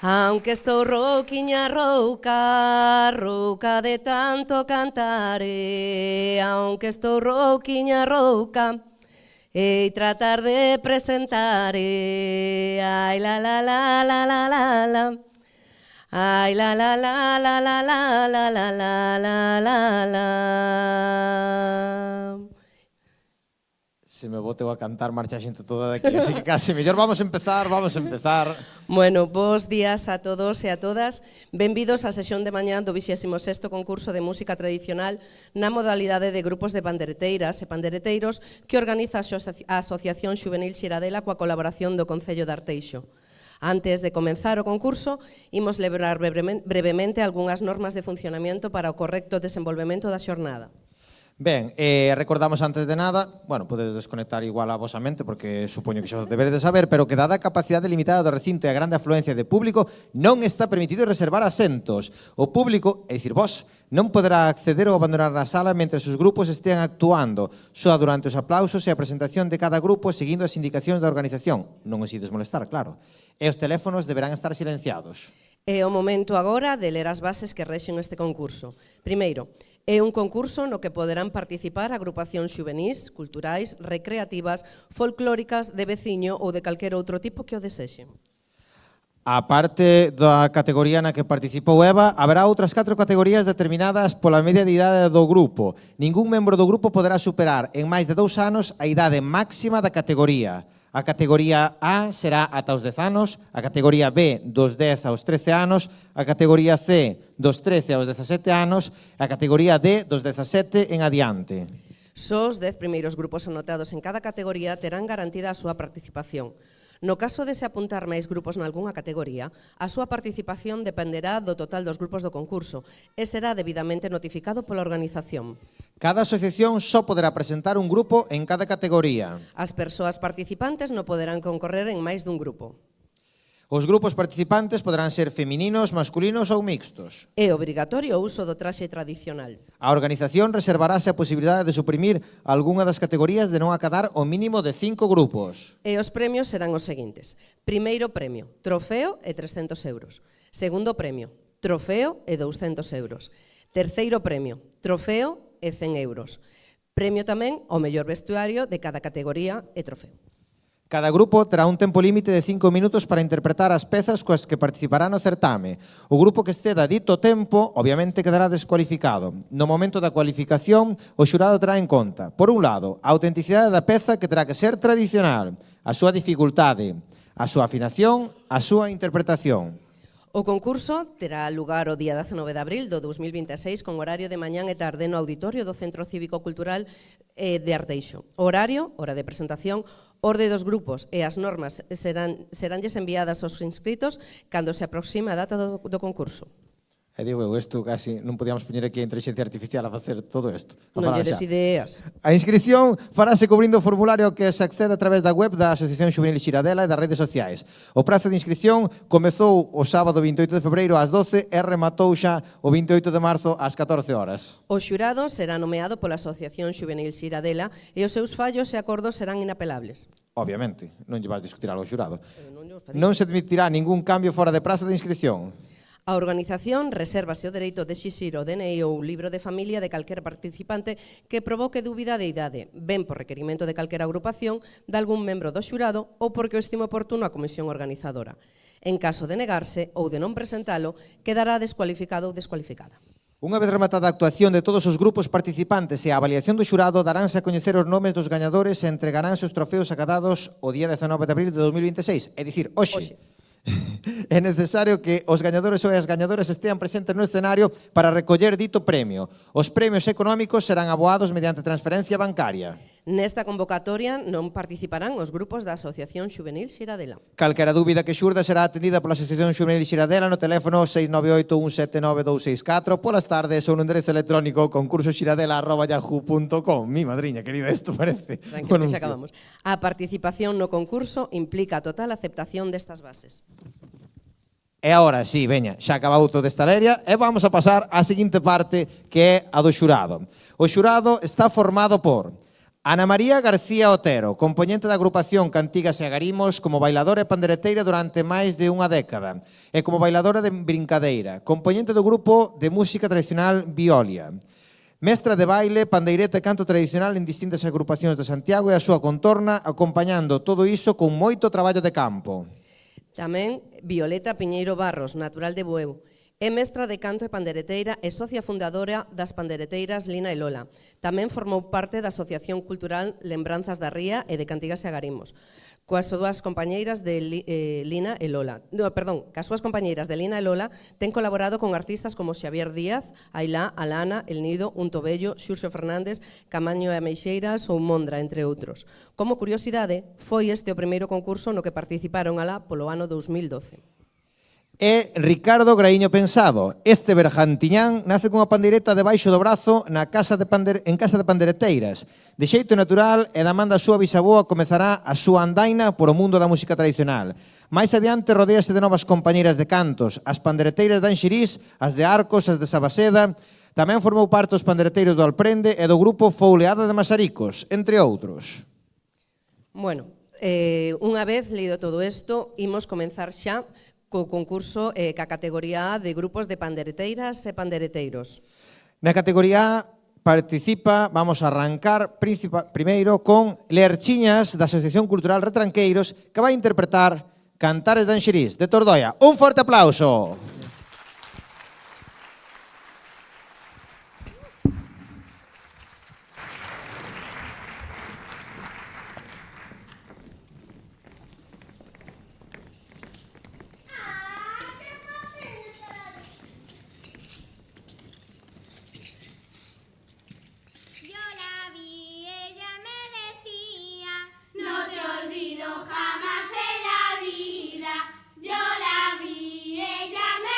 Aunque estou rouquiña rouca, rouca de tanto cantare, aunque estou rouquiña rouca, e tratar de presentare, ai la la la la la la la, ai la la la la la la la la la la la la. Se me boteu a cantar, marcha a xente toda daqui, así que case mellor vamos a empezar. Bueno, bos días a todos e a todas. Benvidos á sesión de mañá do 26º concurso de música tradicional na modalidade de grupos de pandereteiras e pandereteiros que organiza a Asociación Xuvenil Xiradela coa colaboración do Concello de Arteixo. Antes de comenzar o concurso, imos lembrar brevemente algunhas normas de funcionamento para o correcto desenvolvemento da xornada. Ben, recordamos antes de nada, bueno, podedes desconectar igual a vosa mente porque supoño que xa o deberes de saber, pero que dada a capacidade limitada do recinto e a grande afluencia de público, non está permitido reservar asentos. O público, é dicir, vos, non poderá acceder ou abandonar a sala mentre os grupos estean actuando, só durante os aplausos e a presentación de cada grupo seguindo as indicacións da organización. Non os ides molestar, claro. E os teléfonos deberán estar silenciados. É o momento agora de ler as bases que rexen este concurso. Primeiro, é un concurso no que poderán participar agrupacións xuvenís, culturais, recreativas, folclóricas, de veciño ou de calquer outro tipo que o desexen. A parte da categoría na que participou Eva, haberá outras 4 categorías determinadas pola media de idade do grupo. Ningún membro do grupo poderá superar en máis de 2 anos a idade máxima da categoría. A categoría A será ata os 10 anos, a categoría B dos 10 aos 13 anos, a categoría C dos 13 aos 17 anos, a categoría D dos 17 en adiante. Só os 10 primeiros grupos anotados en cada categoría terán garantida a súa participación. No caso de se apuntar máis grupos nalgúnha categoría, a súa participación dependerá do total dos grupos do concurso e será debidamente notificado pola organización. Cada asociación só poderá presentar un grupo en cada categoría. As persoas participantes non poderán concorrer en máis dun grupo. Os grupos participantes poderán ser femininos, masculinos ou mixtos. É obrigatorio o uso do traxe tradicional. A organización reservarase a posibilidade de suprimir algunha das categorías de non acadar o mínimo de 5 grupos. E os premios serán os seguintes. Primeiro premio, trofeo e 300 euros. Segundo premio, trofeo e 200 euros. Terceiro premio, trofeo e 100 euros. Premio tamén ao mellor vestuario de cada categoría e trofeo. Cada grupo terá un tempo límite de 5 minutos para interpretar as pezas coas que participará no certame. O grupo que exceda dito tempo, obviamente, quedará descualificado. No momento da cualificación, o xurado terá en conta, por un lado, a autenticidade da peza que terá que ser tradicional, a súa dificultade, a súa afinación, a súa interpretación. O concurso terá lugar o día 19 de abril do 2026 con horario de mañán e tarde no auditorio do Centro Cívico Cultural de Arteixo. Horario, hora de presentación, orde dos grupos e as normas seránlles enviadas aos inscritos cando se aproxima a data do concurso. E digo eu, isto casi non podíamos poñer aquí a inteligencia artificial a facer todo isto. Non lle des ideas. A inscripción farase cubrindo o formulario que se accede a través da web da Asociación Xuvenil Xiradela e das redes sociais. O prazo de inscripción comezou o sábado 28 de febreiro ás 12 e rematou xa o 28 de marzo ás 14 horas. O xurado será nomeado pola Asociación Xuvenil Xiradela e os seus fallos e acordos serán inapelables. Obviamente, non lle vas discutir algo ao xurado. Non se admitirá ningún cambio fora de prazo de inscripción. A organización resérvase o dereito de exixir o DNI ou libro de familia de calquera participante que provoque dúbida de idade, ben por requerimento de calquera agrupación, de algún membro do xurado ou porque o estime oportuno a comisión organizadora. En caso de negarse ou de non presentalo, quedará descualificado ou descualificada. Unha vez rematada a actuación de todos os grupos participantes e a avaliación do xurado, daránse a coñecer os nomes dos gañadores e entregaránse os trofeos acadados o día 19 de abril de 2026, é dicir, hoxe. É necesario que os gañadores ou as gañadoras estean presentes no escenario para recoller dito premio. Os premios económicos serán aboados mediante transferencia bancaria. Nesta convocatoria non participarán os grupos da Asociación Xuvenil Xiradela. Calquera dúbida que xurda será atendida pola Asociación Xuvenil Xiradela no teléfono 698-179-264 polas tardes ou no enderezo electrónico concursoxiradela@yahoo.com. Mi madriña, querida, isto parece. Tranquilo, xa acabamos. A participación no concurso implica a total aceptación destas bases. E agora, sí, veña, xa acabou toda esta leria e vamos a pasar á seguinte parte que é a do xurado. O xurado está formado por Ana María García Otero, compoñente da agrupación Cantigas e Agarimos como bailadora e pandereteira durante máis de unha década e como bailadora de brincadeira, compoñente do grupo de música tradicional Violia. Mestra de baile, pandeireta e canto tradicional en distintas agrupacións de Santiago e a súa contorna, acompañando todo iso con moito traballo de campo. Tamén Violeta Piñeiro Barros, natural de Bueu. É mestra de canto e pandereteira e socia fundadora das pandereteiras Lina e Lola. Tamén formou parte da Asociación Cultural Lembranzas da Ría e de Cantigas e Agarimos. Coas súas compañeiras de Lina e Lola. Coas súas compañeiras de Lina e Lola ten colaborado con artistas como Xavier Díaz, Ailá, Alana, El Nido, Unto Bello, Xurxo Fernández, Camaño e Ameixeiras ou Mondra, entre outros. Como curiosidade, foi este o primeiro concurso no que participaron alá polo ano 2012. E Ricardo Graíño Pensado. Este bergantiñán nace cunha pandeireta debaixo do brazo en casa de pandereteiras. De xeito natural e da man da súa bisaboa comezará a súa andaina por o mundo da música tradicional. Mais adiante rodéase de novas compañeiras de cantos, as pandereteiras de Anxirís, as de Arcos, as de Sabaseda. Tamén formou parte dos pandereteiros do Alprende e do grupo Fouleada de Masaricos, entre outros. Bueno, unha vez lido todo isto, imos comenzar xa co concurso ca categoría A de grupos de pandereteiras e pandereteiros. Na categoría A participa, vamos a arrancar primeiro con Lerchiñas da Asociación Cultural Retranqueiros que vai interpretar Cantares de Anxirís, de Tordoia. Un forte aplauso. Jamás en la vida, yo la vi, ella me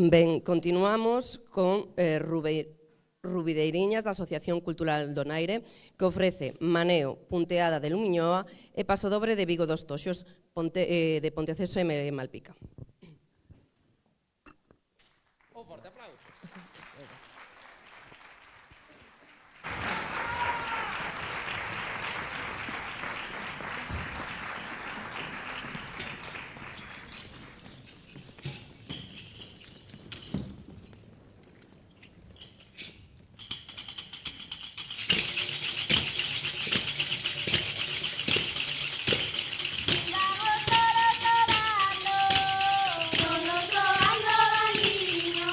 Ben, continuamos con Rubideiriñas da Asociación Cultural Donaire, que ofrece Maneo, Punteada de Lumiñoa e Pasodobre de Vigo dos Toxos, de Ponteceso e Malpica. Un forte aplauso. Vamos todos torando, todos torando, niño.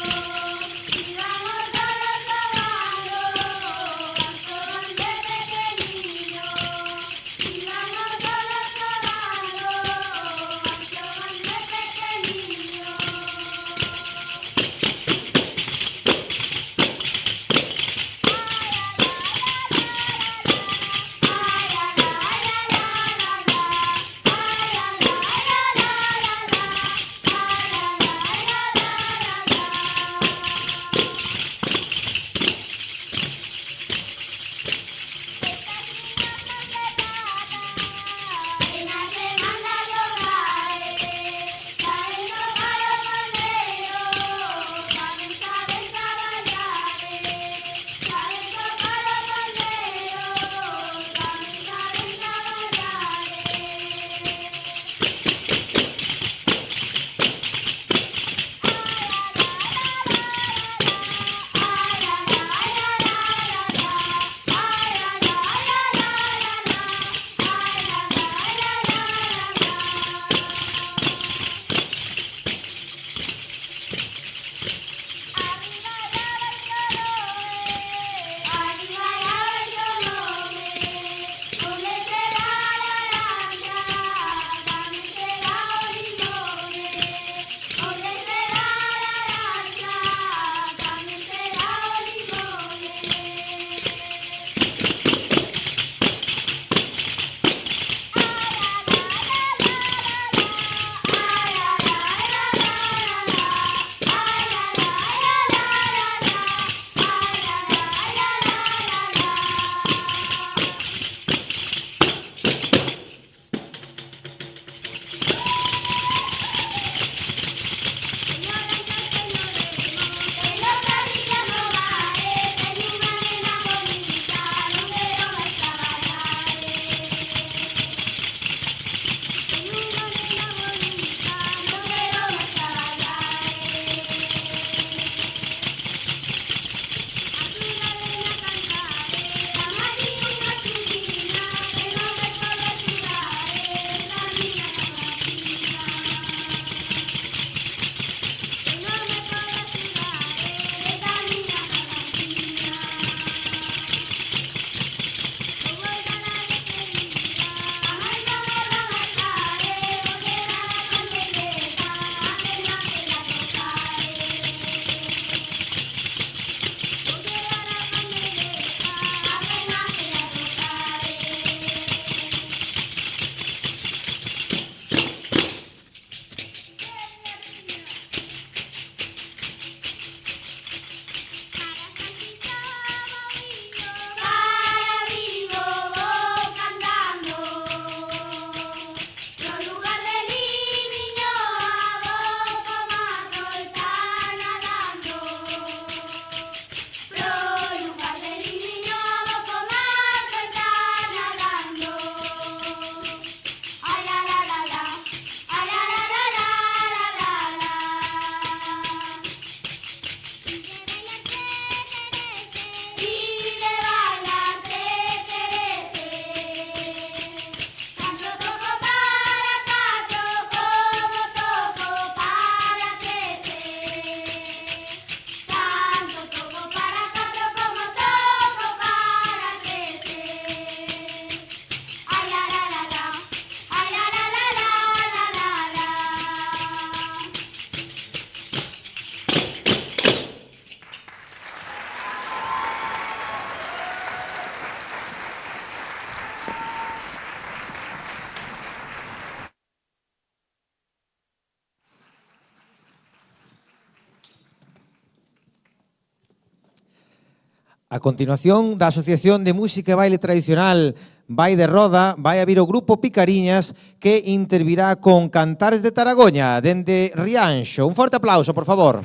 A continuación, da Asociación de Música e Baile Tradicional Vai de Roda, vai a vir o grupo Picariñas que intervirá con Cantares de Taragoña, dende Rianxo. Un forte aplauso, por favor.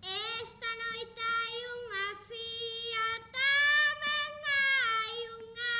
Esta noite hai unha fía, tamén hai unha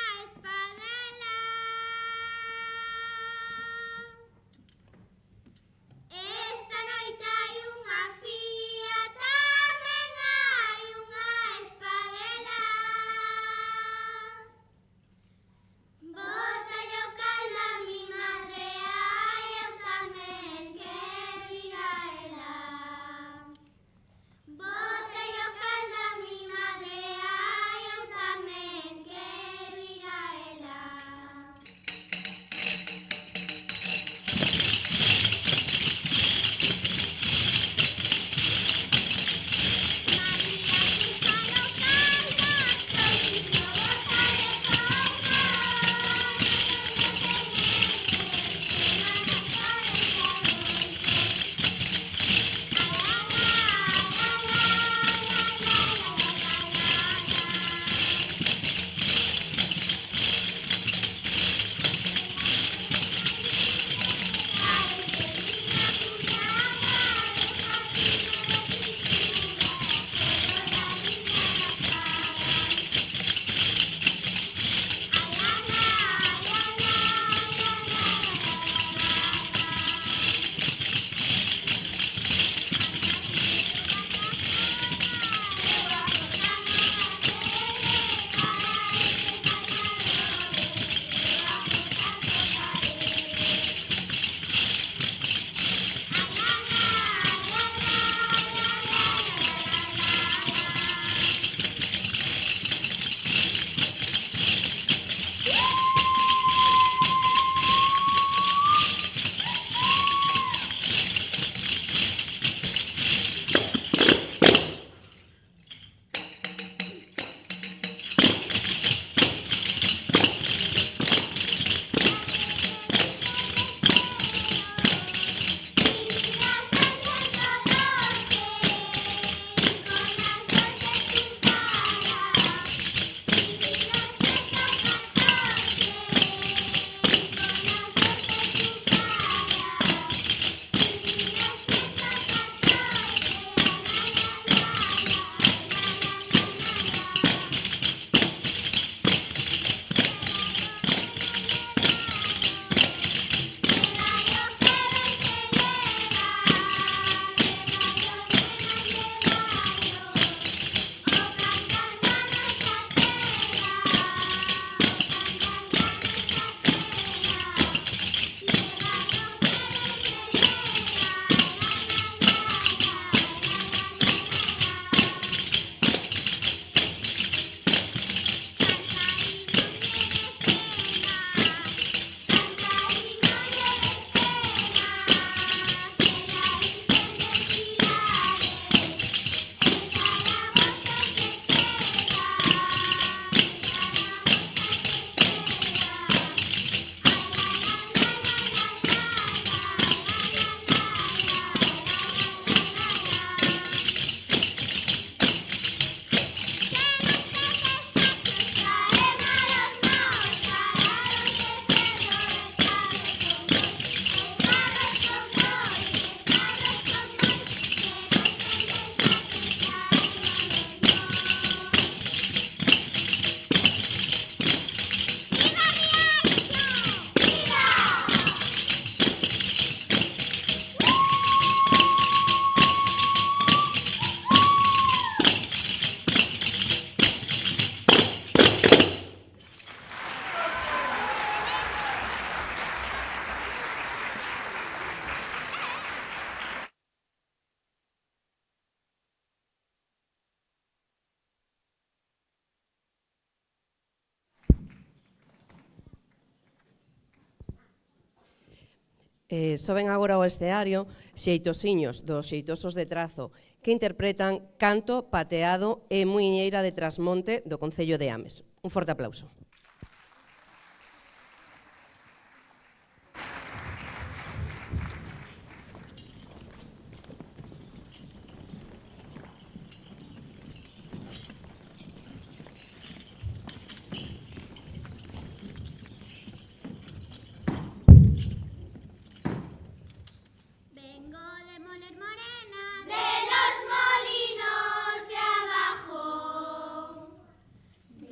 Soben agora ao escenario Xeitosiños dos Xeitosos de Trazo, que interpretan Canto, Pateado e Muiñeira de Trasmonte do Concello de Ames. Un forte aplauso.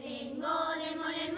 Vengo de Moler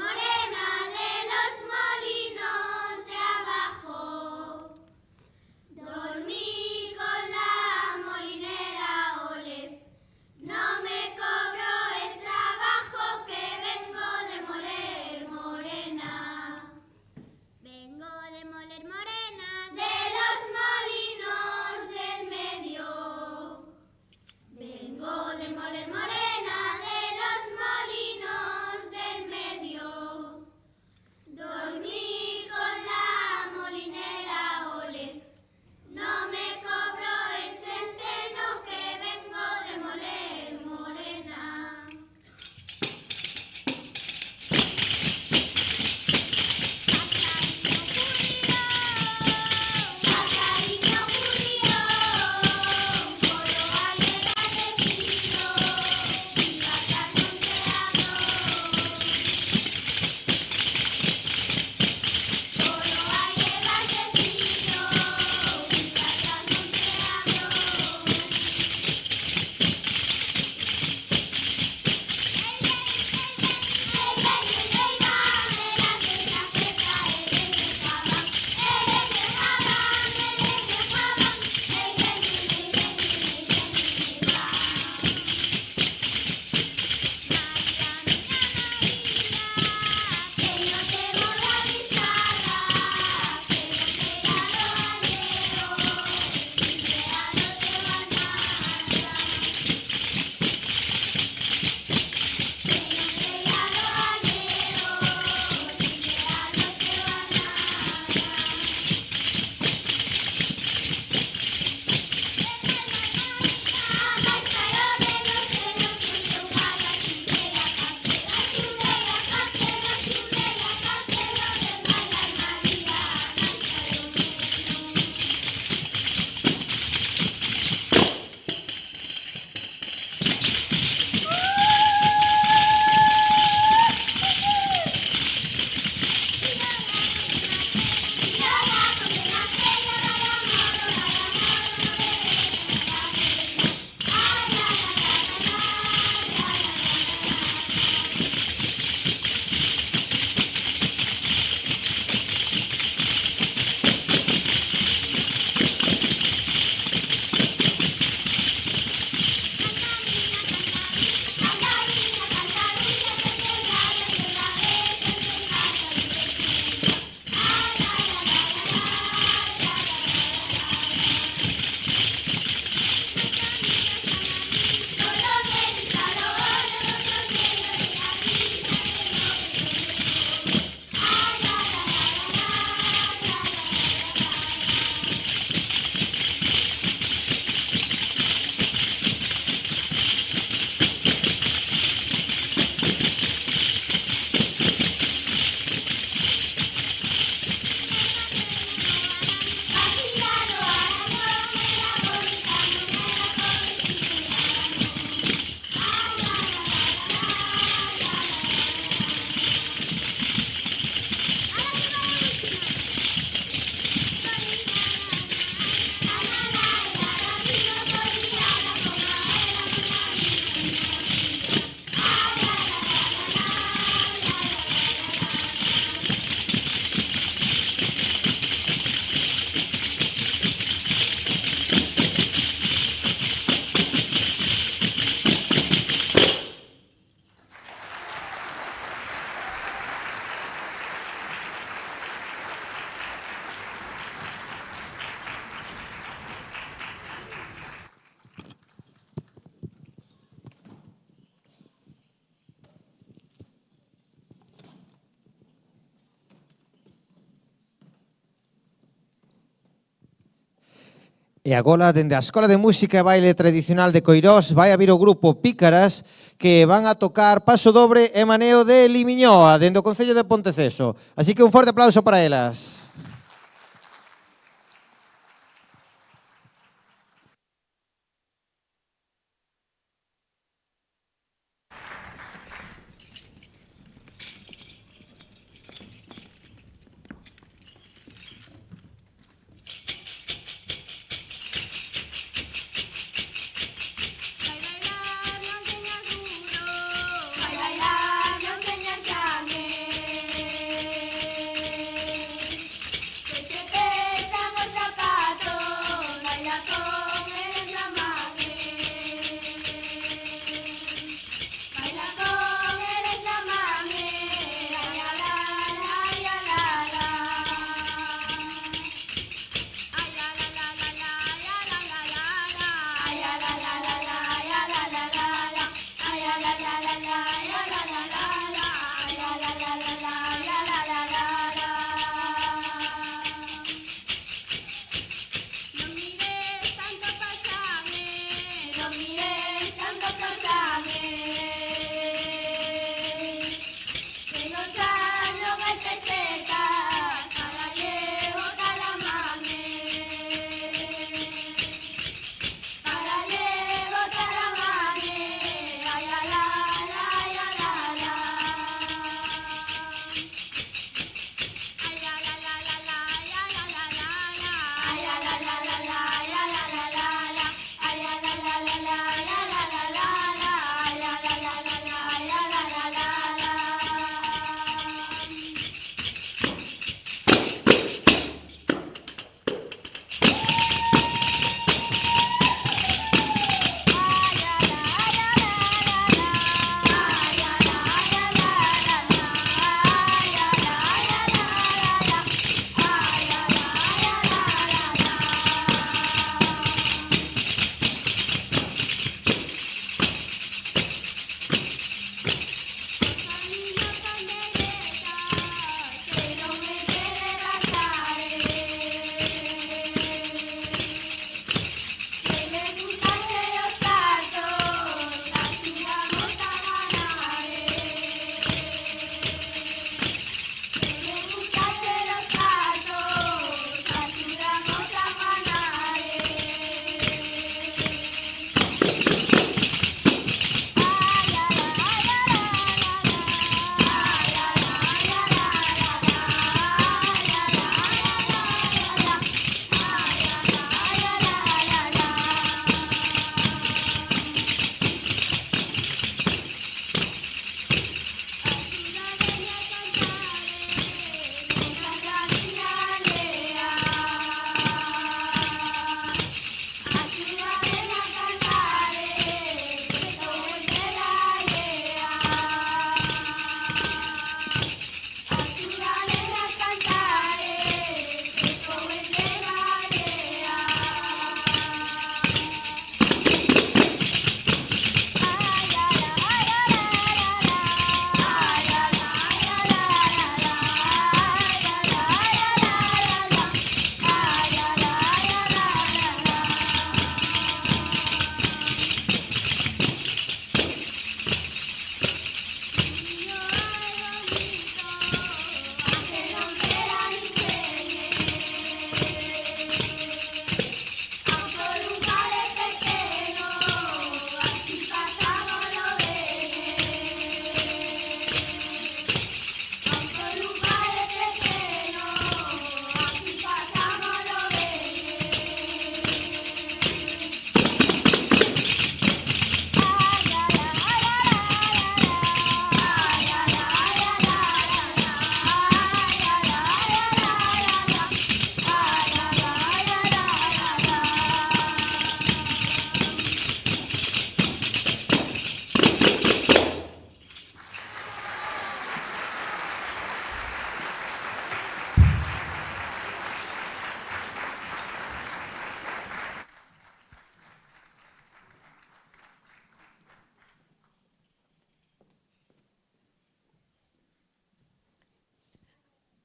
E agora, dende a Escola de Música e Baile Tradicional de Coirós, vai a vir o grupo Pícaras, que van a tocar Paso Dobre e Maneo de Limiñoa, dende o Concello de Ponteceso. Así que un forte aplauso para elas.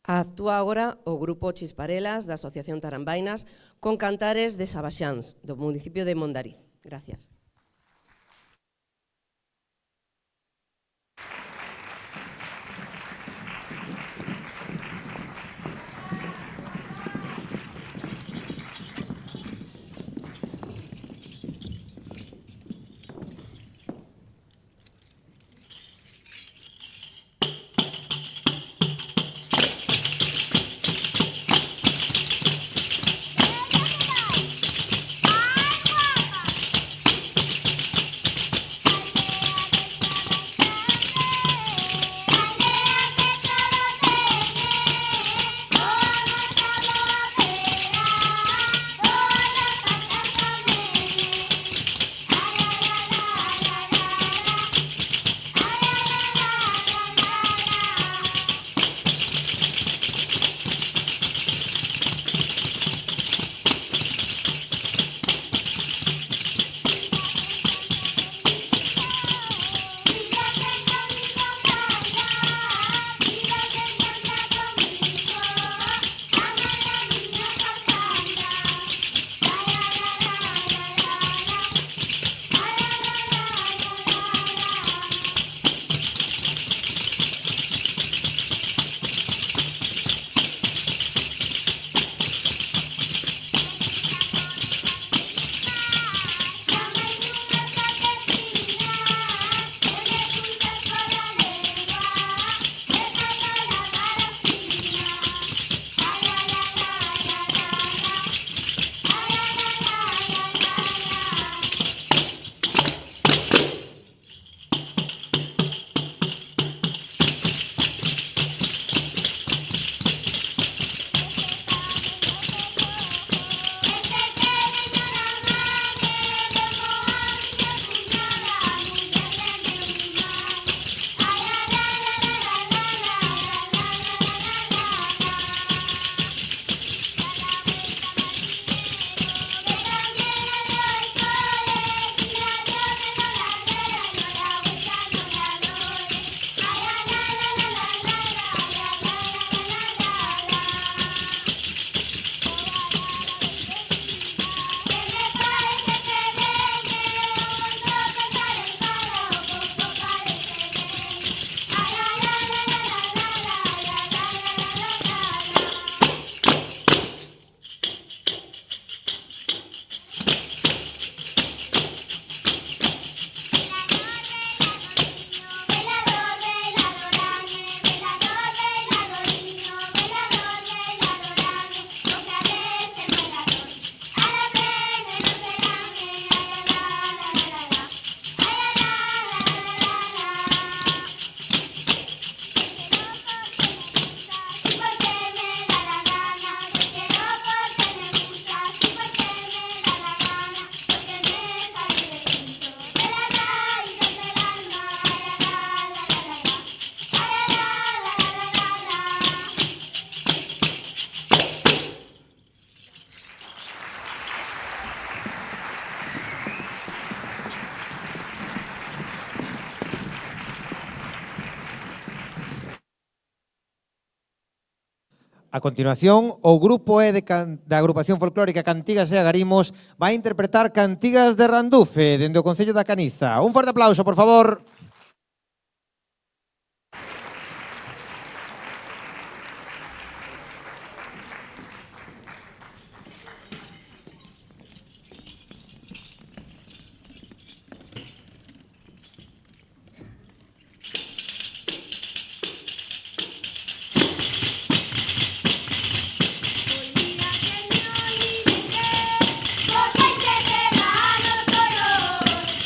Actúa agora o grupo Chisparelas da Asociación Tarambainas con cantares de Sabaxáns, do municipio de Mondariz. Gracias. A continuación, o grupo E da agrupación folclórica Cantigas e Agarimos vai interpretar Cantigas de Randufe dende o Concello da Caniza. Un forte aplauso, por favor. Porque se te va los colores,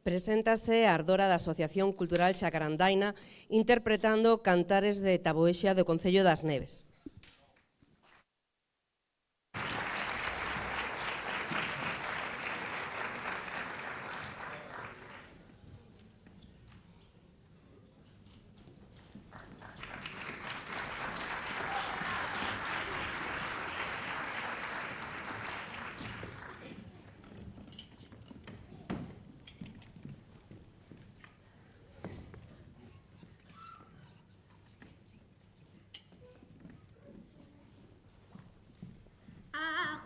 Preséntase a ardora da Asociación Cultural Xacarandaina interpretando Cantares de Taboexa do Concello das Neves.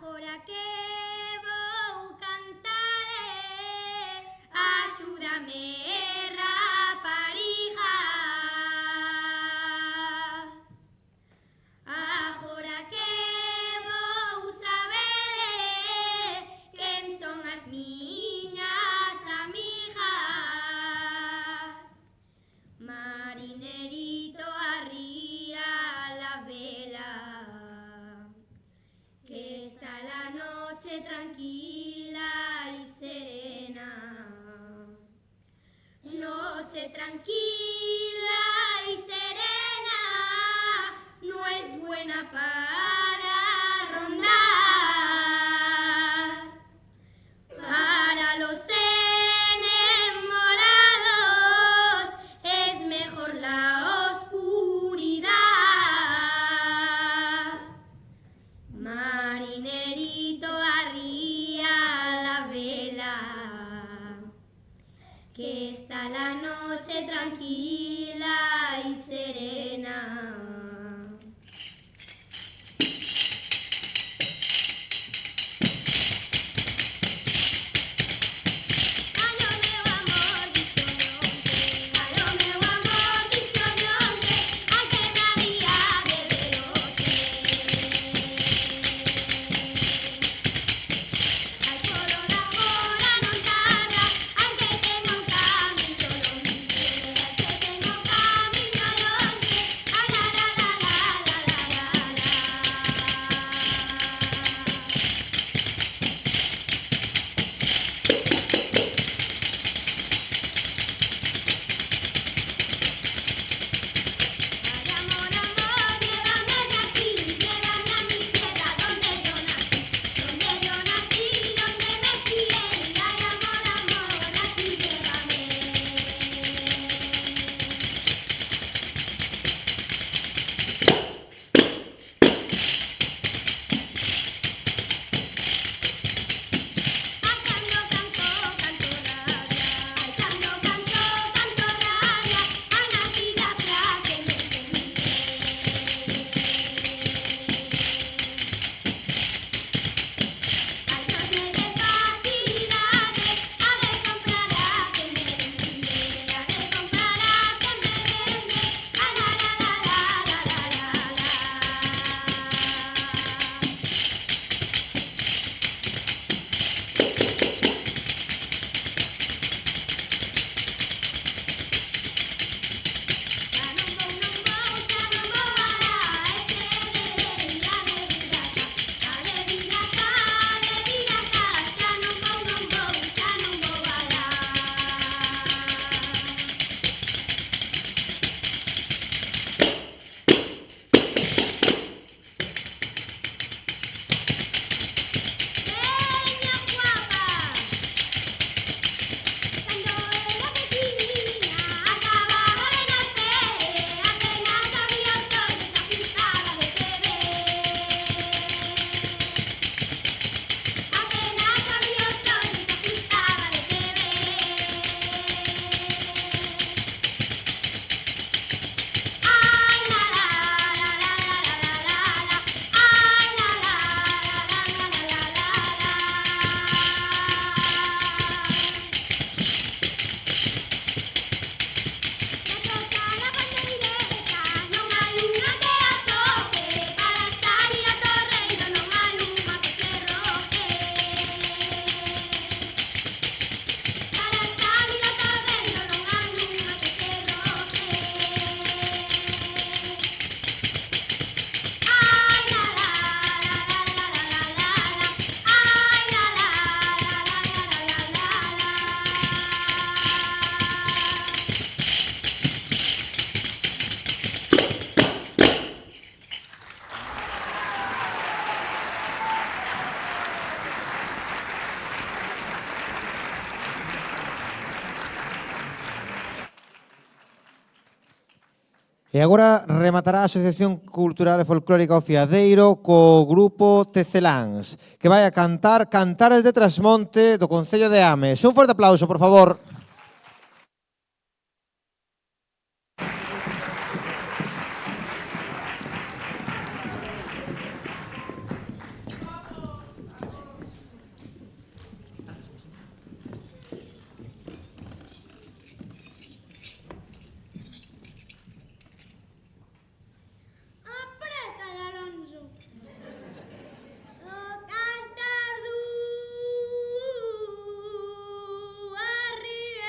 Agora que vou cantar, axúdame, raparigas. Agora que vou saber quen son as miñas amigas. Marinerito, arría la vela, que está la noche tranquila y serena. Noche tranquila y serena, no es buena para rondar. Para los enamorados es mejor la oscuridad. Marinerito, arría la vela, que está la noche tranquila y serena. Aló meu amor, disconionte, aló meu amor, disconionte, ai que me había de veloce. Ai colora fora non tarda, ai que ten un camiño non dice, ai que ten E agora rematará a Asociación Cultural e Folclórica O Fiadeiro co grupo Teceláns, que vai a cantar Cantares de Trasmonte do Concello de Ames. Un forte aplauso, por favor. Apreta, Alonso. O cantar du arriba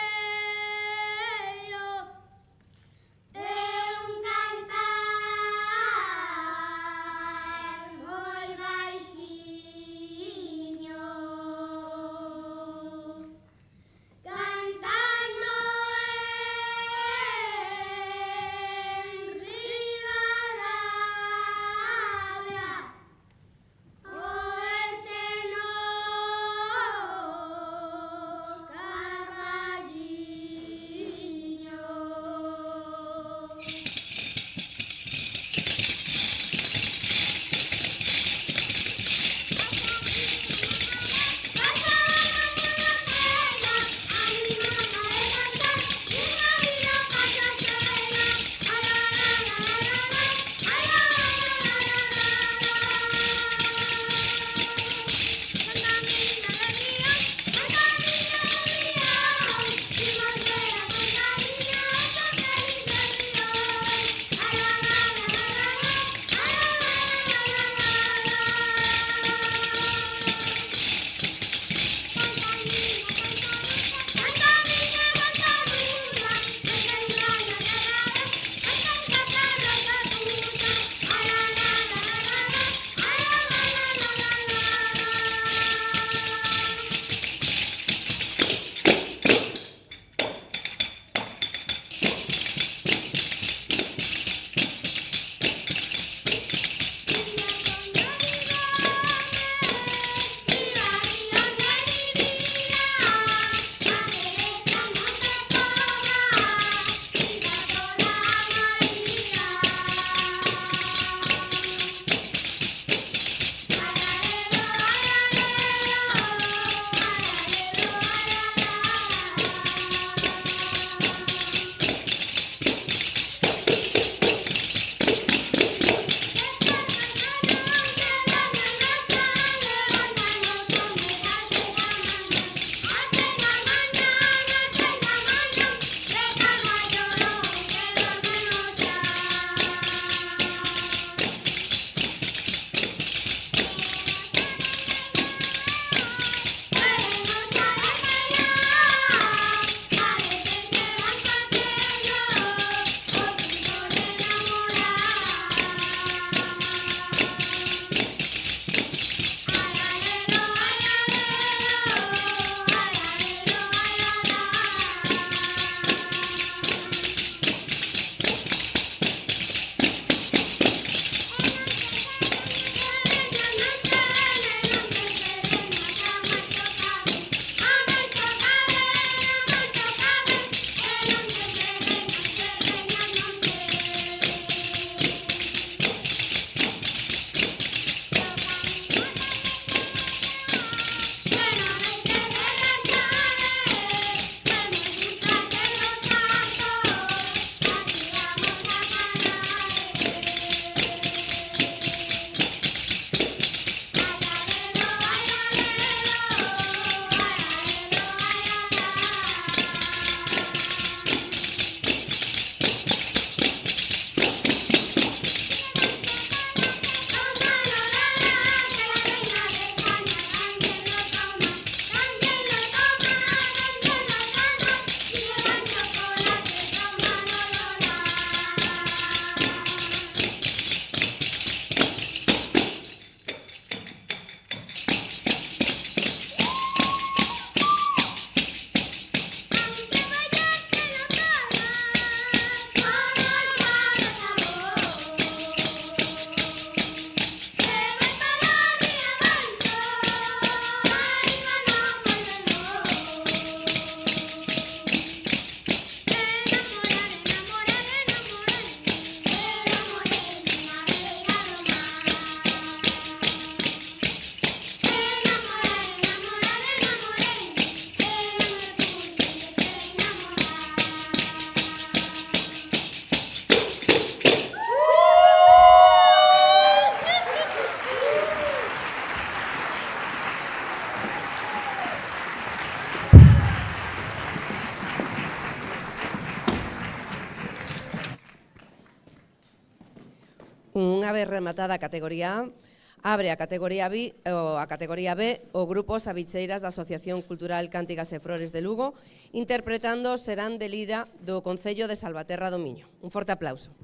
Unha vez rematada a categoría A, abre a categoría B o grupo Sabicheiras da Asociación Cultural Cántigas e Flores de Lugo, interpretando Serán de Lira do Concello de Salvaterra do Miño. Un forte aplauso.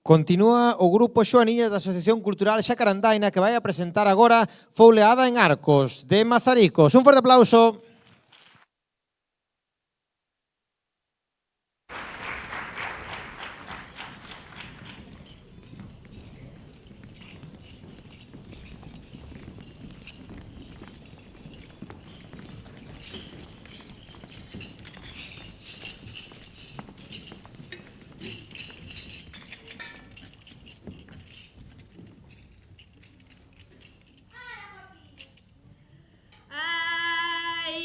Continúa o grupo Xoaniñas da Asociación Cultural Xacarandaina que vai a presentar agora Fouleada en Arcos, de Mazaricos. Un forte aplauso. Ay,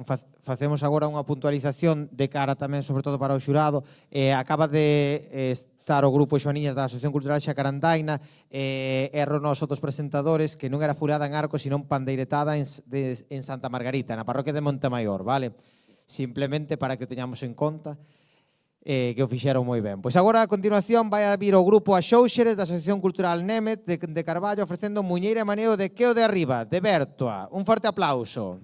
Facemos agora unha puntualización de cara tamén, sobre todo para o xurado. Acaba de estar o grupo Xoaniñas da Asociación Cultural Xacarandaina, erro nos outros presentadores, que non era furada en arco, sino pandeiretada en Santa Margarita, na parroquia de Montemaior, vale? Simplemente para que o teñamos en conta, que o fixeron moi ben. Pois agora, a continuación, vai a vir o grupo Axóuxeres da Asociación Cultural Német de Carballo ofrecendo Muñeira e Maneo de Queo de Arriba, de Bertoa. Un forte aplauso.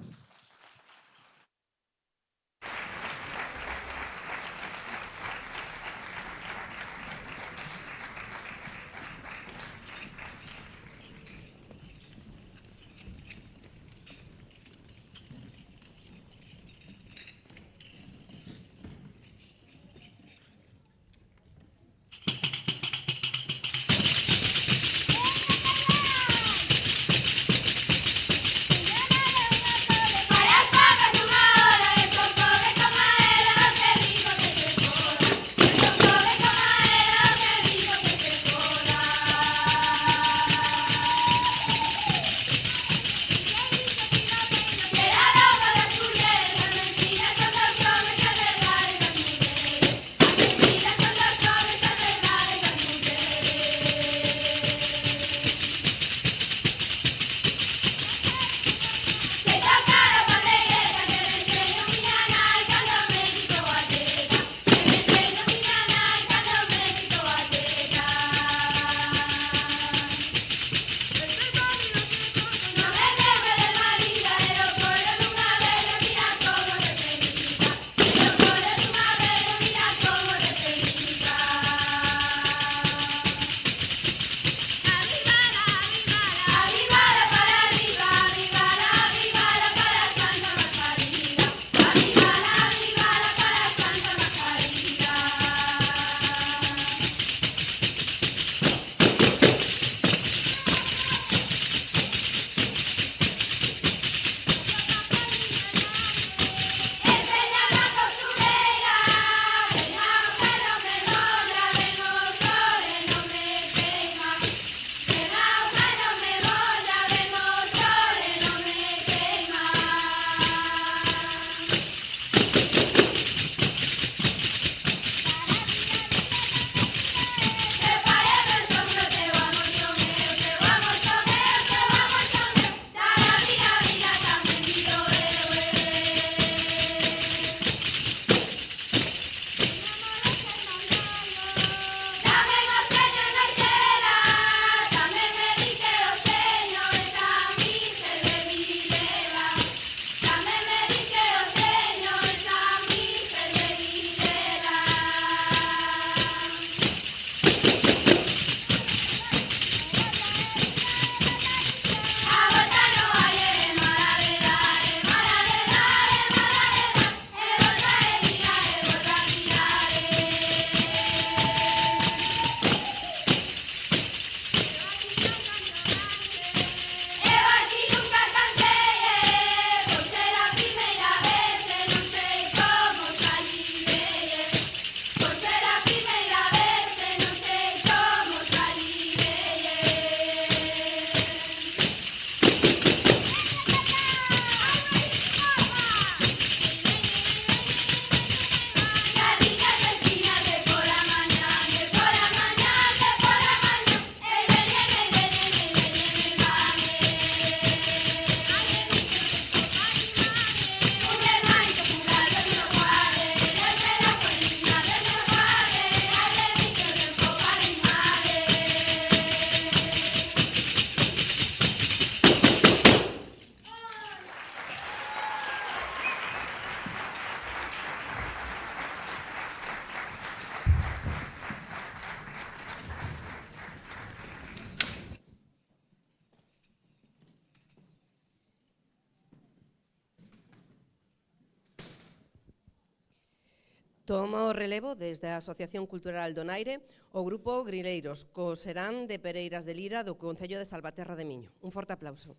Toma o relevo desde a Asociación Cultural Donaire o grupo Grileiros, co Serán de Pereiras de Lira do Concello de Salvaterra de Miño. Un forte aplauso.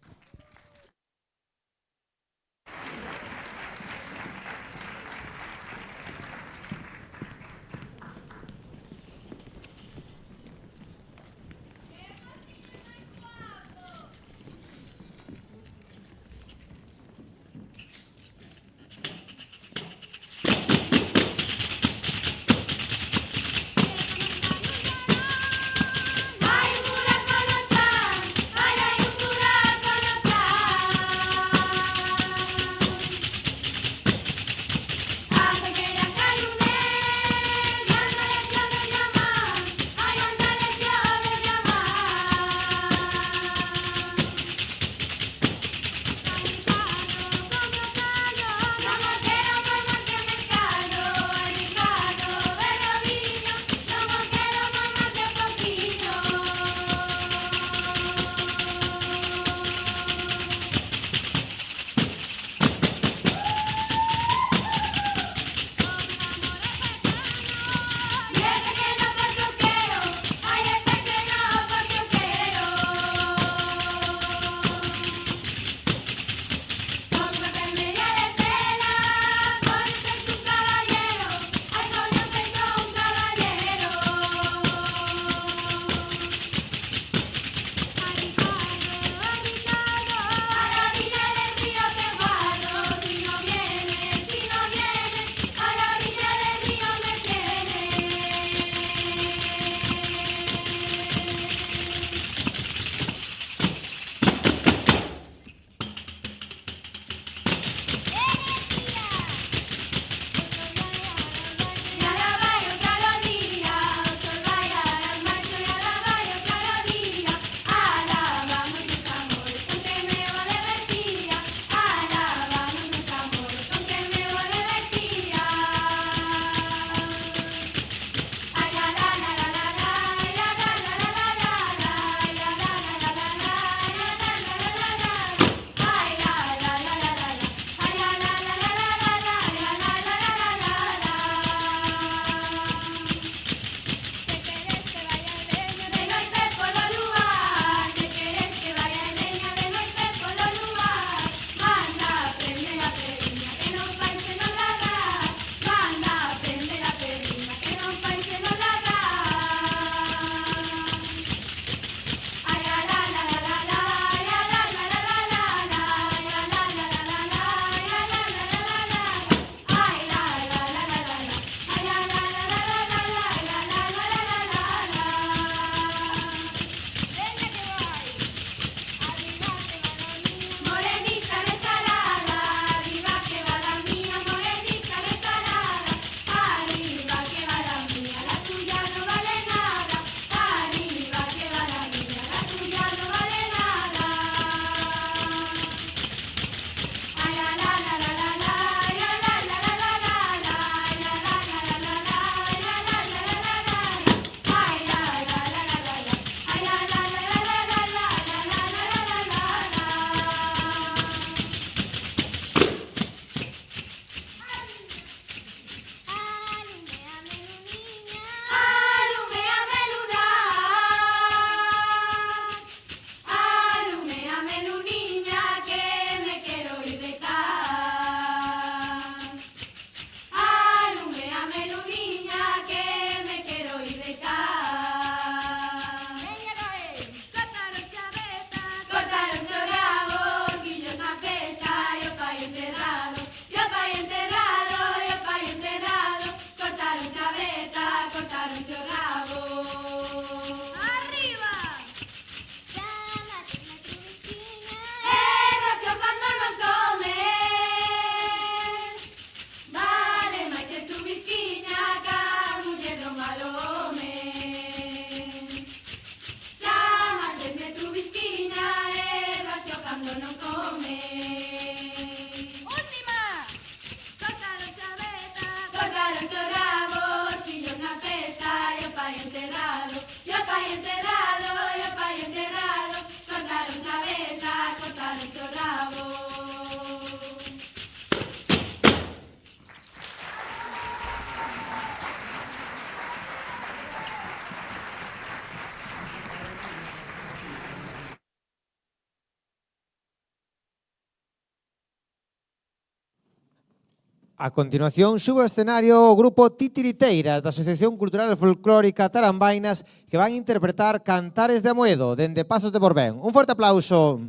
A continuación, sube ao escenario o grupo Titiriteiras da Asociación Cultural e Folclórica Tarambainas que van a interpretar Cantares de Amoedo, dende Pazos de Borbén. Un forte aplauso.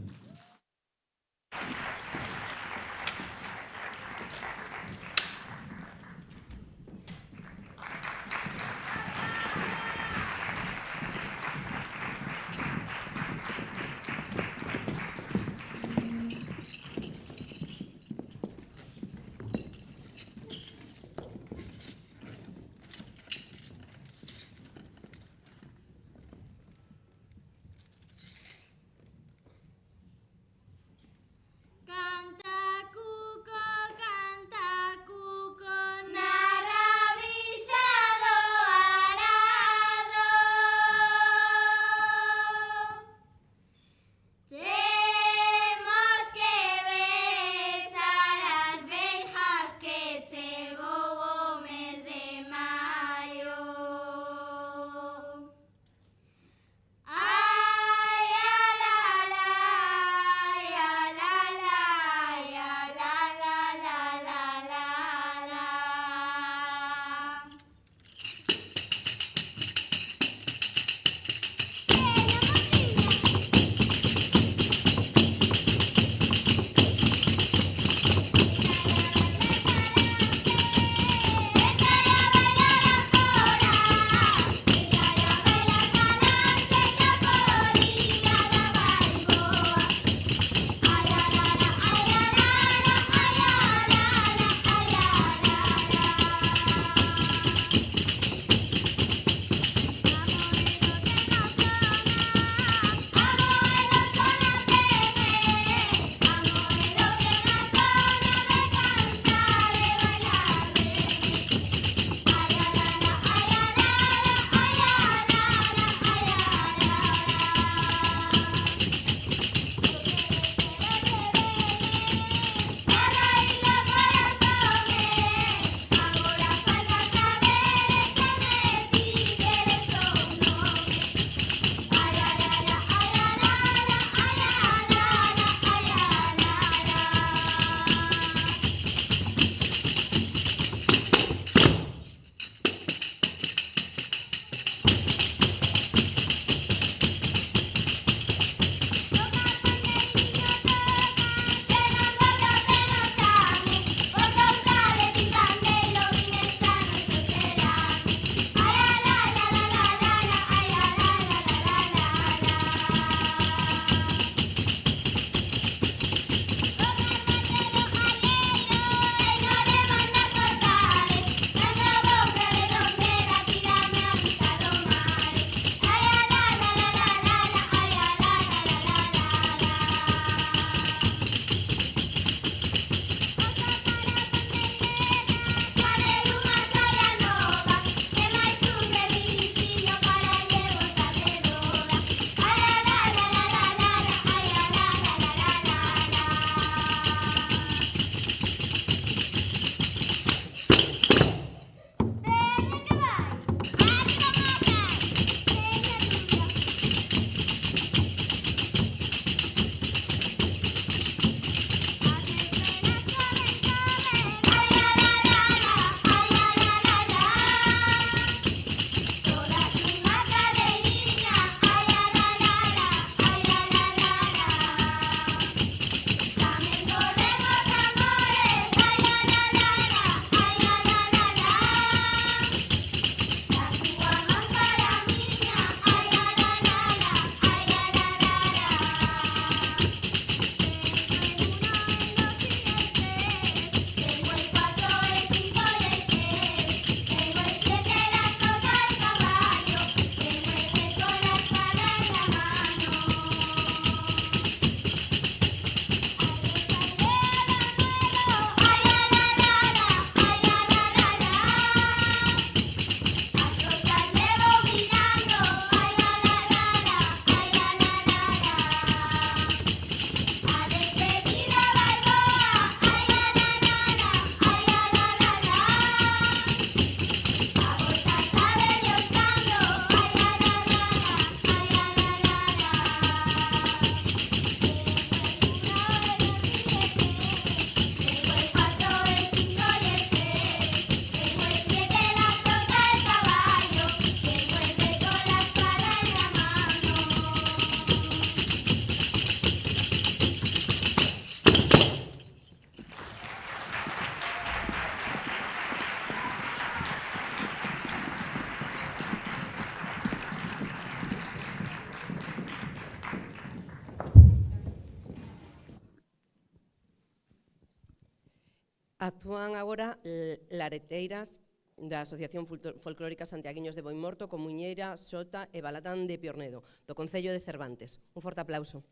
Actúan agora lareteiras da Asociación Folclórica Santiaguiños de Boimorto, Comuñeira, Xota e Balatán de Piornedo, do Concello de Cervantes. Un forte aplauso.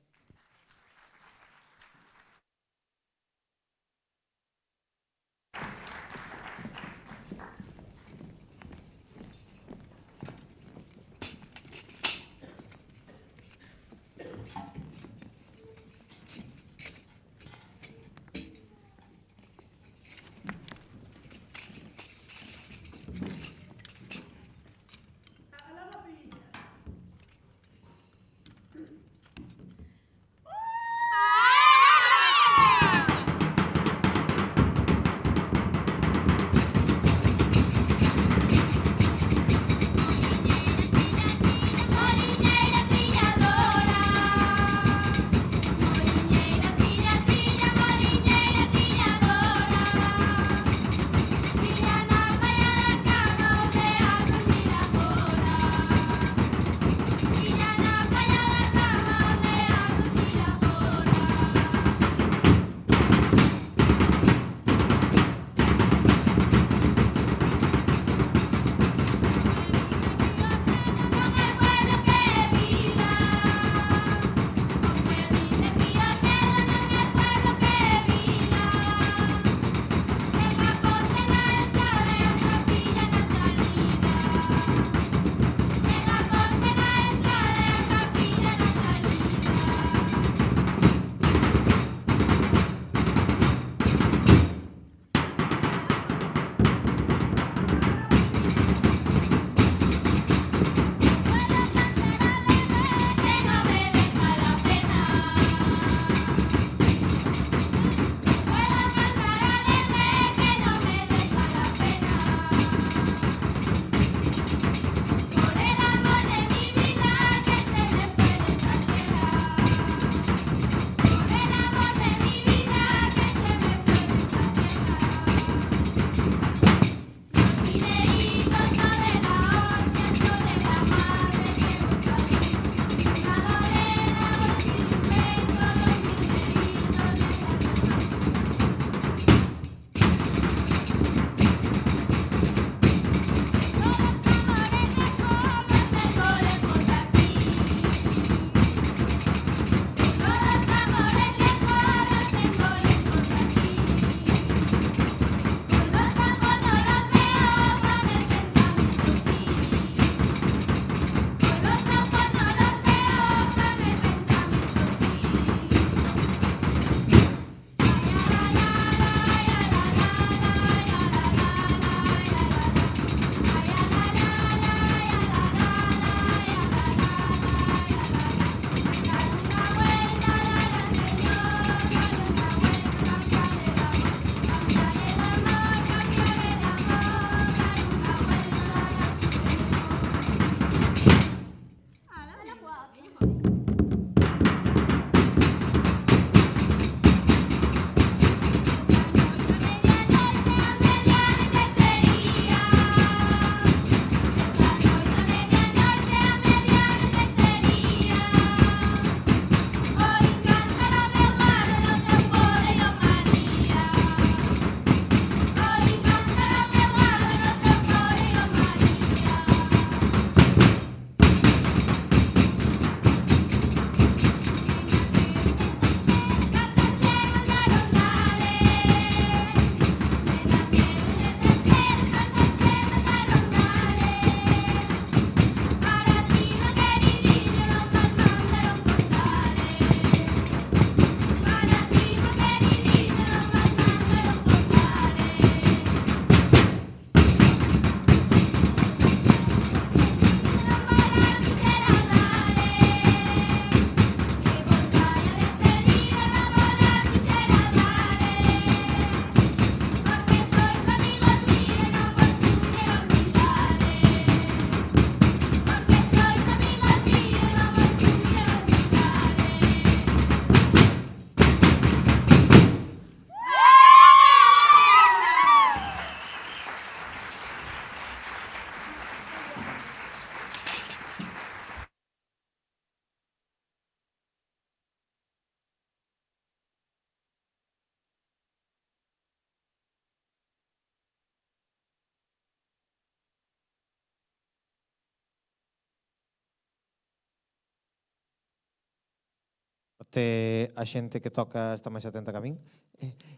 a xente que toca está máis atenta que a min.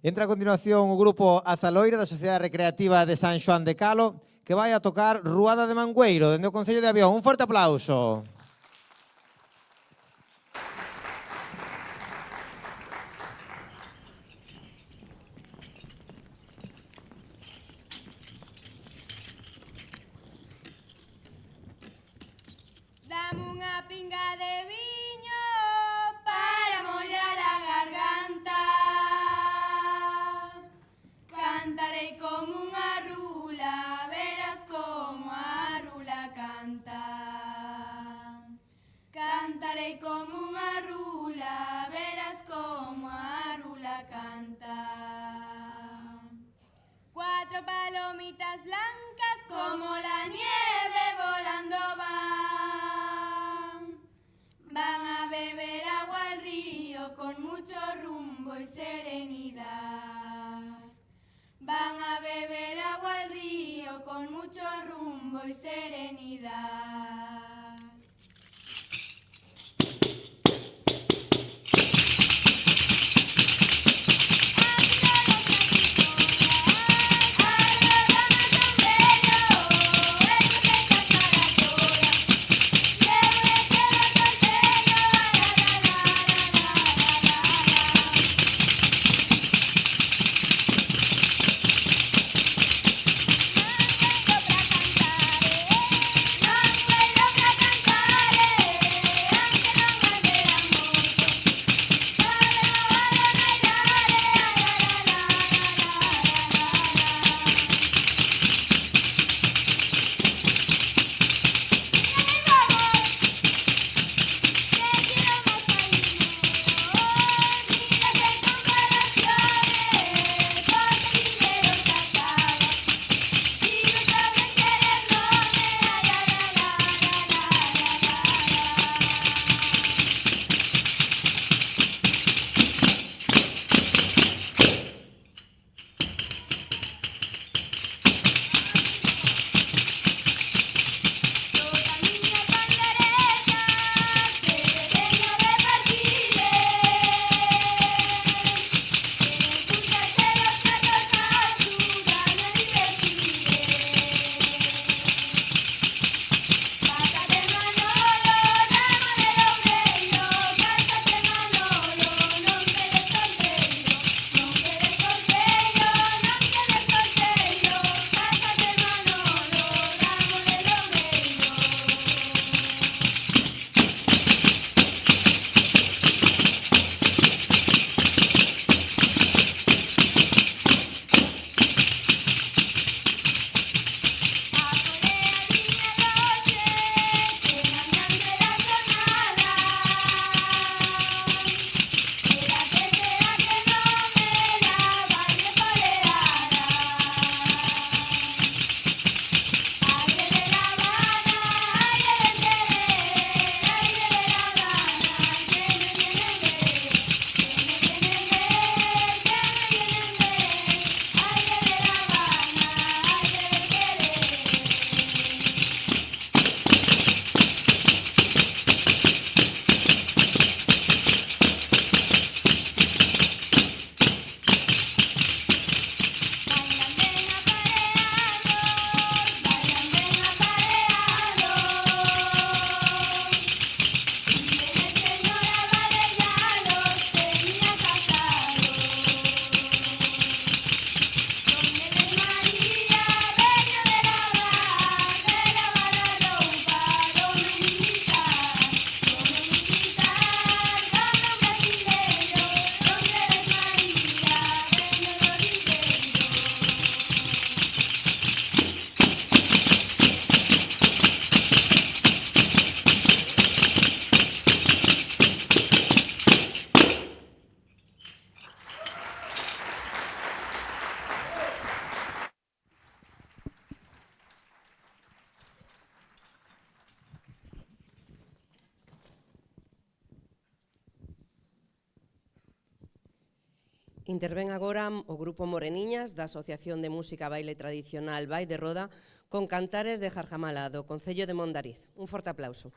Entra a continuación o grupo Azaloira da Sociedade Recreativa de San Xoán de Calo, que vai a tocar Ruada de Mangueiro, dende o Concello de Avión. Un forte aplauso. Dame unha pinga de viño para mollar a garganta. Cantarei como unha rula, verás como a rula canta. Cantarei como unha rula, verás como a rula canta. Cuatro palomitas blancas como la nieve volando van. Van a beber agua al río con mucho rumbo y serenidad. Van a beber agua al río con mucho rumbo y serenidad. Intervén agora o grupo Moreniñas da Asociación de Música Baile Tradicional Vai de Roda con cantares de Jarjamala do Concello de Mondariz. Un forte aplauso.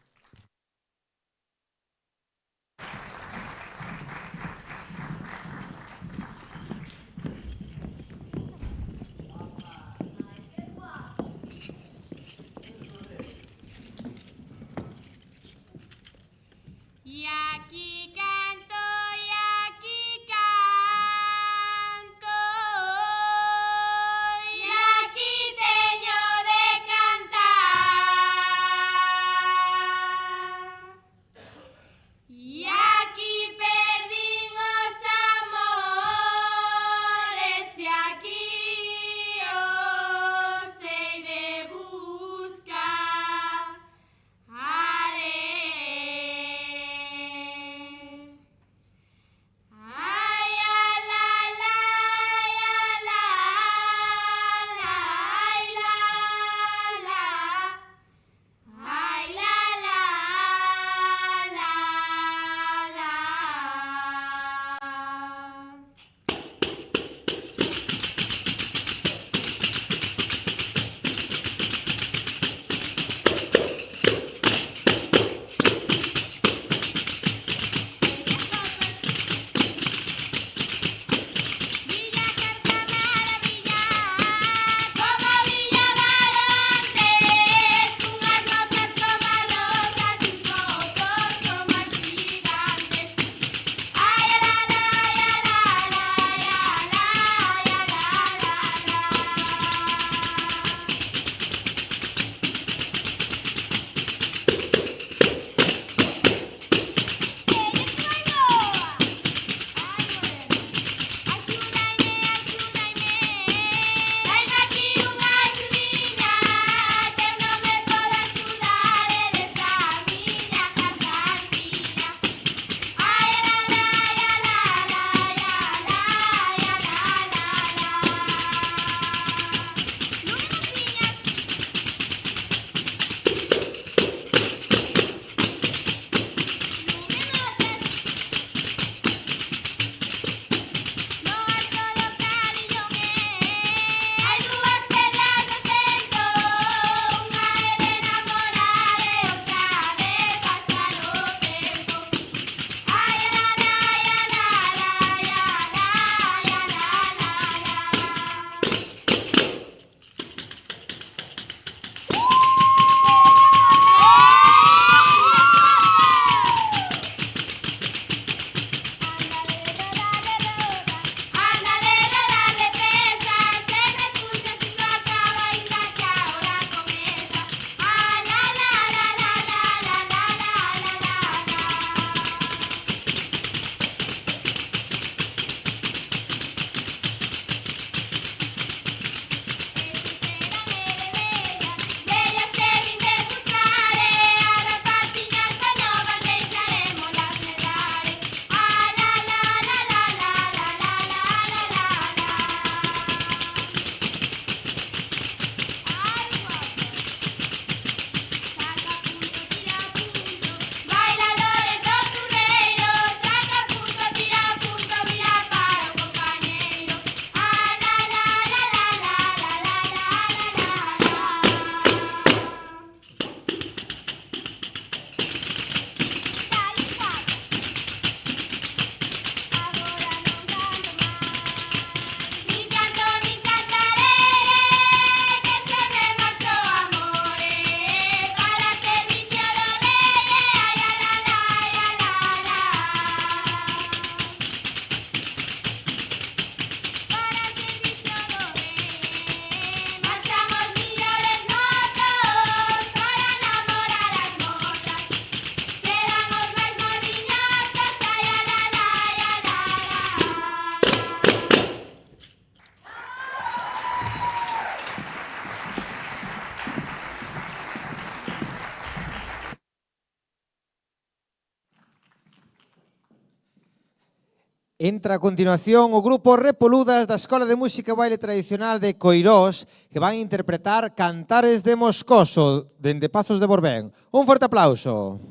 Entra a continuación o grupo Repoludas da Escola de Música e Baile Tradicional de Coirós, que van a interpretar Cantares de Moscoso, dende Pazos de Borbén. Un forte aplauso.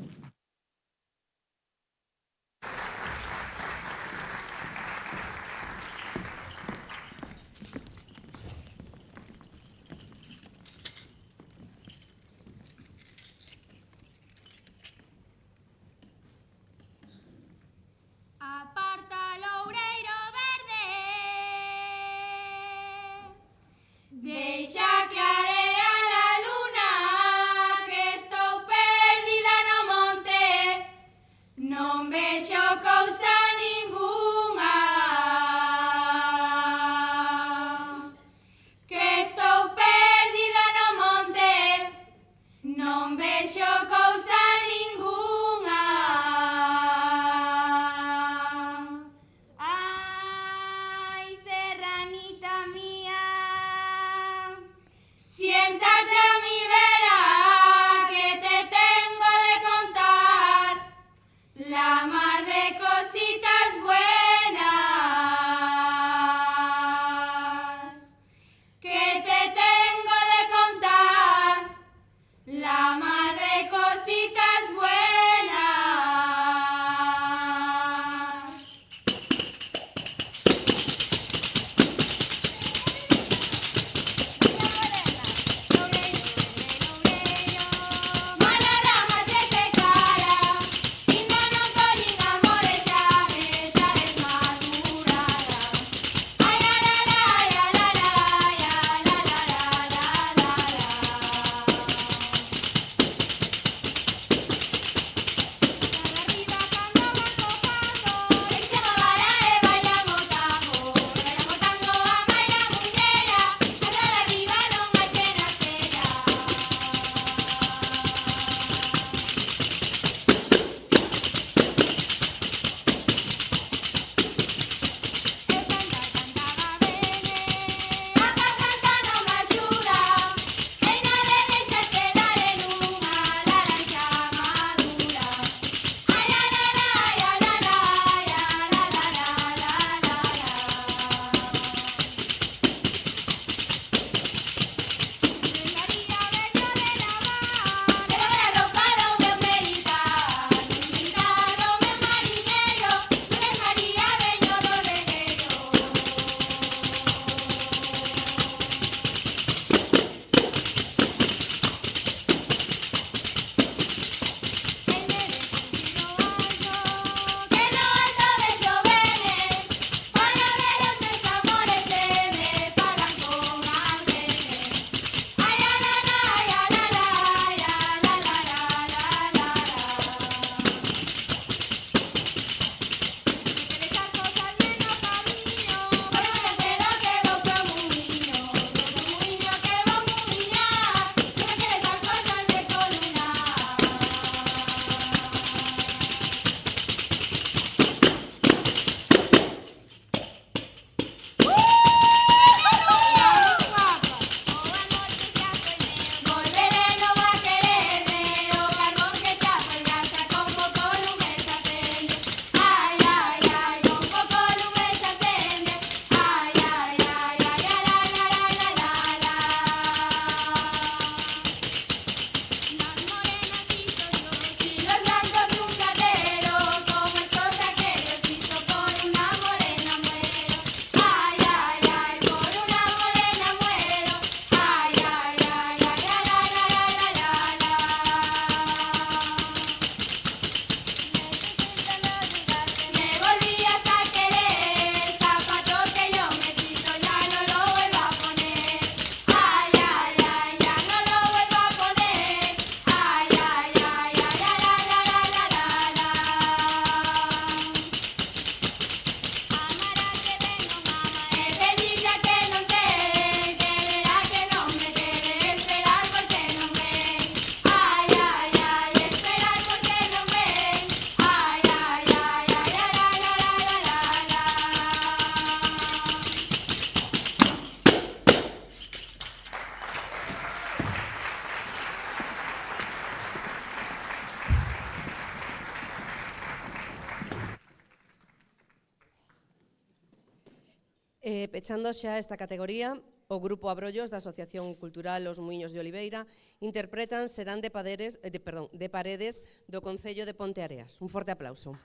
Aparta loureiro verde, deixa clarear a luna, que estou perdida no monte. Pechando xa esta categoría, o Grupo Abrollos da Asociación Cultural Os Muiños de Oliveira interpretan Serán de Paredes do Concello de Ponteareas. Un forte aplauso.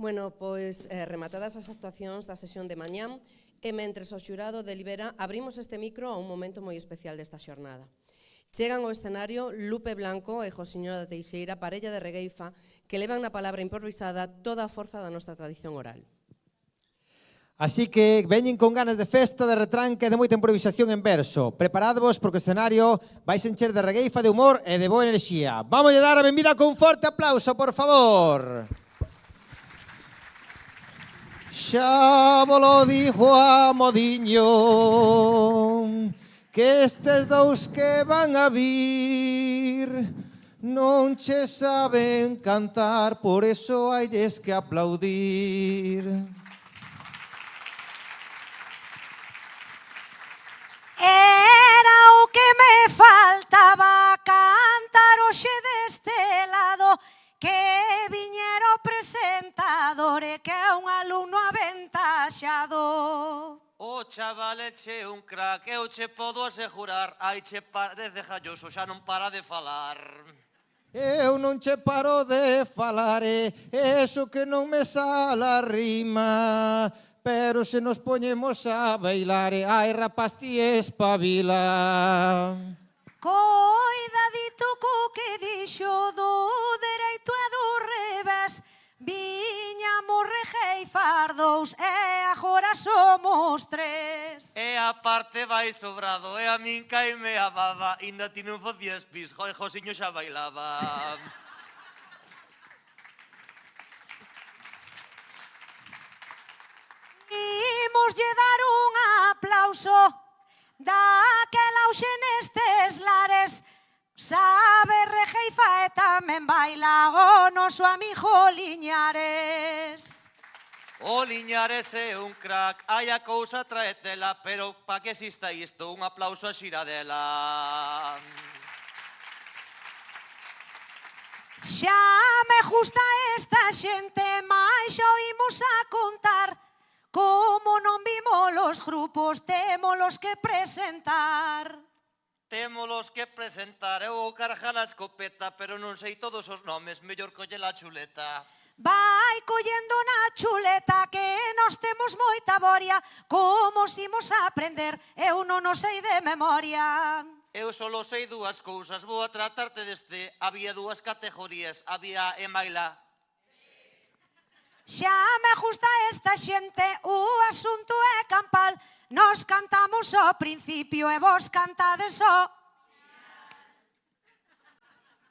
Bueno, pois rematadas as actuacións da sesión de mañán e mentres o xurado delibera, abrimos este micro a un momento moi especial desta xornada. Chegan ao escenario Lupe Blanco e Josiño da Teixeira, parella de regueifa, que levan na palabra improvisada toda a forza da nosa tradición oral. Así que veñen con ganas de festa, de retranca e de moita improvisación en verso. Preparadvos porque o escenario vais encher de regueifa, de humor e de boa enerxía. Vamos a dar a benvida con forte aplauso, por favor. Xa volo dixo a Modiño que estes dous que van a vir non che saben cantar, por eso hailles que aplaudir. Era o que me faltaba cantar hoxe deste lado, que viñera o presentador e que é un alumno aventaxado. O chaval é che un crack, eu che podo asegurar, ai che parece jalloso, xa non para de falar. Eu non che paro de falar, eso que non me sale a rima. Pero se nos poñemos a bailar, ai rapaz ti espabila. Coidadito co que dixo do dereito e do revés, viñamos rejeifar dous e agora somos tres. E a parte vai sobrado, e a min caime a baba, inda ti non facías pis, joi, Josiño xa bailaba. Imoslle dar un aplauso daquela hoxe nestes lares, sabe rejeifa e tamén baila o noso amigo Liñares. O Liñares é un crack, hai a cousa traetela, pero pa que exista isto, un aplauso a Xiradela. Xa me gusta esta xente, mais xa oímos a contar. Como non vimos los grupos, témolos que presentar. Témolos que presentar, eu vou cargar a escopeta, pero non sei todos os nomes, mellor colle la chuleta. Vai collendo na chuleta que nos temos moita boria, como os imos a aprender, eu non o sei de memoria. Eu só sei dúas cousas, vou a tratarte deste, había dúas categorías, había e maila. Xa me gusta esta xente, o asunto é campal, nos cantamos ao principio e vos cantades ao...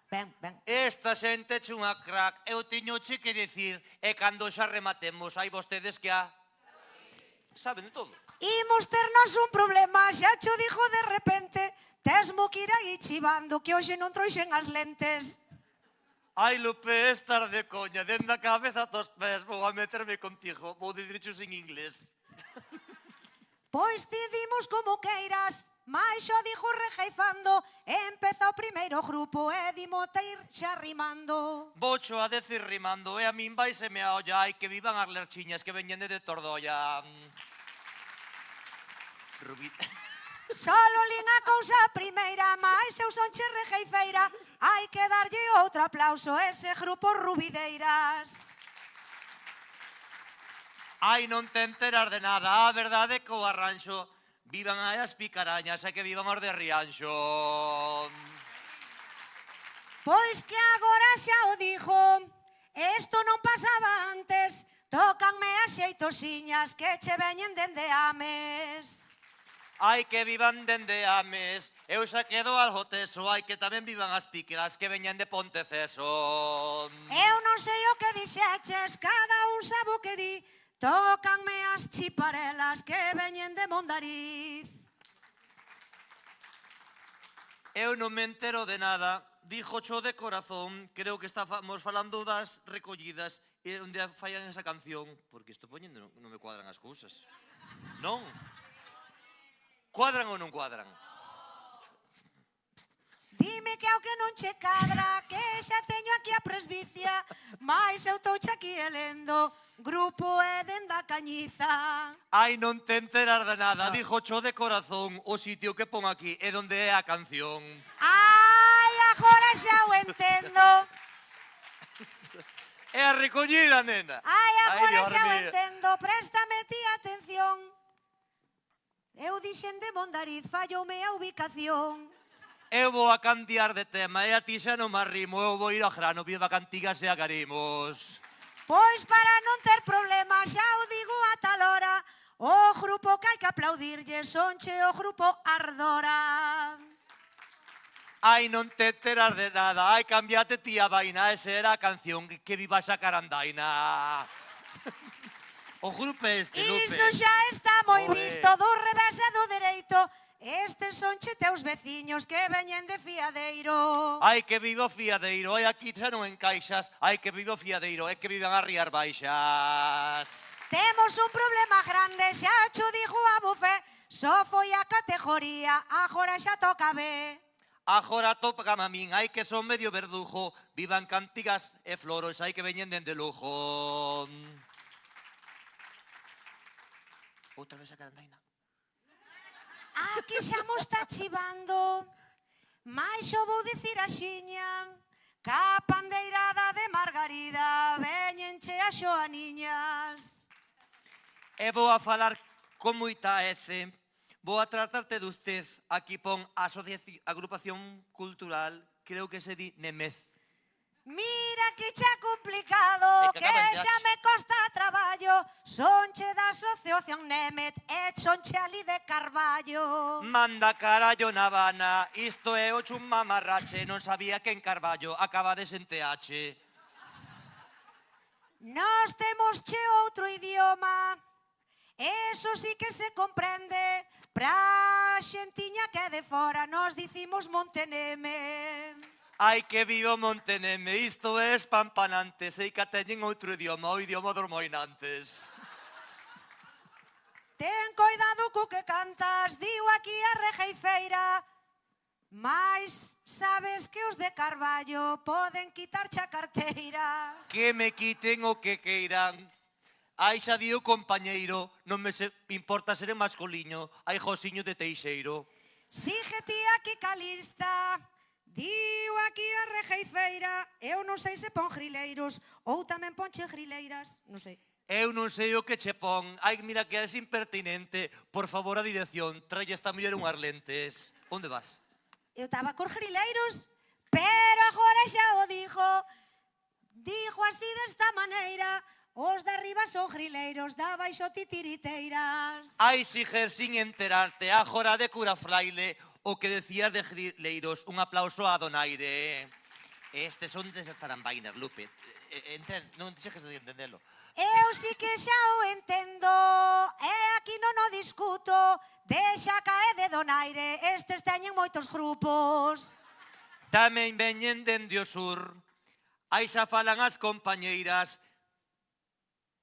Ben, ben. Esta xente é unha crack, eu tiñoche que dicir, e cando xa rematemos, hai vostedes que a... Saben de todo. Imos ternos un problema, xa cho dixo de repente, tesmo que ir aí chivando, que hoxe non trouxen as lentes. Ai, Lupe, estar de coña, dende a cabeza tos pés, vou a meterme contigo, vou dicirchos en inglés. Pois ti dimos como queiras, mais xo dixo rejeifando, empeza o primeiro grupo e dimote ir xa rimando. Voucho a decir rimando, e a min vaiseme a olla, ai, que vivan as lerchiñas que veñen de Tordoia. Rubí... Solo lin a cousa primeira, mais eu son che rejeifeira, hai que darlle outro aplauso a ese grupo Rubideiras. Ai, non te enteras de nada, a verdade é que o arranxo vivan aí as picarañas e que vivan os de Rianxo. Pois que agora xa o dixo, isto non pasaba antes, tócanme as xeitosiñas que che veñen dende Ames. Ai, que vivan dende Ames, eu xa quedo algo teso, ai, que tamén vivan as píqueras que veñen de Ponteceso. Eu non sei o que dixeches, cada un sabe o que di, tócanme as chiparelas que veñen de Mondariz. Eu non me entero de nada, dixo cho de corazón, creo que estamos falando das recollidas e onde fallan esa canción, porque isto poñendo non me cuadran as cousas. Non? Cuadran ou non cuadran? Dime que ao que non che cadra, que xa teño aquí a presbicia, mais eu touche aquí elendo, grupo é dende a Cañiza. Ai, non te enteras de nada, dixo cho de corazón, o sitio que pon aquí é onde é a canción. Ai, agora xa o entendo. É a recollida, nena. Ai, agora Dios xa o mío. entendo, préstame ti atención. Eu dixen de Mondariz, falloume a ubicación. Eu vou a cambiar de tema e a ti xa non me arrimo, eu vou ir ao grano, viva cantigas e a carimos. Pois para non ter problemas, xa o digo a tal hora, o grupo que hai que aplaudirlle sonche o grupo Ardora. Ai, non te enteras de nada. Ai, cambiate tía vaina. Esa era a canción. Que viva esa carandaina. O grupo este, Lupe. Iso xa está moi Oe. visto do revés e do dereito. Estes sonche teus veciños que veñen de fiadeiro. Ai, que viva o fiadeiro. Ai, aquí xa non encaixas. Ai, que viva o fiadeiro. É que vivan a Rías Baixas. Temos un problema grande, xa cho dixo a Bufé. Só foi a categoría, agora xa toca B. Agora toca a min. Ai, que son medio verdujo. Vivan cantigas e floros. Ai, que veñen dende Lujo. Outra vez a carandaina. Aquí xa mo está chivando. Mais xo vou dicir a xiña. Ca pandeirada de Margarida veñenche a xoaniñas. E vou a falar con moita ece. Vou a tratarte de usted. Aquí pon agrupación cultural, creo que se di Nemez. Mira que xa complicado, É que que acaba en xa H. me costa traballo. Sonche da Asociación Nemet e sonche ali de Carballo. Manda carallo na Habana, isto é o chun mamarrache, non sabía que en Carballo acabades en TH. Nós temos che outro idioma, eso sí que se comprende. Pra xentiña que é de fora nos dicimos Monteneme. Ai, que vivo Monteneme, isto é espampanante, sei que teñen outro idioma, o idioma dos moinantes. Ten coidado co que cantas, diu aquí a rejeifeira. Mais sabes que os de Carballo poden quitarche a carteira. Que me quiten o que queiran. Ai, xa di o compañeiro, non me importa ser masculiño, ai, Josiño de Teixeiro. Sigue ti aquí calista, diu aquí a rejeifeira. Eu non sei se pon grileiros ou tamén ponche grileiras, non sei. Eu non sei o que che pon. Ai, mira que eres impertinente. Por favor, a dirección, tralle esta muller unhas lentes. Onde vas? Eu estaba cos grileiros, pero agora xa o dixo. Dixo así desta maneira. Os de arriba son grileiros, da baixo titiriteiras. Ai, Siger, sin enterarte, agora de cura fraile, o que decías de grileiros. Un aplauso a Donaire. Estes son de tarambainas, Lupe. Non deixes de entendelo. Eu sí que xa o entendo, e aquí non o discuto. Deixa cae de Donaire, estes teñen moitos grupos. Tamén veñen dende o sur. Aí xa falan as compañeiras.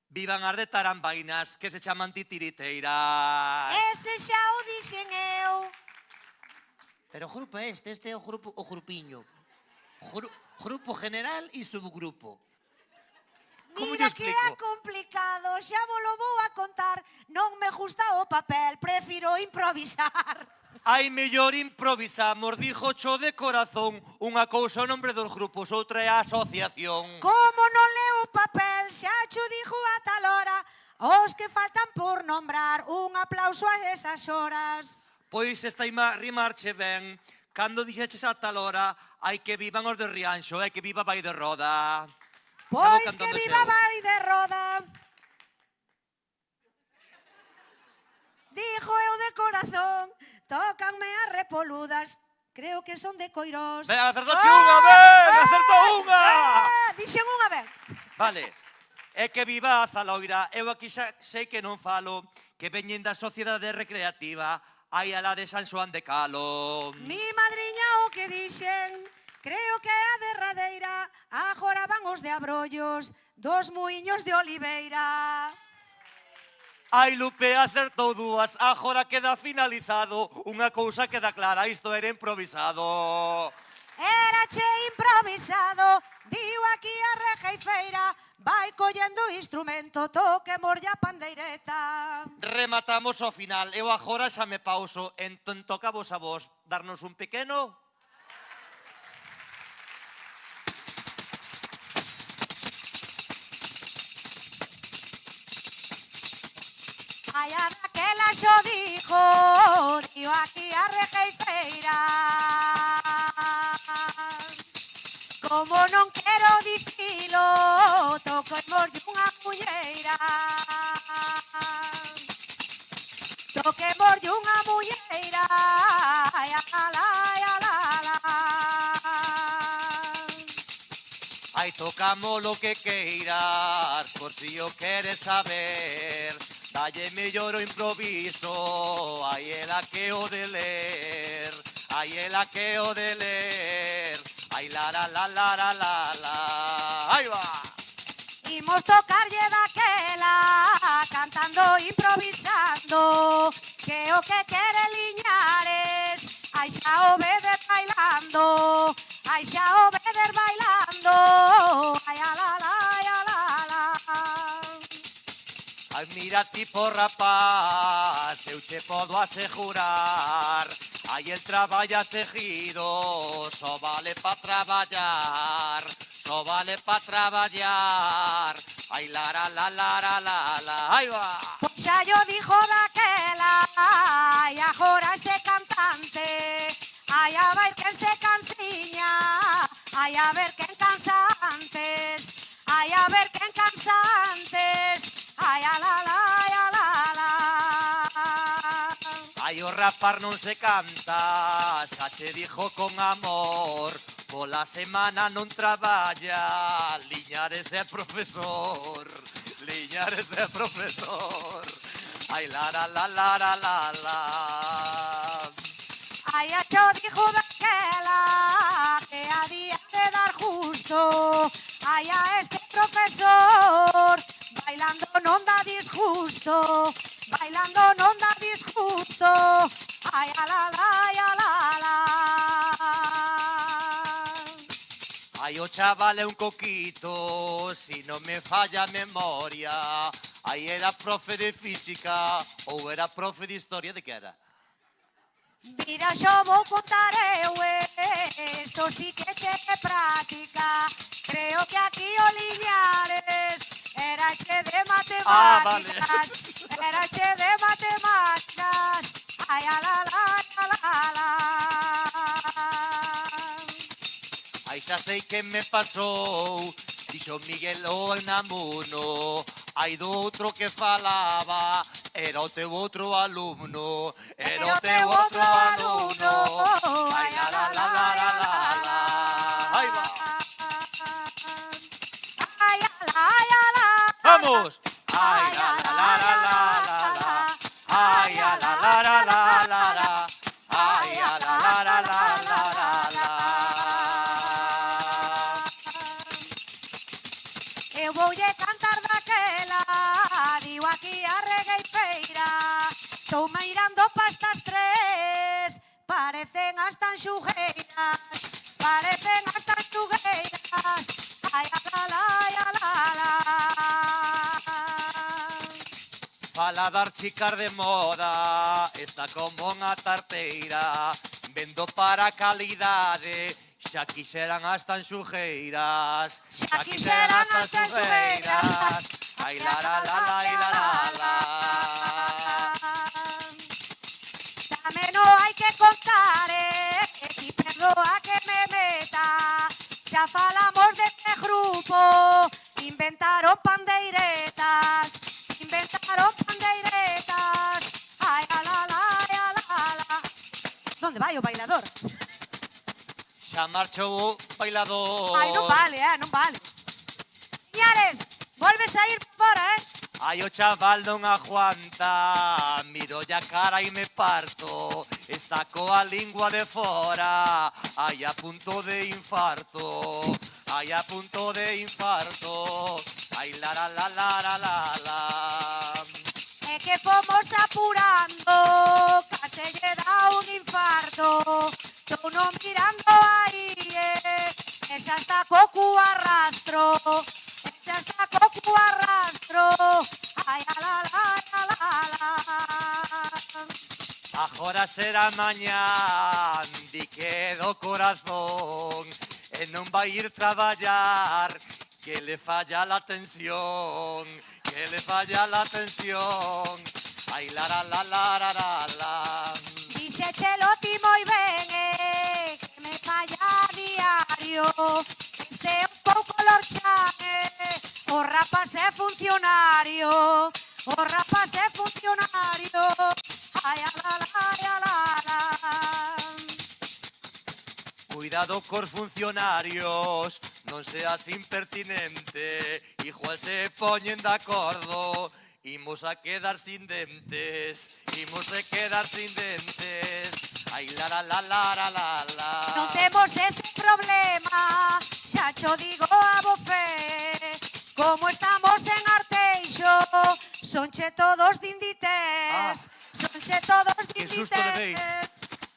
Vivan as de tarambainas, que se chaman titiriteiras. Ese xa o dixen eu. Pero o grupo é este é o grupiño. Grupo general e subgrupo. Como Mira lle que explico? é complicado, xa vos lo vou a contar. Non me gusta o papel, prefiro improvisar. Ai, mellor improvisamos, dijo cho de corazón. Unha cousa o nombre dos grupos, outra é a asociación. Como non leo o papel, xa cho dixo a tal hora. Os que faltan por nombrar, un aplauso a esas horas. Pois esta rimarche ben. Cando dixeches a tal hora, hai que vivan os de Rianxo, hai que viva Vai de Roda. Pois que viva Vai de Roda. Dijo eu de corazón, tócanme as repoludas. Creo que son de Coirós. Ben, acertache unha, ben, acertou unha! Dixen unha vez. Vale, é que viva a Zaloira. Eu aquí xa sei que non falo, que veñen da Sociedade Recreativa, hai a la de San Xoán de Calo. Mi madriña o que dixen, creo que é a derradeira. Agora van os de Abrollos, dos muiños de Oliveira. Ai, Lupe, acertou dúas, agora queda finalizado. Unha cousa queda clara, isto era improvisado. Era che improvisado, diu aquí a rejeifeira. Vai collendo o instrumento, toque morlla pandeireta. Rematamos ao final, eu agora xa me pauso. Entón toca vos a vos darnos un pequeno... Ai, a daquela xo dixo, diu aquí a rejeifeira. Como non quero dicilo, toquemos unha mulleira. Toquemos unha mulleira. Ai, ala, ai, ala, ala. Ai, tocamos lo que queiras, por si o queres saber. Dalle mellor o improviso, ai, ela que o de ler. Ai, ela que o de ler. Ai, la, la, la, la, la, la, la. Aí va! Imos tocarlle daquela, cantando, improvisando, que o que quere Liñares, ai xa o vedes bailando, ai xa o vedes bailando, ai ala la, ai ala la. Ai, mira tipo rapaz, eu che podo asegurar. Ai, el traballa seguido, só vale pa traballar. Só vale pa traballar. Ai, la, la, la, la, la, la, la. Aí va! Pois xa yo dijo daquela, ai agora ese cantante, ai a ver quen se cansiña, ai a ver quen cansa antes, ai a ver quen cansa antes, ai a la la, ai a la la. Ai, o rapar non se canta, xa che dijo con amor. Pola semana non traballa, Liñares é profesor. Liñares é profesor. Ai, la, la, la, la, la, la, la. Ai a cho dijo daquela, que había de dar justo, ai a este profesor, bailando non dá disgusto, bailando non dá disgusto, ai a la la, ai a la la. Ai, o chaval é un coquito, si non me falla a memoria. Ai, era profe de física ou era profe de historia, de que era? Mira, xo vou contar eu, esto sí que che de práctica. Creo que aquí o Liñares era che de matemáticas, era che de matemáticas. Ai, a la la, a la la. Ai, xa sei que me pasou, dixo Miguel o Namuno. Ai, do outro que falaba, era o teu outro alumno. Era o teu outro alumno. Ai, la, la, la, la, la, la, la. Aí va. Ai, a la, ai, a la. Vamos. Ai, la, la, la, la, la, la, la. Ai, a la, la, la, la, la, la. Ai, a la, la, la, la, la, la, la. Eu voulle cantar daquela, digo aquí a regueifeira. Estou meirando pa estas tres, parecen as tan xugueiras, parecen as tan xugueiras. Ai, a la la, ai, a la la. Fala dar chicas de moda, está como unha tarteira. Vendo para calidade, xa quixeran as tan xugueiras. Xa quixeran as tan xugueiras. Ai, la, la, la, la, ai, la, la, la. Tamén non hai que contar, e perdoa que me meta. Xa falamos deste grupo, inventaron pandeiretas, inventaron pandeiretas. Ai, a la la, ai, a la la. Donde vai o bailador? Xa marchou o bailador. Ai, non vale, non vale. Liñares, volves a ir fora, Ai, o chaval non aguanta, miro a cara e me parto. Está coa lingua de fora, ai, a punto de infarto. Ai, a punto de infarto. Ai, la, la, la, la, la, la, la. É que fomos apurando, case lle dá un infarto. Estou non mirando aí, e xa está co cu arrastro, e xa está co cu arrastro. Ai, a la la, a la la. Agora será mañán, di que do corazón, e non vai ir traballar, que le falla la tensión, que le falla la tensión. Ai, la, la, la, la, la, la, la. Dixéchelo ti moi ben, que me falla a diario. Este é un pouco lorchan, o funcionario, o rapaz é funcionario. Ai, ala, ai, ala, ala. Cuidado cos funcionarios, non seas impertinente, igual se poñen de acordo, imos a quedar sin dentes, imos a quedar sin dentes. Ai, la, la, la, la, la, la, la. Non temos ese problema, xa cho digo a voce. Como estamos en Arteixo, sonche todos dindites, sonche todos Que susto leveis. dindites.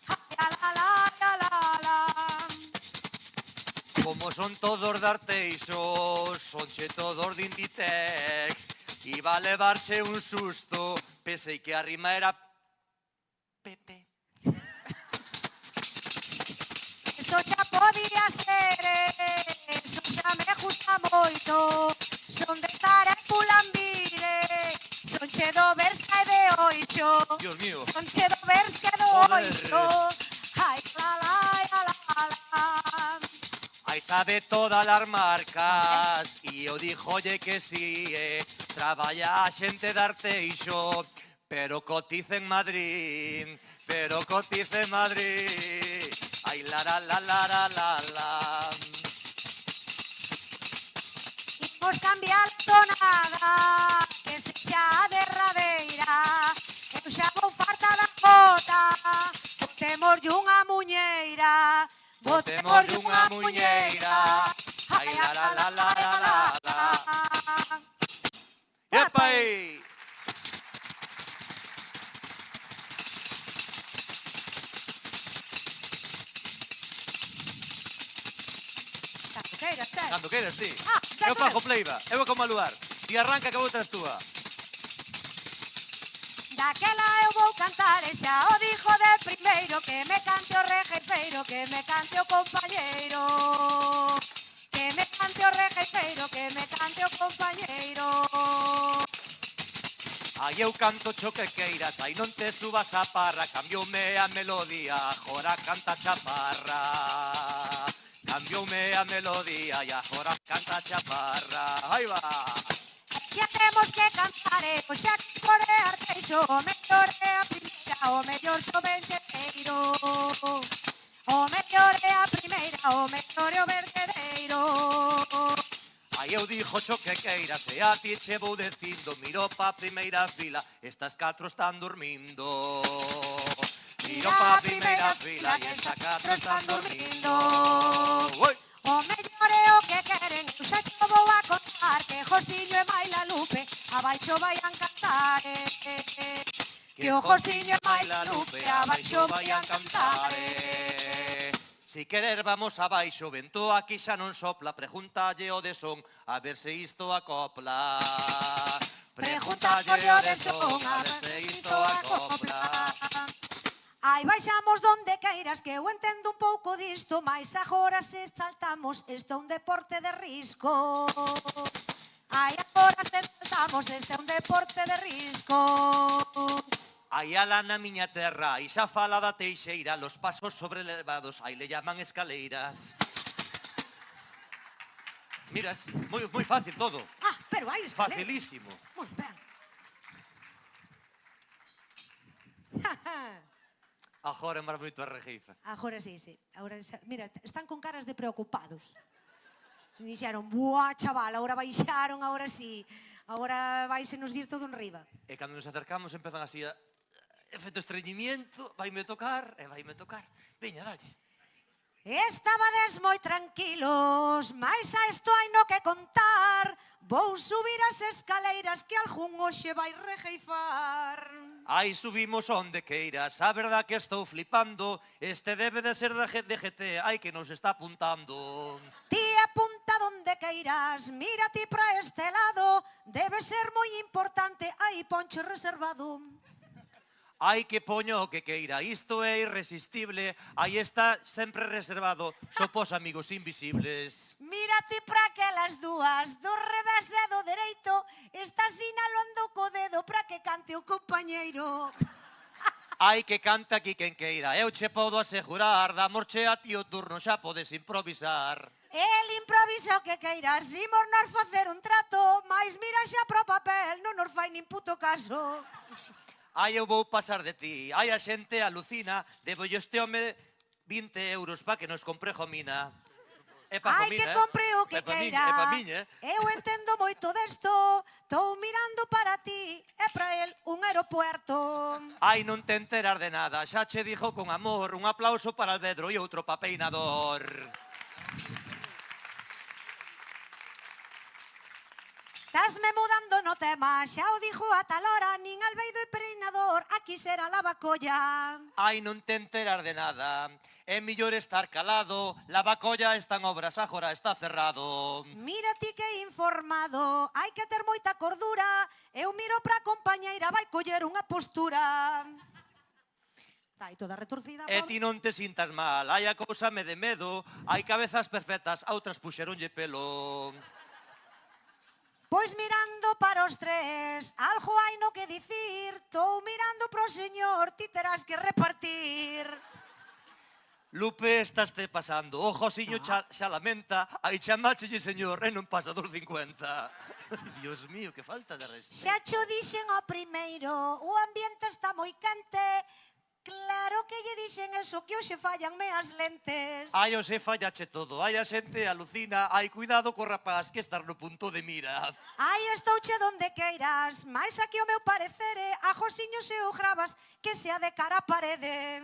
Ai, ala, ala, ala, ala. Como son todos de Arteixo, sonche todos de Inditex. Iba a levarche un susto, pensei que a rima era Pepe. Eso xa podía ser, eso xa me gusta moito. Son de estar en Pulambire, son che do Berska e de Oixo. Dios mío. Son che do Berska e do Joder. Oixo. Ai, la, la, la, la, la. Aí sabe todas as marcas e eu dixolle que sí, traballa a xente de Arteixo, pero cotiza en Madrid, pero cotiza en Madrid. Ai, la, la, la, la, la, la, la. Imos cambiar a tonada, que se xa a derradeira. Eu xa vou farta da jota, botemos unha muñeira. Botemos unha muñeira. Ai, la, la, la, la, la, la, la. Epa aí! Cando queiras, tes. Cando queiras ti. Ah, Eu fago pleiba, eu vou como lugar. Ti arranca que outra túa. Daquela eu vou cantar e xa o dixo de primeiro, que me cante o rejeifeiro, que me cante o compañeiro. Que me cante o rejeifeiro, que me cante o compañeiro. Aí eu canto cho que queiras, aí non te subas a parra, cambioume a melodía, agora canta chaparra. Cambioume a melodía e agora canta chaparra. Aí va! Ya temos que cantar e o xa que por Arteixo, o mellor é a primeira, o mellor xoventeiro. O mellor é a primeira, o mellor é o verdadeiro. Aí eu dixo cho que queiras e a ti che vou dicindo, miro pa primeira fila, estas catro están dormindo. Miro pa primeira fila e estas catro están dormindo. Oi! O mellor é o que queren, eu xa cho vou a contar, que Josiño e Maila Lupe abaixo vayan cantar. Que o Josiño e Maila Lupe abaixo vayan cantar. Si querer vamos abaixo, vento aquí xa non sopla, pregúntalle o de son, a ver se isto acopla. Pregúntalle o de son, a ver se isto acopla. Ai, baixamos donde queiras, que eu entendo un pouco disto, mais agora se saltamos, isto é un deporte de risco. Ai, agora se saltamos, isto é un deporte de risco. Aí alá na miña terra, aí xa fala da Teixeira, los pasos sobrelevados, aí le llaman escaleiras. Miras, moi fácil todo. Ah, pero hai escalera. Facilísimo. Moi ben. Agora mar moito a rejeifa. Agora sí, sí. Agora, mira, están con caras de preocupados. Dixeron, buah, chaval, agora baixaron, agora sí. Agora vaise nos vir todo en riba. E cando nos acercamos empezan así a efecto estreñimiento, vaime tocar, e vaime tocar. Veña, dalle. Estabades moi tranquilos, mais a isto hai no que contar. Vou subir as escaleiras que algún hoxe vai rejeifar. Aí subimos onde queiras, a verdad que estou flipando. Este debe de ser de GT, ai que nos está apuntando. Ti apunta donde queiras, mira ti pra este lado. Debe ser moi importante, aí ponche reservado. Ai que poño o que queira, isto é irresistible. Aí está sempre reservado, só pos amigos invisibles. Mira ti pra aquelas dúas, do revés e do dereito. Está sinalando co dedo pra que cante o compañeiro. Ai que canta aquí quen queira, eu che podo asegurar, damosche a ti o turno, xa podes improvisar. El improvisa o que queiras, imos nos facer un trato, mais mira xa pro papel, non nos fai nin puto caso. Ai, eu vou pasar de ti, ai, a xente alucina, debo este home 20 euros pa que nos compre Jomina. É pa Ai, Jomina, que compre o que É pa miña, queira. é pa miña. Eu entendo moito desto, estou mirando para ti, é para el un aeropuerto. Ai, non te enteras de nada, xa che dixo con amor, un aplauso para Alvedro e outro pa Peinador. Estásme mudando no tema, xa o dixo a tal hora, nin Albeiro e Peinador, aquí será la bacolla. Ai, non te enteras de nada, é millor estar calado, la bacolla está en obras, agora está cerrado. Mira ti que informado, hai que ter moita cordura, eu miro pra compañeira, vai coller unha postura. Está aí toda retorcida. E ti non te sintas mal, hai a cousa me de medo, hai cabezas perfectas, a outras puxeronlle pelo. Pois mirando para os tres, algo hai no que dicir, estou mirando pro señor, ti terás que repartir. Lupe, estás te pasando, o Josiño xa lamenta, ai chamáchelle señor e non pasa dos 50. Dios mío, que falta de respeto. Xa cho dixen ao primeiro, o ambiente está moi quente, claro que lle dixen eso, que hoxe fallanme as lentes. Ai, o se fallache todo, ai a xente alucina, ai cuidado co rapaz que estás no punto de mira. Ai, estouche donde queiras, máis aquí o meu parecere, a Josiño se o gravas, que sea de cara a parede.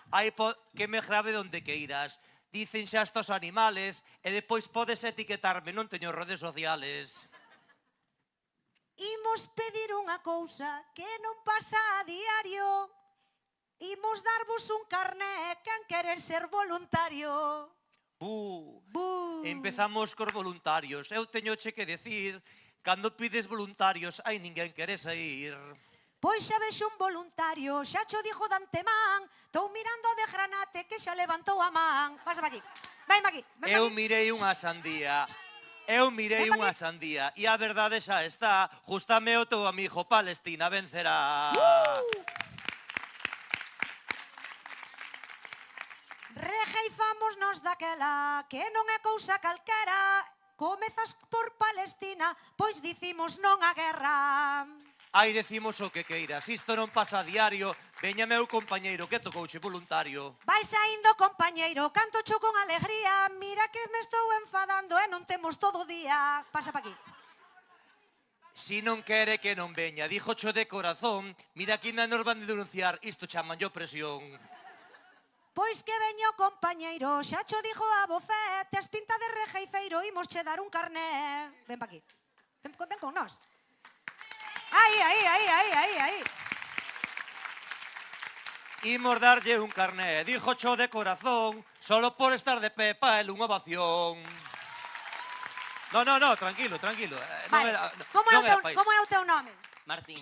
Ai, que me grave donde queiras. Dicen xa estos animales e depois podes etiquetarme, non teño redes sociales. Imos pedir unha cousa que non pasa a diario. Imos darvos un carné, quen quere ser voluntario. Bu. Bu. Empezamos cos voluntarios. Eu teñoche que decir, cando pides voluntarios, hai ninguén quere sair. Pois xa vexo un voluntario, xa cho dixo de antemán, estou mirando de Granate que xa levantou a man. Pásame aquí, venme aquí. Eu mirei unha sandía. Eu mirei Ven unha aquí. sandía e a verdade xa está, justame o teu amigo Palestina vencerá. Rejeifámonos daquela, que non é cousa calquera. Comezas por Palestina, pois dicimos non a guerra. Ai, decimos o que queiras, isto non pasa a diario. Veña meu compañeiro que tocouche voluntario. Vai saindo, compañeiro, canto cho con alegría. Mira que me estou enfadando e non temos todo o día. Pasa pa aquí. Si non quere que non veña, díjocho de corazón. Mira que ainda nos van de denunciar, isto chaman yo presión. Pois que veño, compañeiro, xa cho dixo a bofé, tes pinta de rejeifeiro, imos che dar un carné. Ven pa aquí. Ven con nós. Aí. Imos darlle un carné, díjocho de corazón, solo por estar de pé pa el unha ovación. No, tranquilo. Vale. Como é o teu nome? Martín.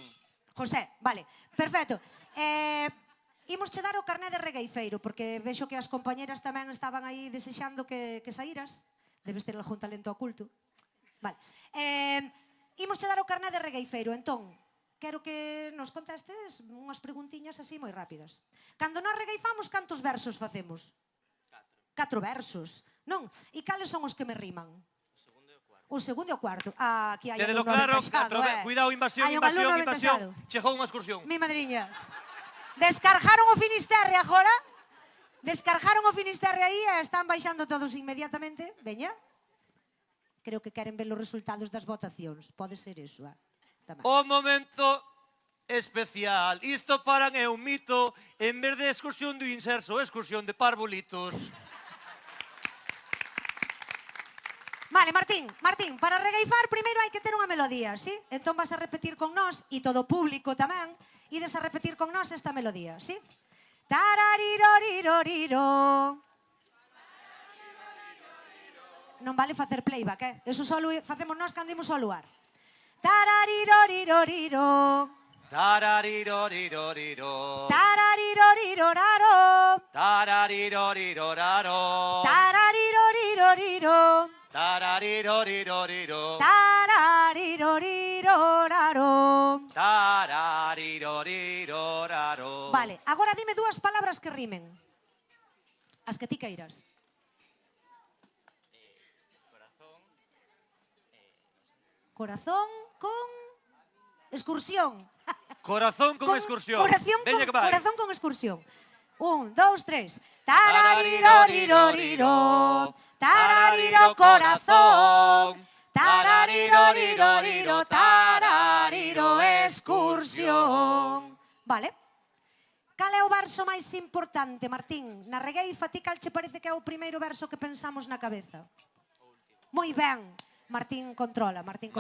José, vale, perfecto. Imos che dar o carné de regueifeiro, porque vexo que as compañeras tamén estaban aí desexando que saíras. Debes ter algún talento oculto. Vale. Imos che dar o carné de regueifeiro, entón, quero que nos contestes unhas preguntiñas así moi rápidas. Cando nos regueifamos, cantos versos facemos? 4 versos. Non? E cales son os que me riman? O segundo e o cuarto. Aquí hai Quédelo alumno claro, aventado, cuidado, invasión. Hai un alumno aventado. Chegou unha excursión. Mi madriña. Descargaron o Finisterre agora. Descargaron o Finisterre aí e están baixando todos inmediatamente. Veña. Creo que queren ver os resultados das votacións. Pode ser iso, tamén. O momento especial. Isto paran é un mito. En vez de excursión do inserso, excursión de parvulitos. Vale, Martín, para regueifar primeiro hai que ter unha melodía, sí? Entón vas a repetir con nós, e todo o público tamén, ides a repetir con nós esta melodía, sí? Tarariroriroriro. Non vale facer playback, Eso só facemos nós cando imos ao luar. Tarariroriroriro. Tarariroriroriro. Tarariroriroraro. Tarariroriroraro. Tarariroriroriro. Tarariroriroriro. Tarariroriroraro. Tarariroriroraro. Vale, a Agora dime dúas palabras que rimen. As que ti queiras. Corazón con excursión. Corazón con excursión. Corazón con excursión. 1, 2, 3. Tarariroriroriro. Tarariro corazón. Tarariroriroriro. Tarariro excursión. Vale. Cal é o verso máis importante, Martín? Na regueifa, ti cal che parece que é o primeiro verso que pensamos na cabeza? Moi ben. Martín controla. Martín,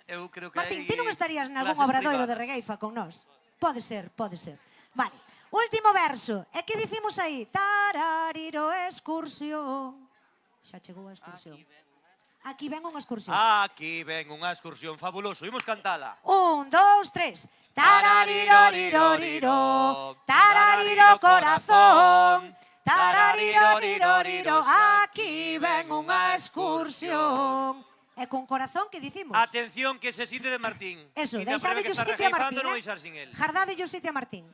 eu creo que Martín, hai ti non estarías nalgún clases obradoiro de privadas. regueifa con nós? Pode ser. Vale. Último verso. E que dicimos aí? Tarariro excursión. Xa chegou a excursión. Aquí ven unha excursión. Aquí ven unha excursión fabuloso. Imos cantala. 1, 2, 3. Tarariroriroriro. Tarariro corazón. Tarariroriroriro. Aquí ven unha excursión. E con corazón, que dicimos? Atención, que se sinte de Martín. Eso, Inda preve deixade que o está sitio a regueifando, Martín, non deixar sin él. Jardade o sitio a Martín.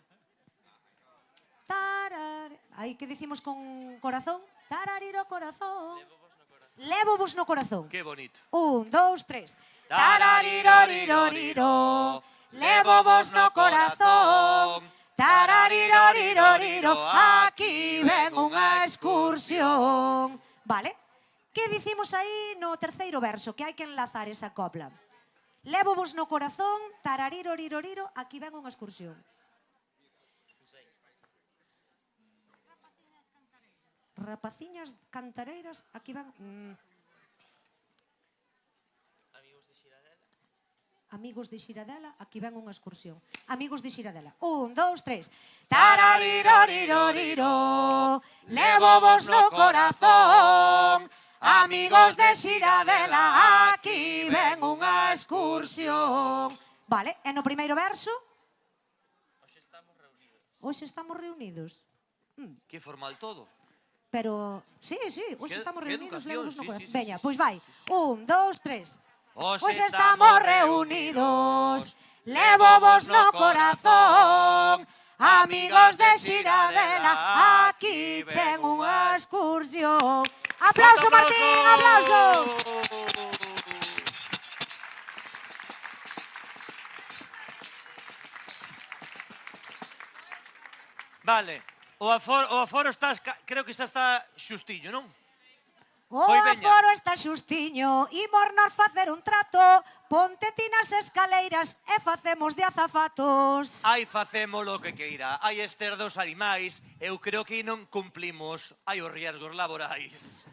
Aí que dicimos con corazón? Tarariro corazón. Lévovos no corazón. Que bonito. 1, 2, 3. Tarariroriroriro. Lévovos no corazón. Tarariroriroriro. Aquí ven unha excursión. Vale? Que dicimos aí no terceiro verso? Que hai que enlazar esa copla. Lévovos no corazón. Tarariroriroriro. Aquí ven unha excursión. Rapaciñas cantareiras, aquí van... Amigos de Xiradela, aquí ven unha excursión. Amigos de Xiradela. 1, 2, 3. Tarariroriroriro. Lévovos no corazón. Amigos de Xiradela, aquí ven unha excursión. Vale, e no primeiro verso? Hoxe estamos reunidos. Que formal todo. Pero, sí, hoxe estamos que reunidos, educación, lévovos no sí, corazón. sí, Veña, sí, pois vai. 1, 2, 3. Hoxe estamos reunidos, lévovos no corazón. Amigos de Xiradela, aquí chen unha excursión. Aplauso, Martín, aplauso. Vale. O aforo está, creo que xa está xustillo, non? O Pois veña. aforo está xustiño, imos nos facer un trato. Ponte ti nas escaleiras e facemos de azafatos. Ai, facemos lo que queira. Hai estes dos animais, eu creo que non cumplimos. Hai os riesgos laborais.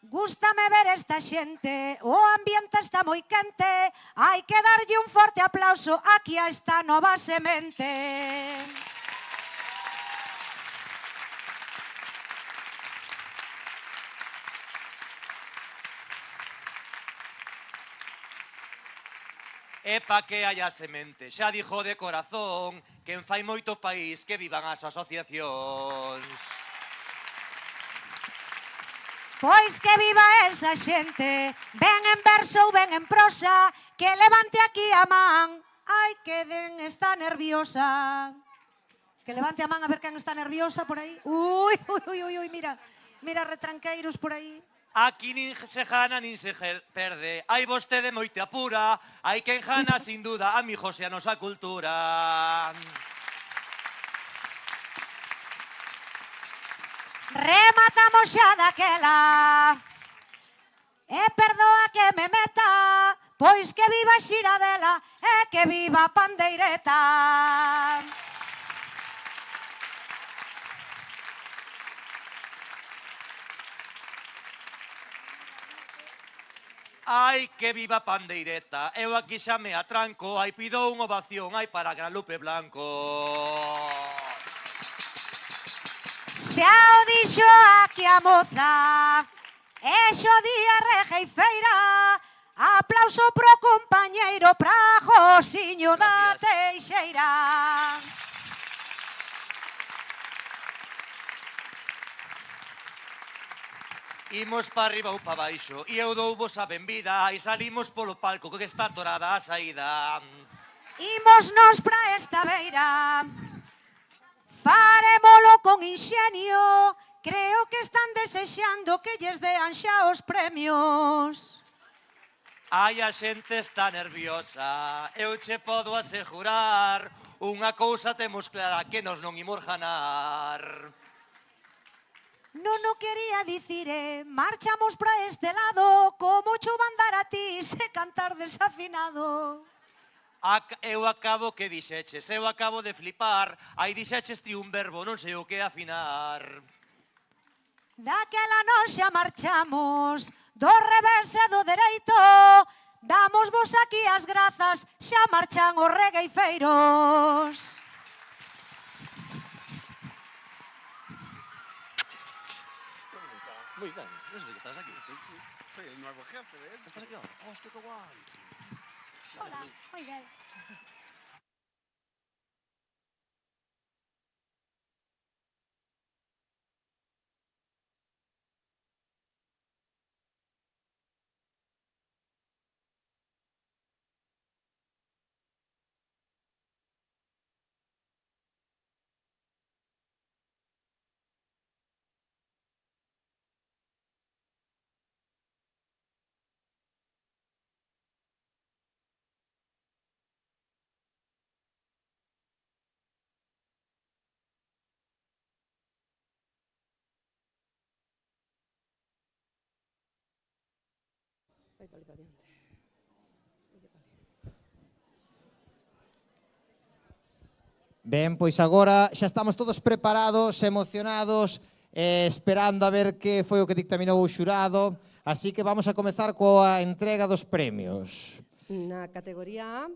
Gústame ver esta xente, o ambiente está moi quente. Hai que darlle un forte aplauso aquí a esta nova semente. E pa que haya semente, xa dixo de corazón, quen fai moito país que vivan as asociacións. Pois que viva esa xente, ben en verso ou ben en prosa, que levante aquí a man. Ai, que den está nerviosa. Que levante a man a ver quen está nerviosa por aí. Ui, mira retranqueiros por aí. Aquí nin se gana nin se perde. Hai vostede moita pura, hai quen gana sin duda, amigos, e a nosa cultura. Rematamos xa daquela. E perdoa que me meta, pois que viva Xiradela e que viva a pandeireta. Ai, que viva pandeireta. Eu aquí xa me atranco, ai, pido unha ovación, ai, para Gralupe Blanco. Xa o dixo aquí a moza, e xo día regueifeira. Aplauso pro compañeiro, pra Josiño da Teixeira. Imos pa arriba ou pa baixo, e eu dou vos a benvida, e salimos polo palco, que está atorada a saída. Imos nos pra esta beira. Farémolo con inxenio, creo que están desexando que lles dean xa os premios. Ai, a xente está nerviosa, eu che podo asegurar, unha cousa temos clara, que nos non imos ganar. Non o quería dicir, marchamos pra este lado, como cho mandar a ti se cantar desafinado. Eu acabo que dixeches, eu acabo de flipar, aí dixeches ti un verbo, non sei o que é afinar. Daquela nós xa marchamos, do revés e do dereito, damos vos aquí as grazas, xa marchan os regueifeiros. Moi ben, non sei que estás aquí. Soy el nuevo jefe de esto. Estás aquí ahora? Hostia, que guai. Hola, moi ben. Ben, pois agora xa estamos todos preparados, emocionados, esperando a ver que foi o que dictaminou o xurado, así que vamos a comezar coa entrega dos premios. Na categoría A,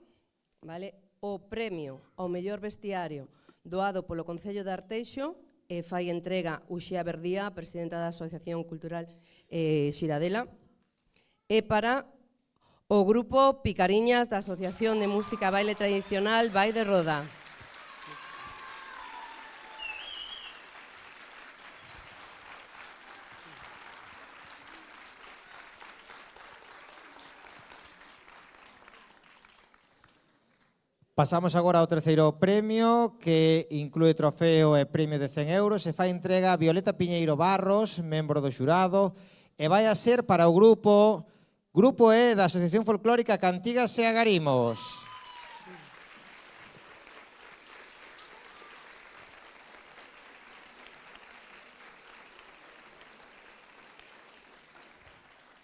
vale, o premio ao mellor vestiario doado polo Concello de Arteixo fai entrega Uxía Verdía, presidenta da Asociación Cultural Xiradela, e para o grupo Picariñas da Asociación de Música e Baile Tradicional Vai de Roda. Pasamos agora ao terceiro premio, que inclúe trofeo e premio de 100 euros, e fai entrega a Violeta Piñeiro Barros, membro do xurado, e vai a ser para o Grupo E da Asociación Folclórica Cantigas e Agarimos.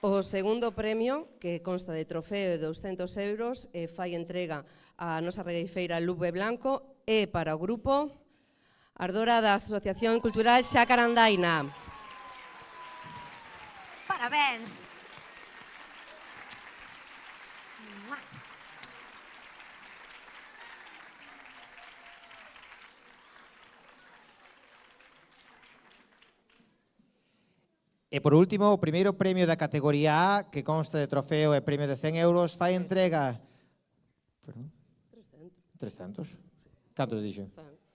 O segundo premio, que consta de trofeo de 200 euros, fai entrega a nosa regueifeira Lupe Blanco e para o grupo Ardora da Asociación Cultural Xacarandaina. Parabéns. E por último, o primeiro premio da categoría A, que consta de trofeo e premio de 100 euros, fai entrega... Perdón? 300. Canto dixo?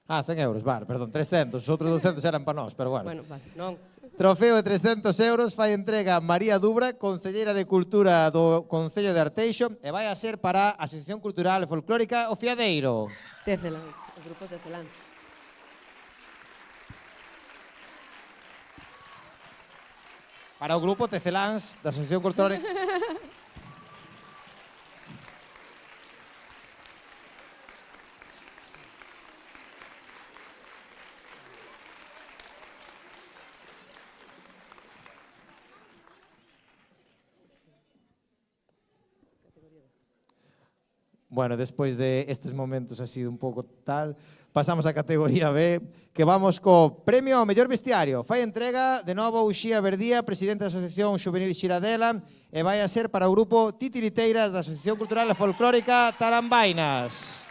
100 euros, vale, perdón, 300. Os outros 200 eran para nós, pero bueno. Bueno, vale, non. Trofeo de 300 euros fai entrega María Dubra, concelleira de Cultura do Concello de Arteixo, e vai a ser para a Asociación Cultural e Folclórica O Fiadeiro. Tecelans, o grupo Tecelans. Para o grupo Tecelans da Asociación Cultural... Bueno, despois de estes momentos así un pouco tal, pasamos á categoría B, que vamos co premio ao mellor vestiario. Fai entrega de novo Uxía Verdía, presidente da Asociación Xuvenil Xiradela, e vai a ser para o grupo Titiriteiras da Asociación Cultural e Folclórica Tarambainas.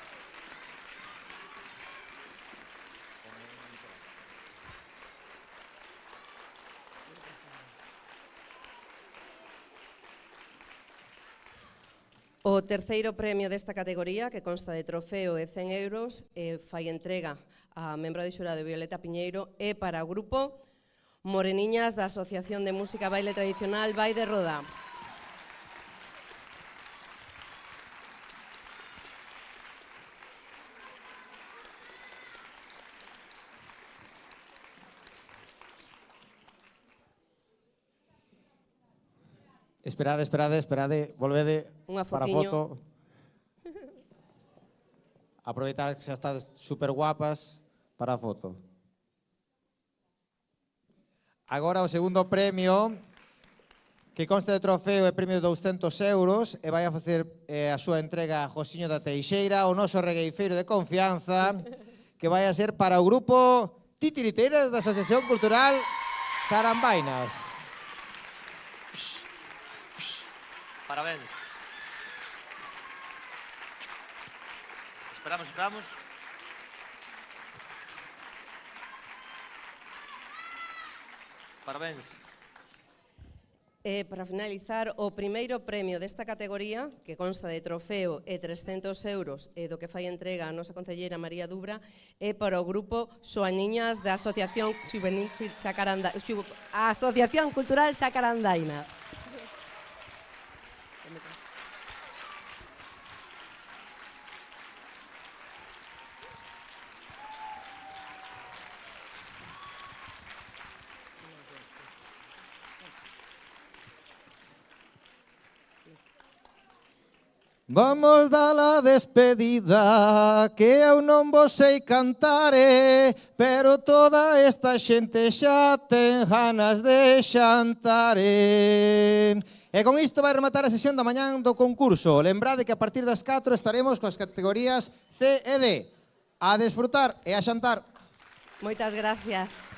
O terceiro premio desta categoría, que consta de trofeo e 100 euros, fai entrega a membro de xurado Violeta Piñeiro e para o grupo Moreniñas da Asociación de Música e Baile Tradicional Vai de Roda. Esperade, volvede Unha para a fotiño. foto. Aproveitar que xa estades super guapas para a foto. Agora o segundo premio, que consta de trofeo e premio de 200 euros, e vai a facer a súa entrega a Josiño da Teixeira, o noso regueifeiro de confianza, que vai a ser para o grupo Titiriteiras da Asociación Cultural Tarambainas. Parabéns. Esperamos. Parabéns. Para finalizar, o primeiro premio desta categoría, que consta de trofeo e 300 euros, e do que fai entrega a nosa concelleira María Dubra, é para o grupo Soañiñas da Asociación Juvenil a Asociación Cultural Xacarandaina. Vamos dar a despedida, que eu non vos sei cantare, pero toda esta xente xa ten ganas de xantare. E con isto vai rematar a sesión da mañán do concurso. Lembrade que a partir das 4 estaremos coas categorías C e D. A desfrutar e a xantar. Moitas gracias.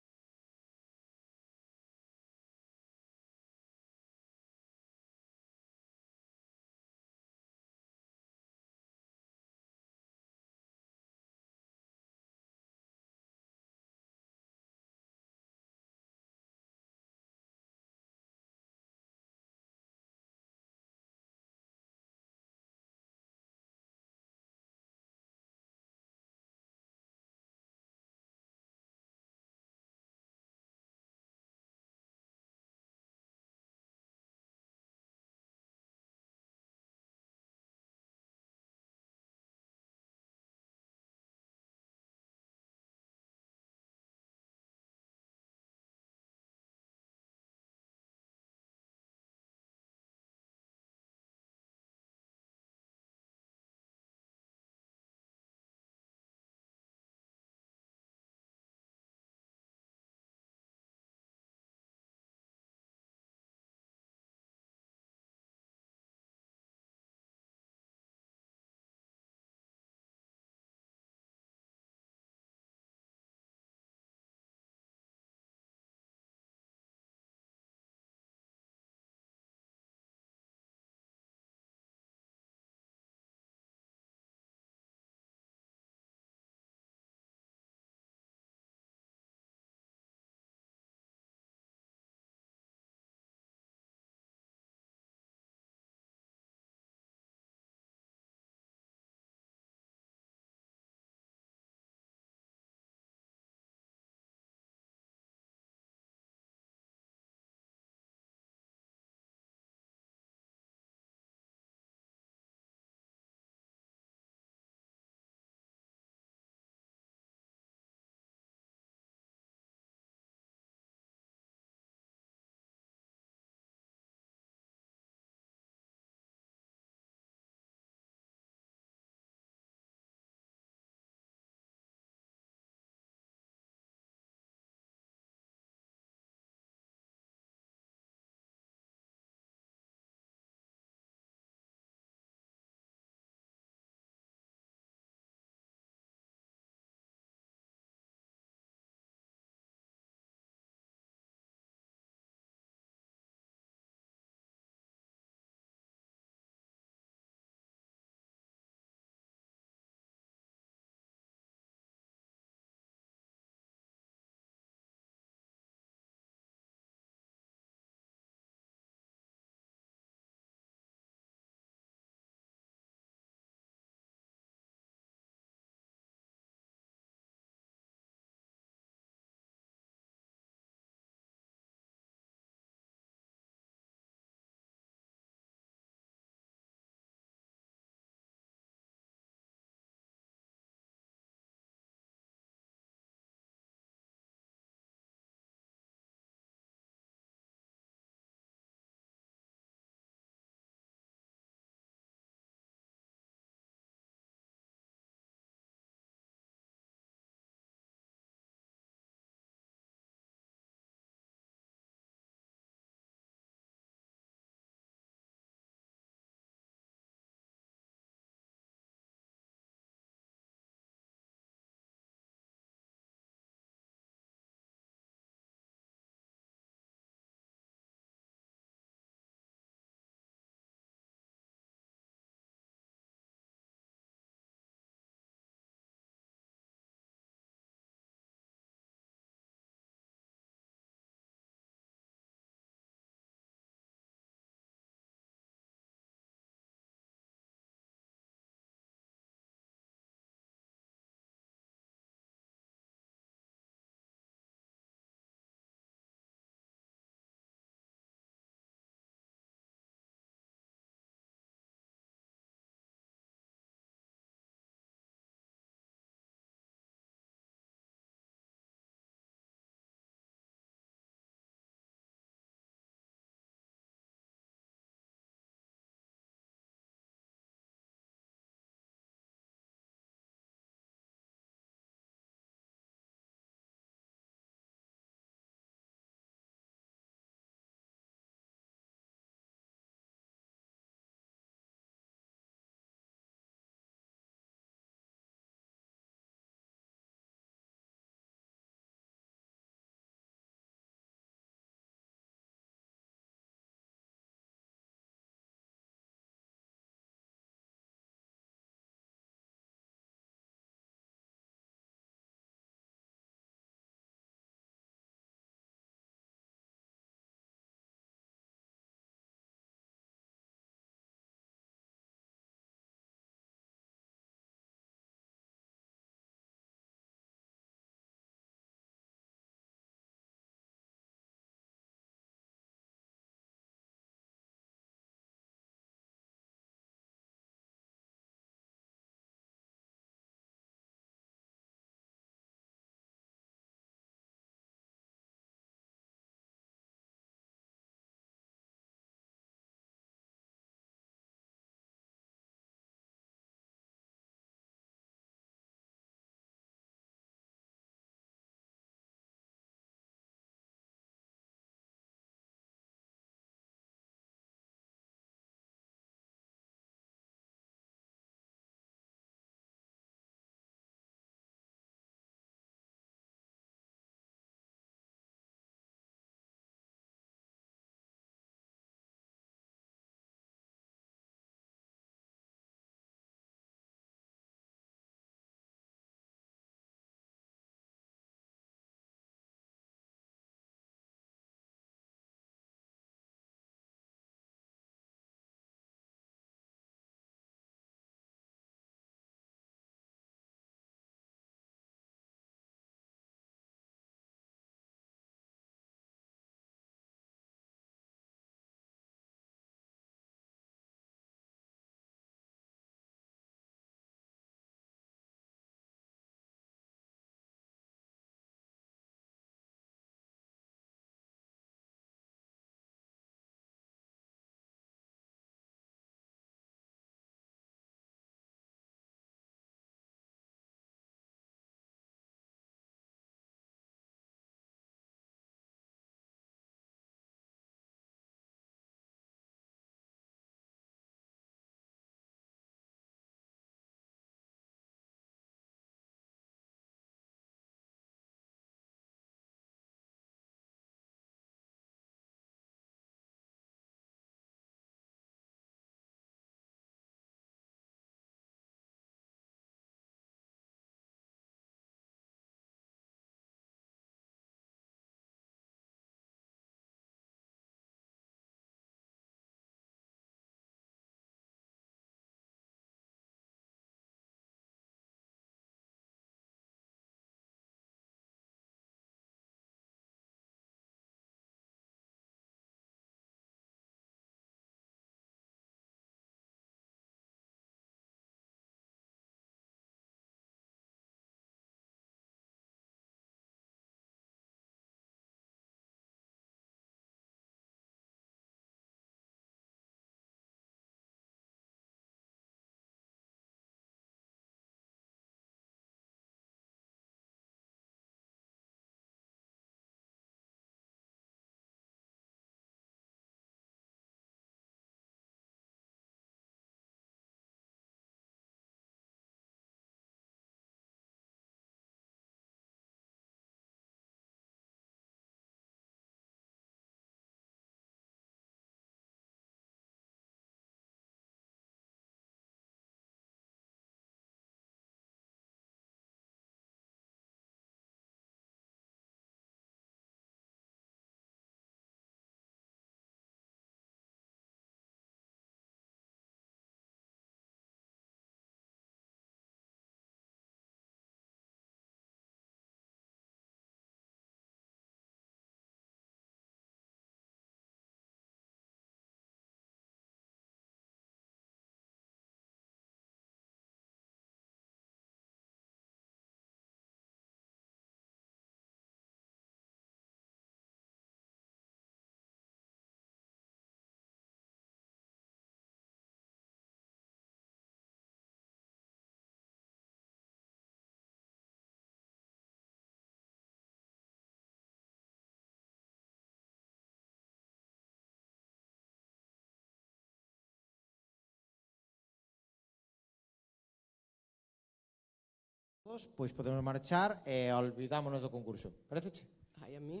Pois podemos marchar e olvidámonos do concurso. Pareceche? Ai, a mí.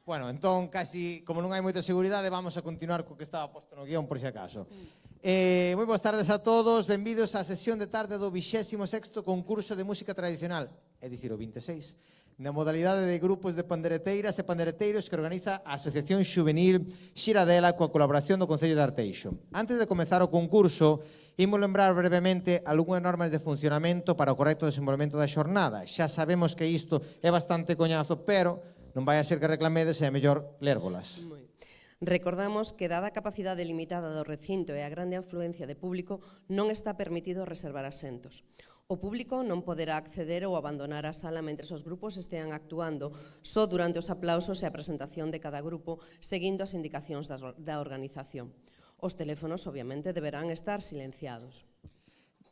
Bueno, entón, casi, como non hai moita seguridade, vamos a continuar co que estaba posto no guión, por si acaso. Moi boas tardes a todos, benvidos á sesión de tarde do 26º concurso de música tradicional, é dicir, o 26, na modalidade de grupos de pandereteiras e pandereteiros que organiza a Asociación Xuvenil Xiradela coa colaboración do Concello de Arteixo. Antes de comezar o concurso, imos lembrar brevemente algunhas normas de funcionamento para o correcto desenvolvemento da xornada. Xa sabemos que isto é bastante coñazo, pero non vai a ser que reclamedes e é mellor lérgolas. Recordamos que, dada a capacidade limitada do recinto e a grande afluencia de público, non está permitido reservar asentos. O público non poderá acceder ou abandonar a sala mentre os grupos estean actuando, só durante os aplausos e a presentación de cada grupo, seguindo as indicacións da organización. Os teléfonos, obviamente, deberán estar silenciados.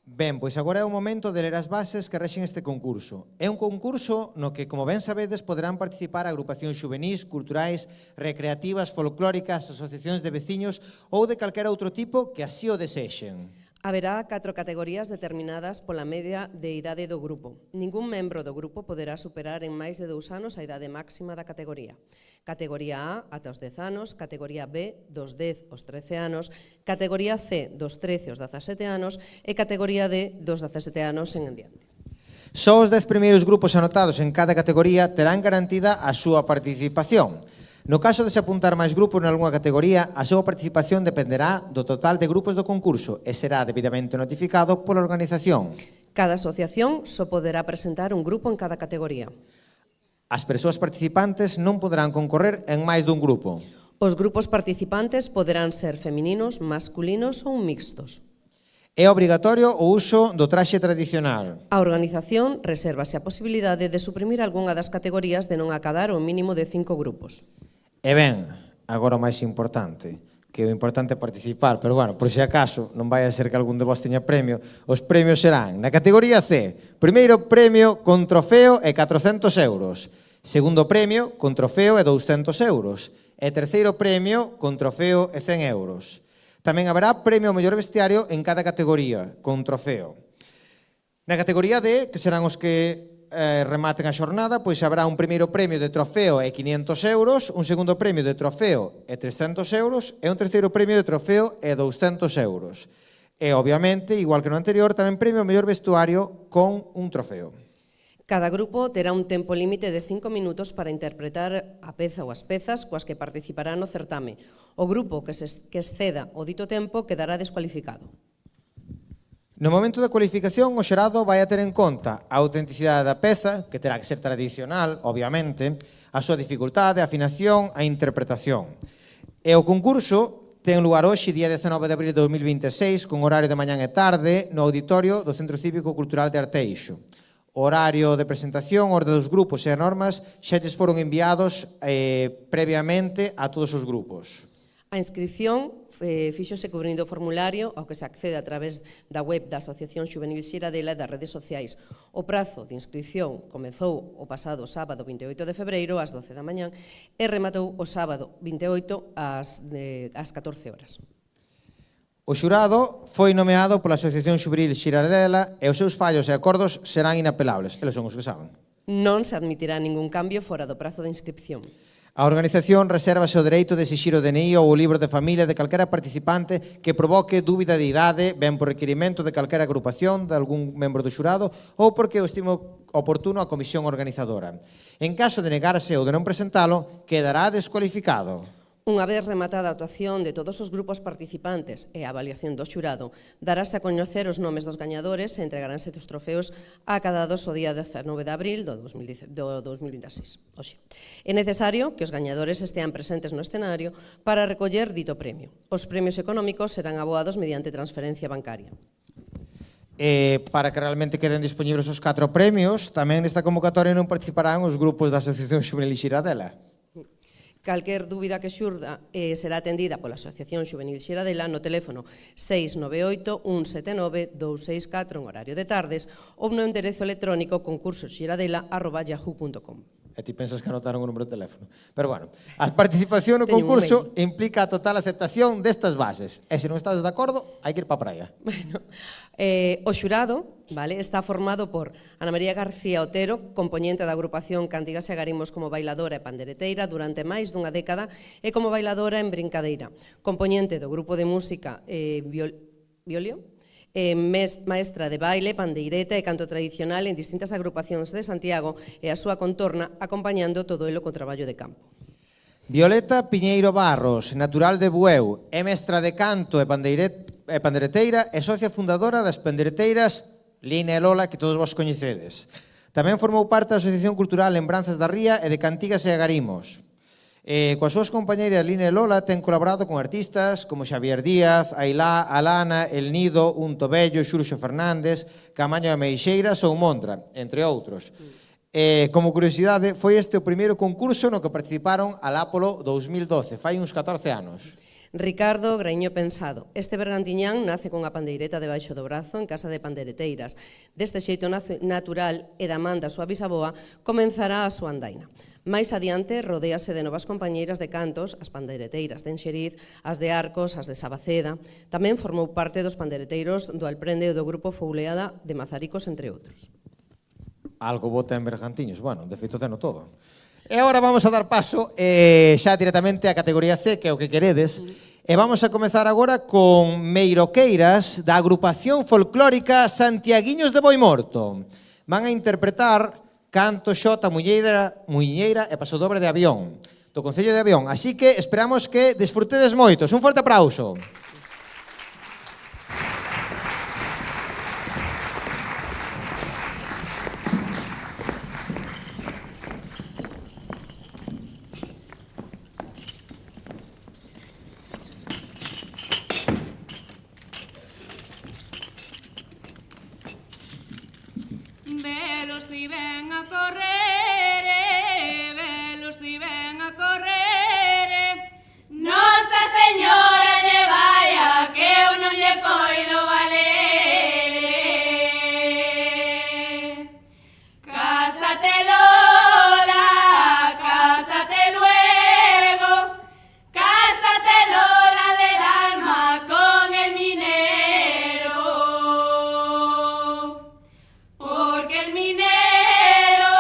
Ben, pois agora é o momento de ler as bases que rexen este concurso. É un concurso no que, como ben sabedes, poderán participar agrupacións xuvenís, culturais, recreativas, folclóricas, asociacións de veciños ou de calquera outro tipo que así o desexen. Haberá 4 categorías determinadas pola media de idade do grupo. Ningún membro do grupo poderá superar en máis de 2 anos a idade máxima da categoría. Categoría A ata os 10 anos, categoría B dos 10 aos 13 anos, categoría C dos 13 aos 17 anos e categoría D dos 17 anos en diante. Só os 10 primeiros grupos anotados en cada categoría terán garantida a súa participación. No caso de se apuntar máis grupos nalgúna categoría, a súa participación dependerá do total de grupos do concurso e será debidamente notificado pola organización. Cada asociación só poderá presentar un grupo en cada categoría. As persoas participantes non poderán concorrer en máis dun grupo. Os grupos participantes poderán ser femininos, masculinos ou mixtos. É obrigatorio o uso do traxe tradicional. A organización resérvase a posibilidade de suprimir algunha das categorías de non acadar o mínimo de 5 grupos. E ben, agora o máis importante, que o importante é participar, pero bueno, por si acaso, non vai a ser que algún de vos teña premio, os premios serán, na categoría C, primeiro premio con trofeo e 400 euros, segundo premio con trofeo e 200 euros, e terceiro premio con trofeo e 100 euros. Tamén haberá premio ao mellor vestiario en cada categoría, con trofeo. Na categoría D, que serán os que rematen a xornada, pois habrá un primeiro premio de trofeo e 500 euros, un segundo premio de trofeo e 300 euros e un terceiro premio de trofeo e 200 euros. E, obviamente, igual que no anterior, tamén premio ao mellor vestuario con un trofeo. Cada grupo terá un tempo límite de 5 minutos para interpretar a peza ou as pezas coas que participará no certame. O grupo que exceda o dito tempo quedará descualificado. No momento da cualificación, o xurado vai a ter en conta a autenticidade da peza, que terá que ser tradicional, obviamente, a súa dificultade, a afinación, a interpretación. E o concurso ten lugar hoxe, día 19 de abril de 2026, con horario de mañán e tarde, no auditorio do Centro Cívico Cultural de Arteixo. O horario de presentación, orde dos grupos e as normas xa lles foron enviados previamente a todos os grupos. A inscripción fíxose cubrindo o formulario ao que se accede a través da web da Asociación Xuvenil Xiradela e das redes sociais. O prazo de inscripción comezou o pasado sábado 28 de febreiro ás 12 da mañán e rematou o sábado 28 ás 14 horas. O xurado foi nomeado pola Asociación Xuvenil Xiradela e os seus fallos e acordos serán inapelables. Eles son os que saben. Non se admitirá ningún cambio fora do prazo de inscripción. A organización resérvase o dereito de exixir o DNI ou o libro de familia de calquera participante que provoque dúbida de idade, ben por requirimento de calquera agrupación, de algún membro do xurado, ou porque o estime oportuno a comisión organizadora. En caso de negarse ou de non presentalo, quedará descualificado. Unha vez rematada a actuación de todos os grupos participantes e a avaliación do xurado, darase a coñecer os nomes dos gañadores e entregaránse os trofeos acadados o día 19 de abril do 2026. Oxe. É necesario que os gañadores estean presentes no escenario para recoller dito premio. Os premios económicos serán aboados mediante transferencia bancaria. Para que realmente queden disponibles os 4 premios, tamén nesta convocatoria non participarán os grupos da Asociación Xuvenil Xiradela. Calquer dúbida que xurda será atendida pola Asociación Xuvenil Xiradela no teléfono 698 179 264 en horario de tardes ou no enderezo electrónico concursoxiradela@yahoo.com. E ti pensas que anotaron o número de teléfono. Pero bueno, a participación no Teño un concurso implica a total aceptación destas bases. E se non estás de acordo, hai que ir pa praia. Bueno, o xurado, vale, está formado por Ana María García Otero, compoñente da agrupación Cantigas e Agarimos como bailadora e pandereteira durante máis dunha década e como bailadora en brincadeira, compoñente do grupo de música Violio, maestra de baile, pandeireta e canto tradicional en distintas agrupacións de Santiago e a súa contorna, acompañando todo elo co traballo de campo. Violeta Piñeiro Barros, natural de Bueu, é mestra de canto e pandereteira e socia fundadora das pandereteiras Lina e Lola, que todos vos coñecedes. Tamén formou parte da Asociación Cultural Lembranzas da Ría e de Cantigas e Agarimos. Coas súas compañeiras Lina e Lola ten colaborado con artistas como Xavier Díaz, Ailá, Alana, El Nido, Un Tobello, Xurxo Fernández, Camaño de Meixeiras ou Mondra, entre outros. Como curiosidade, foi este o primeiro concurso no que participaron al Apolo 2012, fai uns 14 anos. Ricardo Graiño Pensado. Este bergantiñán nace cunha pandeireta debaixo do brazo en casa de pandereteiras. Deste xeito natural e da man da súa bisaboa comenzará a súa andaina. Mais adiante, rodéase de novas compañeiras de cantos, as pandeireteiras de Enxeriz, as de Arcos, as de Sabaceda. Tamén formou parte dos pandereteiros do Alprende e do grupo Fouleada de Mazaricos, entre outros. Algo bota en Bergantiños, bueno, de feito teno todo. E agora vamos a dar paso xa directamente á categoría C, que é o que queredes, e vamos a comezar agora con Meiroqueiras, da agrupación folclórica Santiaguiños de Boimorto. Van a interpretar Canto Xota Muñeira e Pasodobre de Avión, do Concello de Avión. Así que esperamos que desfrutedes moitos. Un forte aplauso. Velos si ven a correr, velos si ven a correr. Nosa Señora lle vaia que eu non lle poido valer. Cásate Lola, cásate luego, cásate Lola del alma con el minero. Porque el minero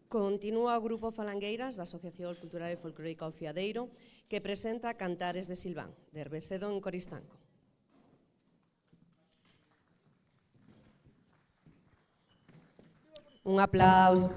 Continúa o Grupo Falangueiras da Asociación Cultural e Folclórica O Fiadeiro, que presenta Cantares de Silván, de Herbecedo en Coristanco. Un aplauso.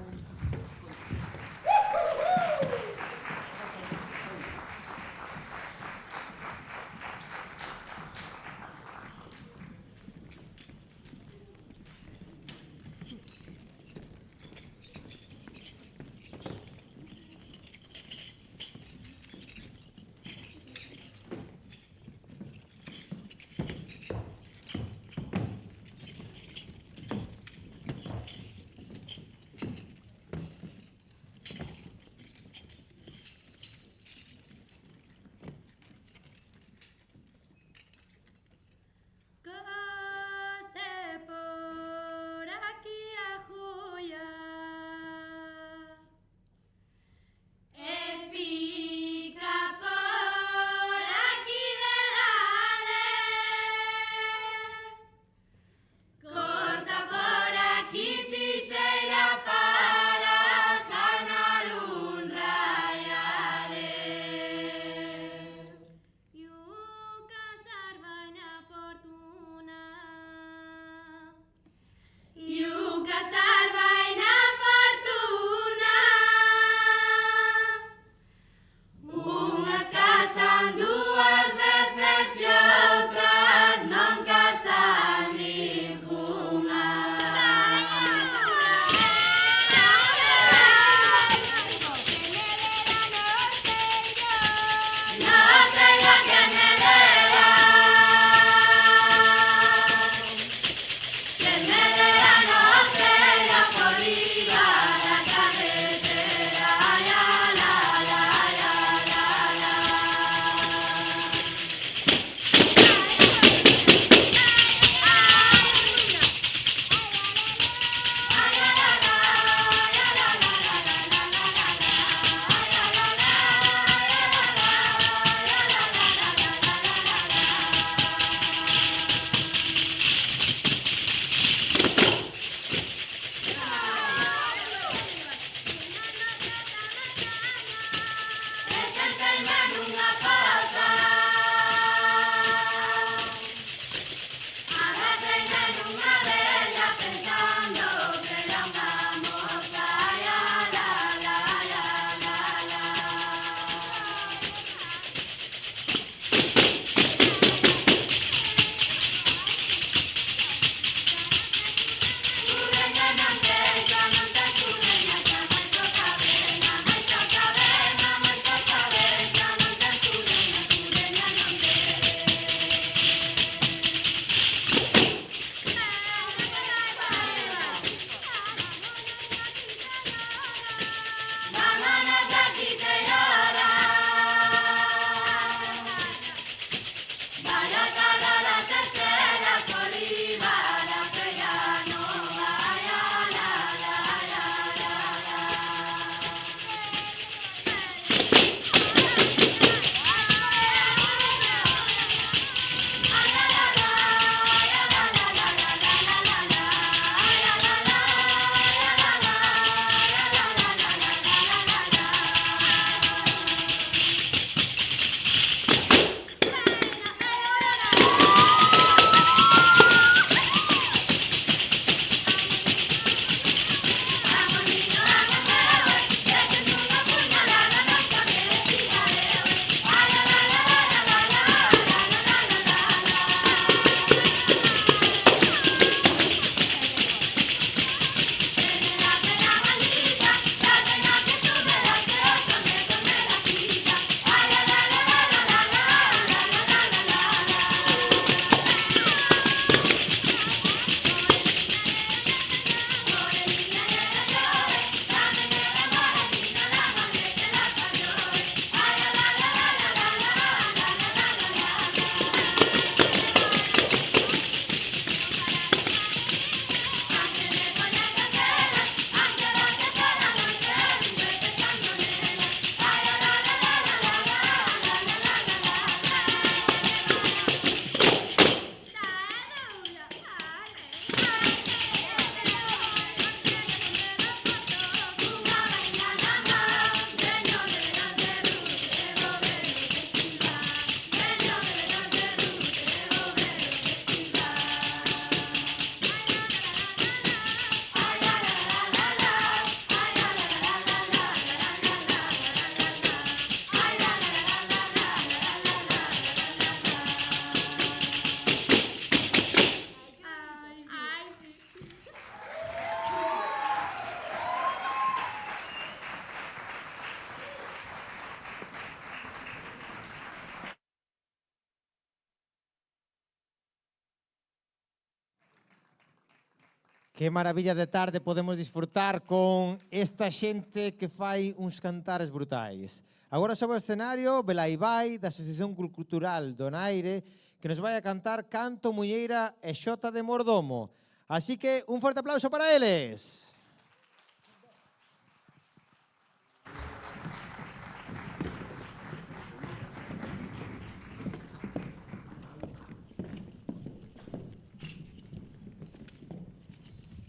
Que maravilla de tarde podemos disfrutar con esta xente que fai uns cantares brutais. Agora sobe o escenario Belai Vai, da Asociación Cultural Donaire, que nos vai a cantar Canto, Muñeira e Xota de Mordomo. Así que un forte aplauso para eles.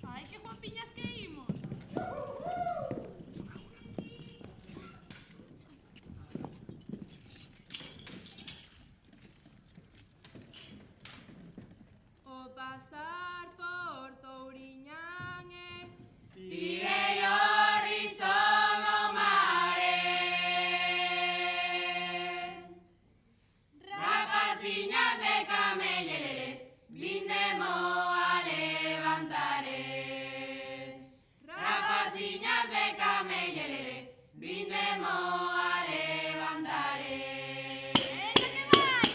Ai, que guapiñas que imos. O pasar por Touriñán tirei o risón ao mare. Rapaciñas de camellere, vindemo a levantare. Rapaciñas de camellere, vindemo a levantare. Ella que vai!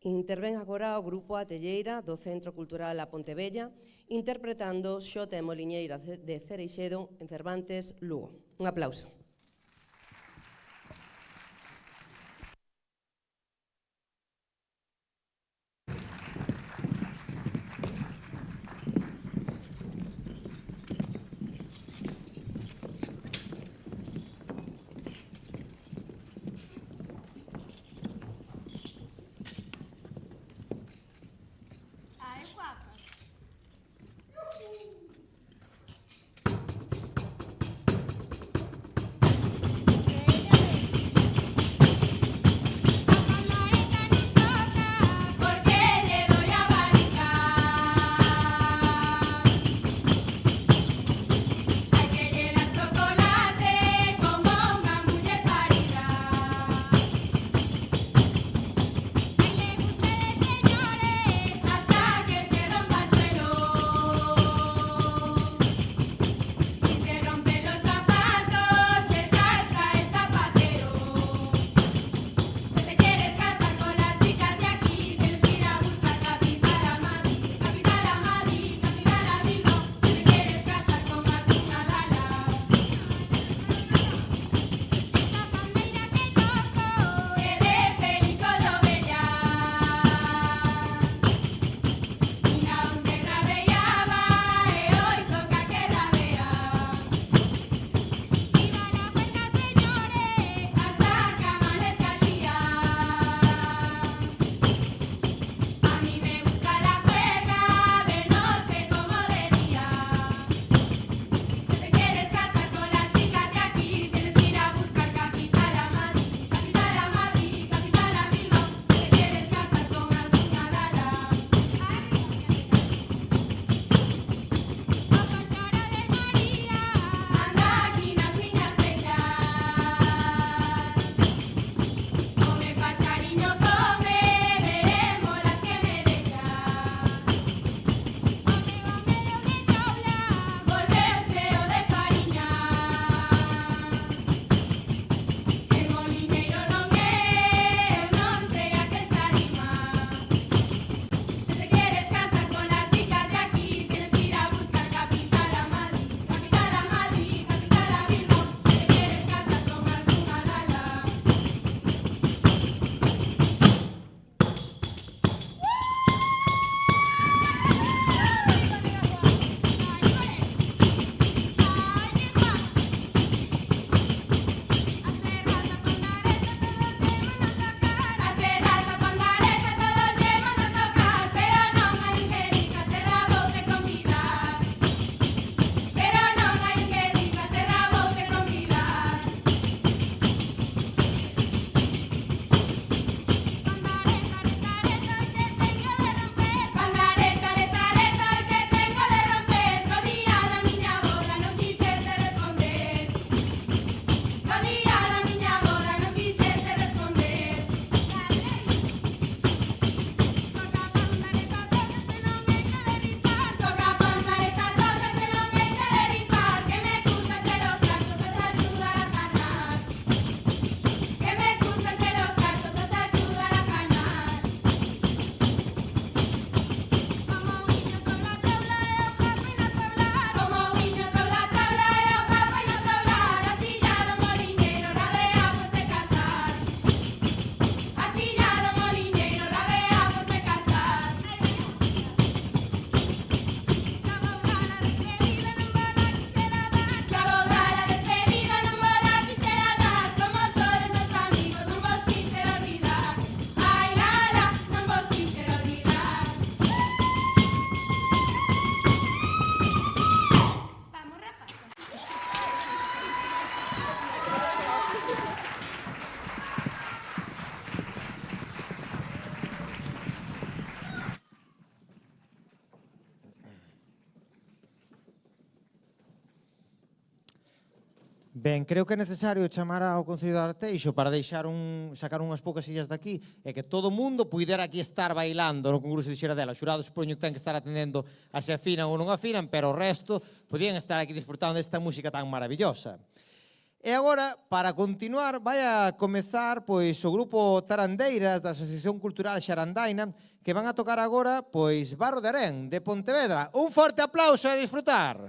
Intervén agora o grupo A Telleira do Centro Cultural A Pontevella interpretando Xota e Moliñeira de Cereixedo en Cervantes, Lugo. Un aplauso. Ai, guapa. Porque le doy a barrica. Hay que llenar chocolate como una mujer parida. Señores, hasta que se rompa el suelo. Si se rompen los zapatos, se casca el zapatero. Si te quieres casar con las chicas de aquí, tienes que ir a buscar capital a Madrid, capital a Madrid, capital a Bilbao. Si te quieres casar con Martín Nadala. Esta palmeira que toco es de Felico do Bella. Mina onde rabeaba e hoy toca que rabea. Viva la huelga, señores, hasta que amanezca el día. A mí me gusta la juerga de noche como de día. Si te quieres casar con las chicas de aquí, tienes que ir a buscar capital a Madrid, capital a Madrid, capital a Bilbao. Si te quieres casar con Martín Nadala. A Pachara de María, anda aquí las niñas bellas. Come Pachariño, come, veremos las que me dejas. Home, home, Leo de Chaula, volveuse o de Fariña. El molineiro non é, eu non sei a que se anima. Si te quieres casar con las chicas de aquí, tienes que ir a buscar capital a Madrid, capital a Madrid, capital a Bilbao. Si te quieres casar con Martín Nadala. Hace raza pandareta todos llevan a tocar, pero non hai que diga se rabo te convidar. Pero non hai que diga se rabo te convidar. Pandareta, reta, reta, hoy te tengo de romper. Co día da miña boda non quixeste responder. Co día da miña boda non quixeste responder. Toca pandareta, toca se non me de rifar. Que me gustan de los cartos, te ayudar a ganar. Que me gustan de los cartos, te ayudar a ganar. Como un niño con la tabla, eu capo y no hablar. Como un niño con la tabla, eu capo y no hablar. Astillado moliñeiro, rabeamos de casar. Astillado moliñeiro, rabeamos de casar. Que abogada despedida non vou dar quixera dar. Como sodes meus amigos, non vos quixera olvidar. Ai, la, la, non vos quixera olvidar. Vamos, rapaz. Ben, creo que é necesario chamar ao Concello de Arteixo para sacar unhas poucas illas daqui e que todo o mundo puidera aquí estar bailando no concurso de Xeradela. Os xurados supoño que ten que estar atendendo a se afinan ou non afinan, pero o resto podían estar aquí disfrutando desta música tan maravillosa. E agora, para continuar, vai a comezar pois o grupo Tarandeiras da Asociación Cultural Xarandaina, que van a tocar agora pois Barro de Arén, de Pontevedra. Un forte aplauso e a disfrutar.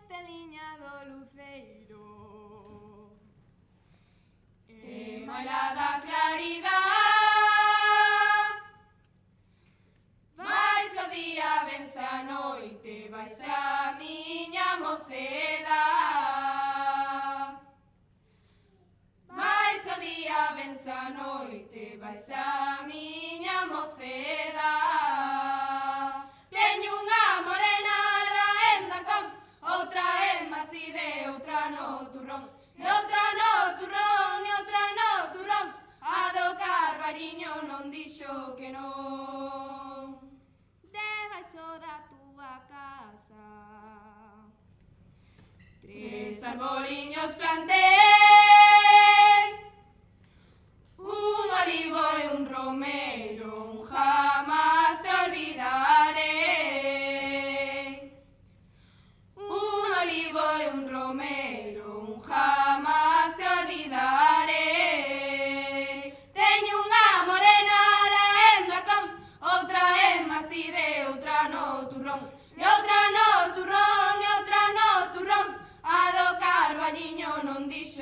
Este liña do luceiro e mailada claridade. Vais o día, vens a noite, vais a miña mocedade. Vais o día, vens a noite, vais a miña mocedade. Teño unha morena la en Darcón, outra en Maside, outra no Turrón, e outra no Turrón, e outra no Turrón. A do Carballiño non dixo que non. Debaixo da túa casa tres arboliños plantei, un olivo e un romero, un jamás te olvidaré. Un olivo e un romero, un jamás te olvidaré. Teño unha morena la en Darcón, outra en Maside, outra no Turrón, e outra no Turrón, e outra no Turrón. A do Carballiño non dixo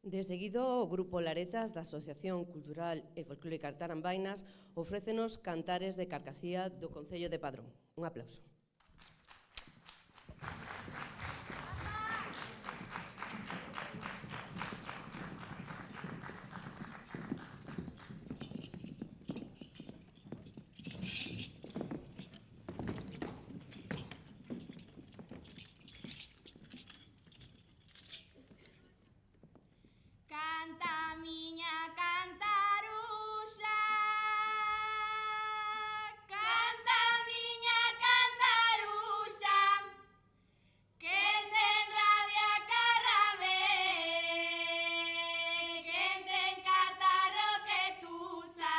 De seguido, o Grupo Laretas da Asociación Cultural e Folclórica Tarambainas ofrécenos cantares de Carcacía do Concello de Padrón. Un aplauso. Canta miña cantaruxa, canta miña cantaruxa, quen ten rabia carrabe, quen ten catarro que tusa,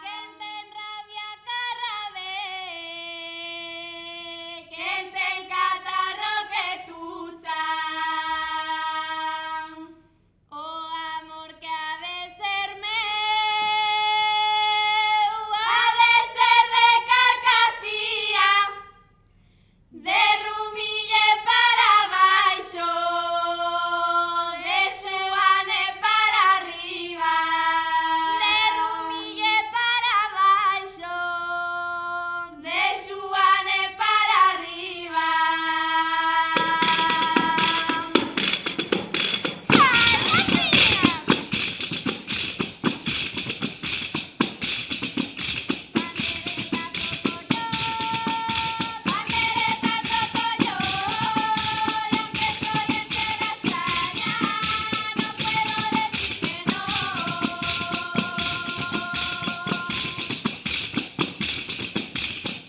quen ten rabia carrabe, quen ten catarro que tusa. O amor que ha de ser meu, ha de ser de Carcacía, de Rumille para baixo, de Xuane para arriba, de Rumille para baixo, de Xuane para arriba. Pandereta toco yo, y aunque estoy entera extraña, no puedo decir que no.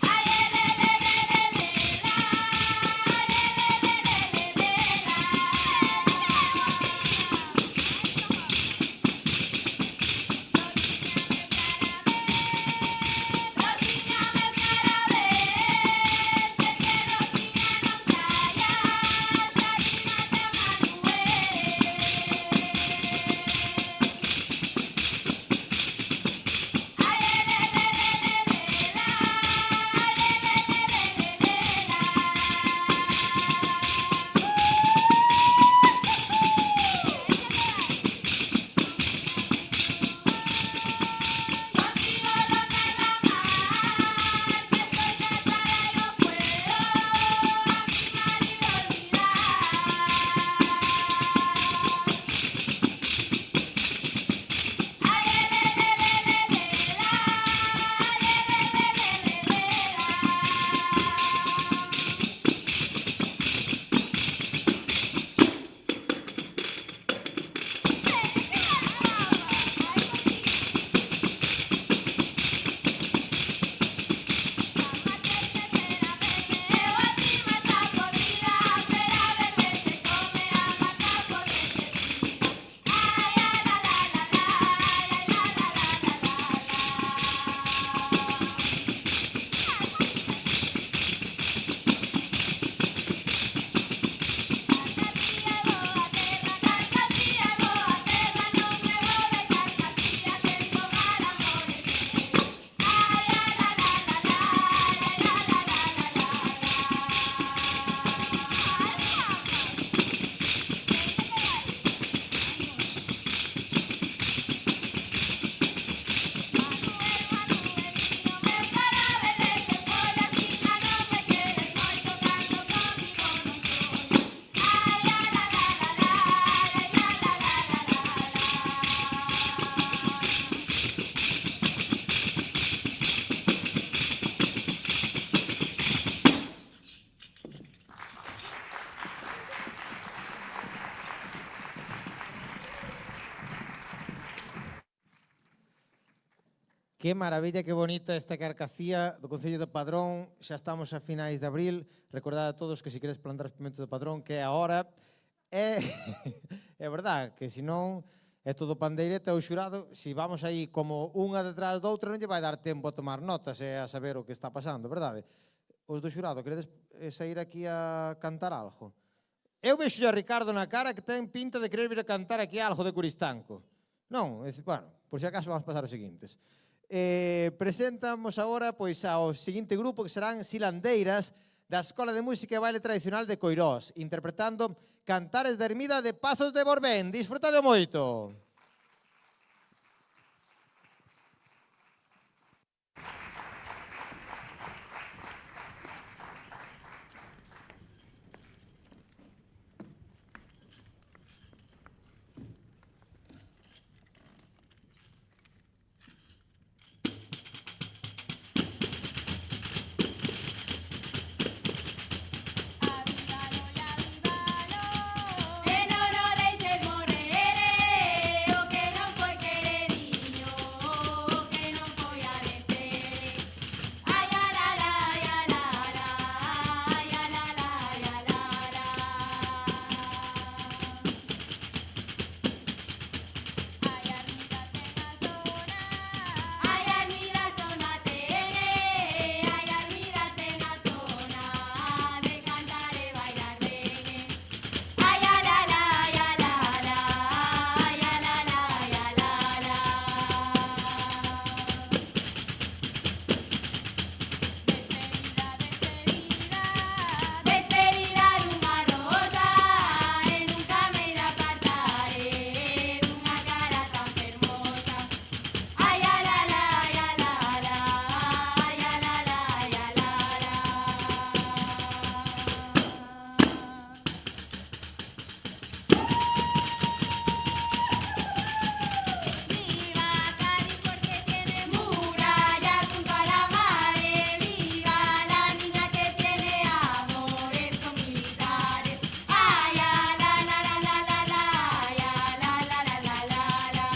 Ay, Rosiña meu carabel, porque Rosiña non calla, arrímate a Contigo no nada más, que soy casada y no puedo a mi marido olvidar. Ay, Que maravilla, que bonita esta Carcacía do Concello do Padrón. Xa estamos a finais de abril. Recordad a todos que se queres plantar os pimentos do Padrón, que é a hora. É verdad que se non é todo pandeireta ou xurado, se vamos aí como unha detrás da outra non lle vai dar tempo a tomar notas e a saber o que está pasando, verdade? Os do xurado, queredes sair aquí a cantar algo? Eu vexo a Ricardo na cara que ten pinta de querer vir a cantar aquí algo de Coristanco. Non, bueno, por si acaso vamos pasar os seguintes. Presentamos agora pois ao seguinte grupo que serán Silandeiras da Escola de Música e Baile Tradicional de Coirós, interpretando Cantares da Ermida de Pazos de Borbén. Disfrutade moito. E non o deixes morrer, o que non foi querediño, o que non foi a descer. Ai, a la la, ai, a la la, ai, a la la, ai, a la la. Ai, arriba ten a zona, ai, arriba zona tene, ai, arriba ten a zona de cantar e bailar reggae. Ay, a la la, ay, a la la, ay, a la la, ay, a la la. Despedida, despedida dunha rosa, e nunca me la apartaré dunha cara tan fermosa. Ay, a la la, ay, a la la, ay, a la la, ay, a la la. Viva Cádiz porque tiene murallas junto a la mar. Viva la niña que tiene amores con militares. Ay, a la la la la la la, ay, a la la la la la la.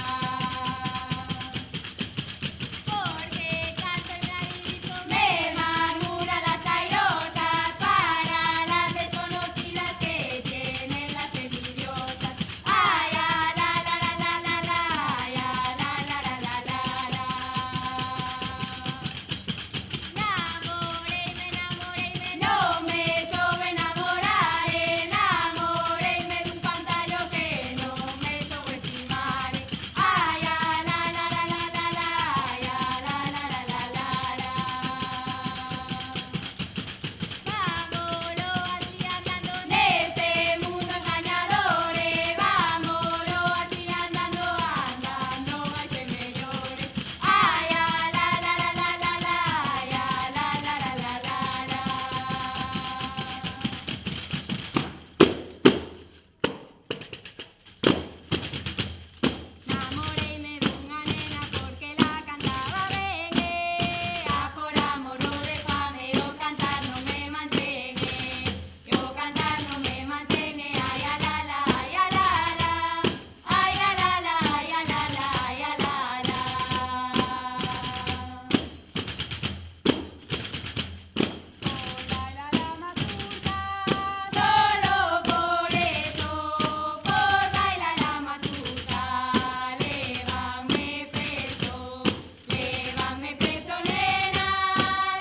Porque canto el granito me murmura las airotas para las desconocidas que tienen las envidiosas. Ay, a la la la la la la, ay, a la la la la la la. Namoreime, no me soube enamorar, namoreime dun pantallo que no me soube estimar. Ay, a la la la la la la, ay, a la la la la la la. Vámonos así andando neste mundo engañador, vámonos así andando, andando hay que mellores. Ay, a la la la la la la, ay, a la la la la la la. Namoreime dunha nena porque la cantaba ben, a por amor ou de fame o cantar non me manteñe, o cantar non me manteñe. Ai, a la la, ai, a la la, ai, a la la, ai, a la la, ai, a la la. Solo por eso, por bailar la matuta, lévame preso, nena,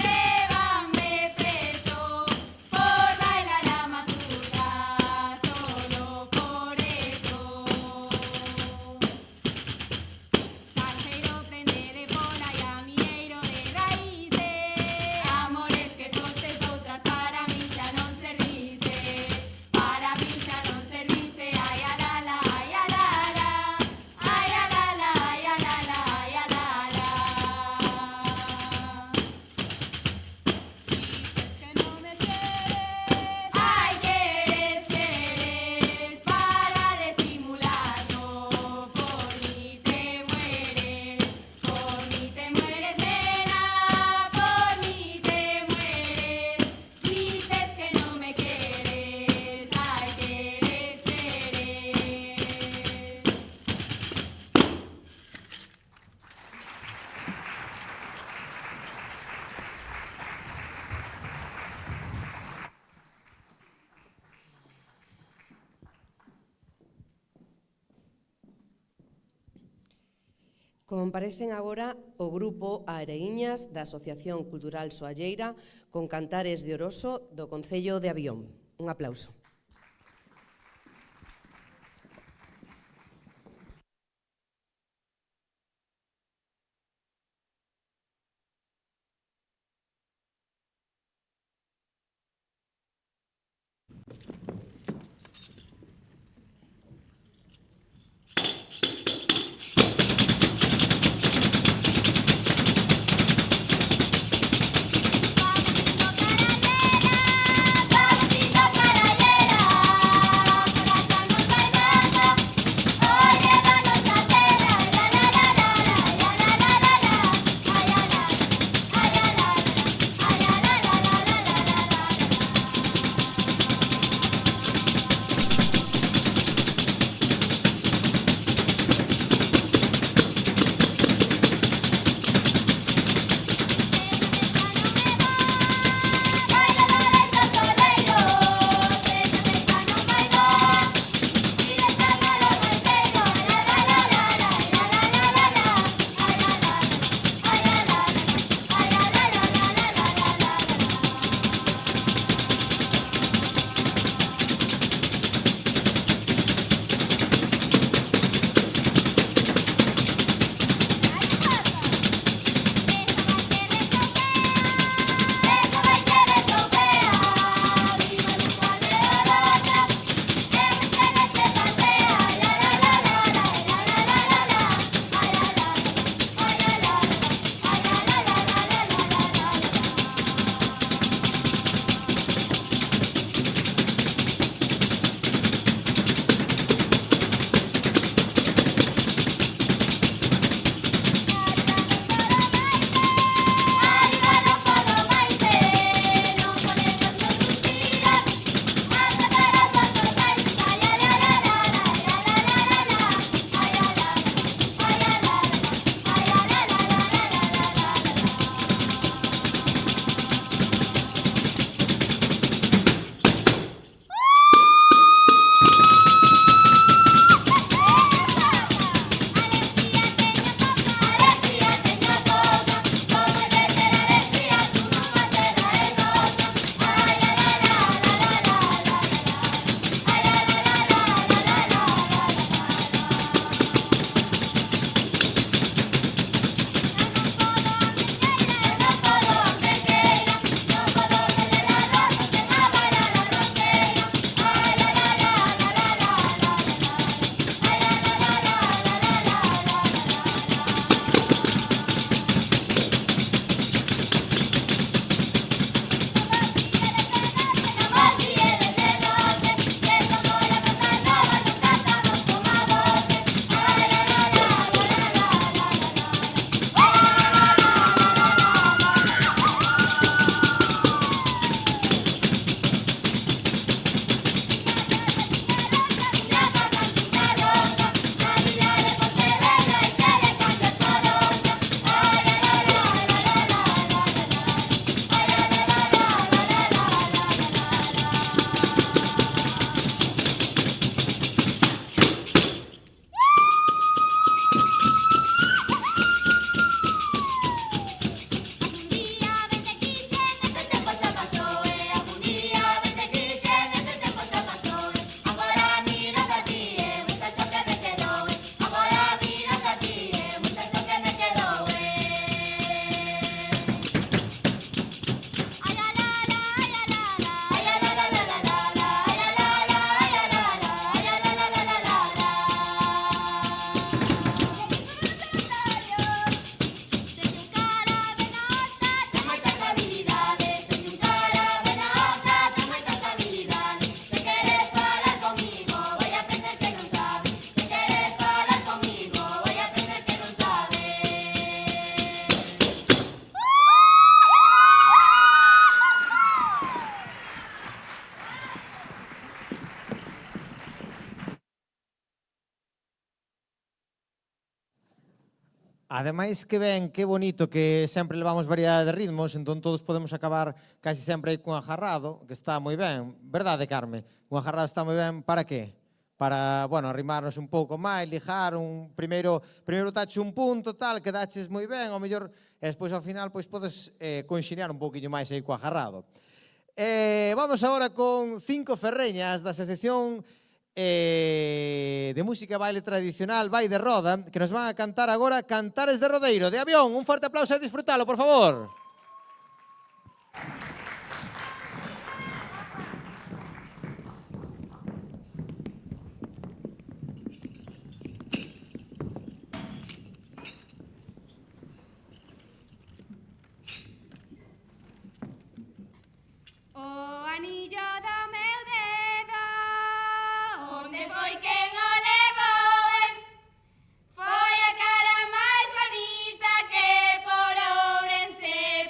lévame preso, por bailar la matuta, solo por eso. Carcero prende de bola y amieiro de raíces, amores que fostes outras para mí xa non servise, para mí xa non servise. Ai, a la la, ai, a la la, ai, a la la, ai, a la la, ai, a la la. Dices que no me quieres, ay, quieres, para disimularlo, por mí te mueres, nena, por mí te mueres. Dices que no me quieres, ay, quieres. Comparecen agora o grupo Areiñas da Asociación Cultural Soalleira con Cantares de Oroso do Concello de Avión. Un aplauso. Ademais, que ben, que bonito que sempre levamos variedade de ritmos, entón todos podemos acabar casi sempre aí cun ajarrado, que está moi ben. Verdade, Carme? Un ajarrado está moi ben para que? Para, bueno, arrimarnos un pouco máis, lijar, primeiro tache un punto, tal, que daches moi ben, ao mellor, e despois ao final pois podes conxinear un pouquiño máis aí co ajarrado. Vamos agora con 5 ferreñas da Asociación de Música e Baile Tradicional Vai de Roda, que nos van a cantar agora Cantares de Rodeiro, de Avión. Un forte aplauso e disfrutalo, por favor. O anillo do meu dedo, onde foi quen o levou? Foi a cara máis bonita que por Ourense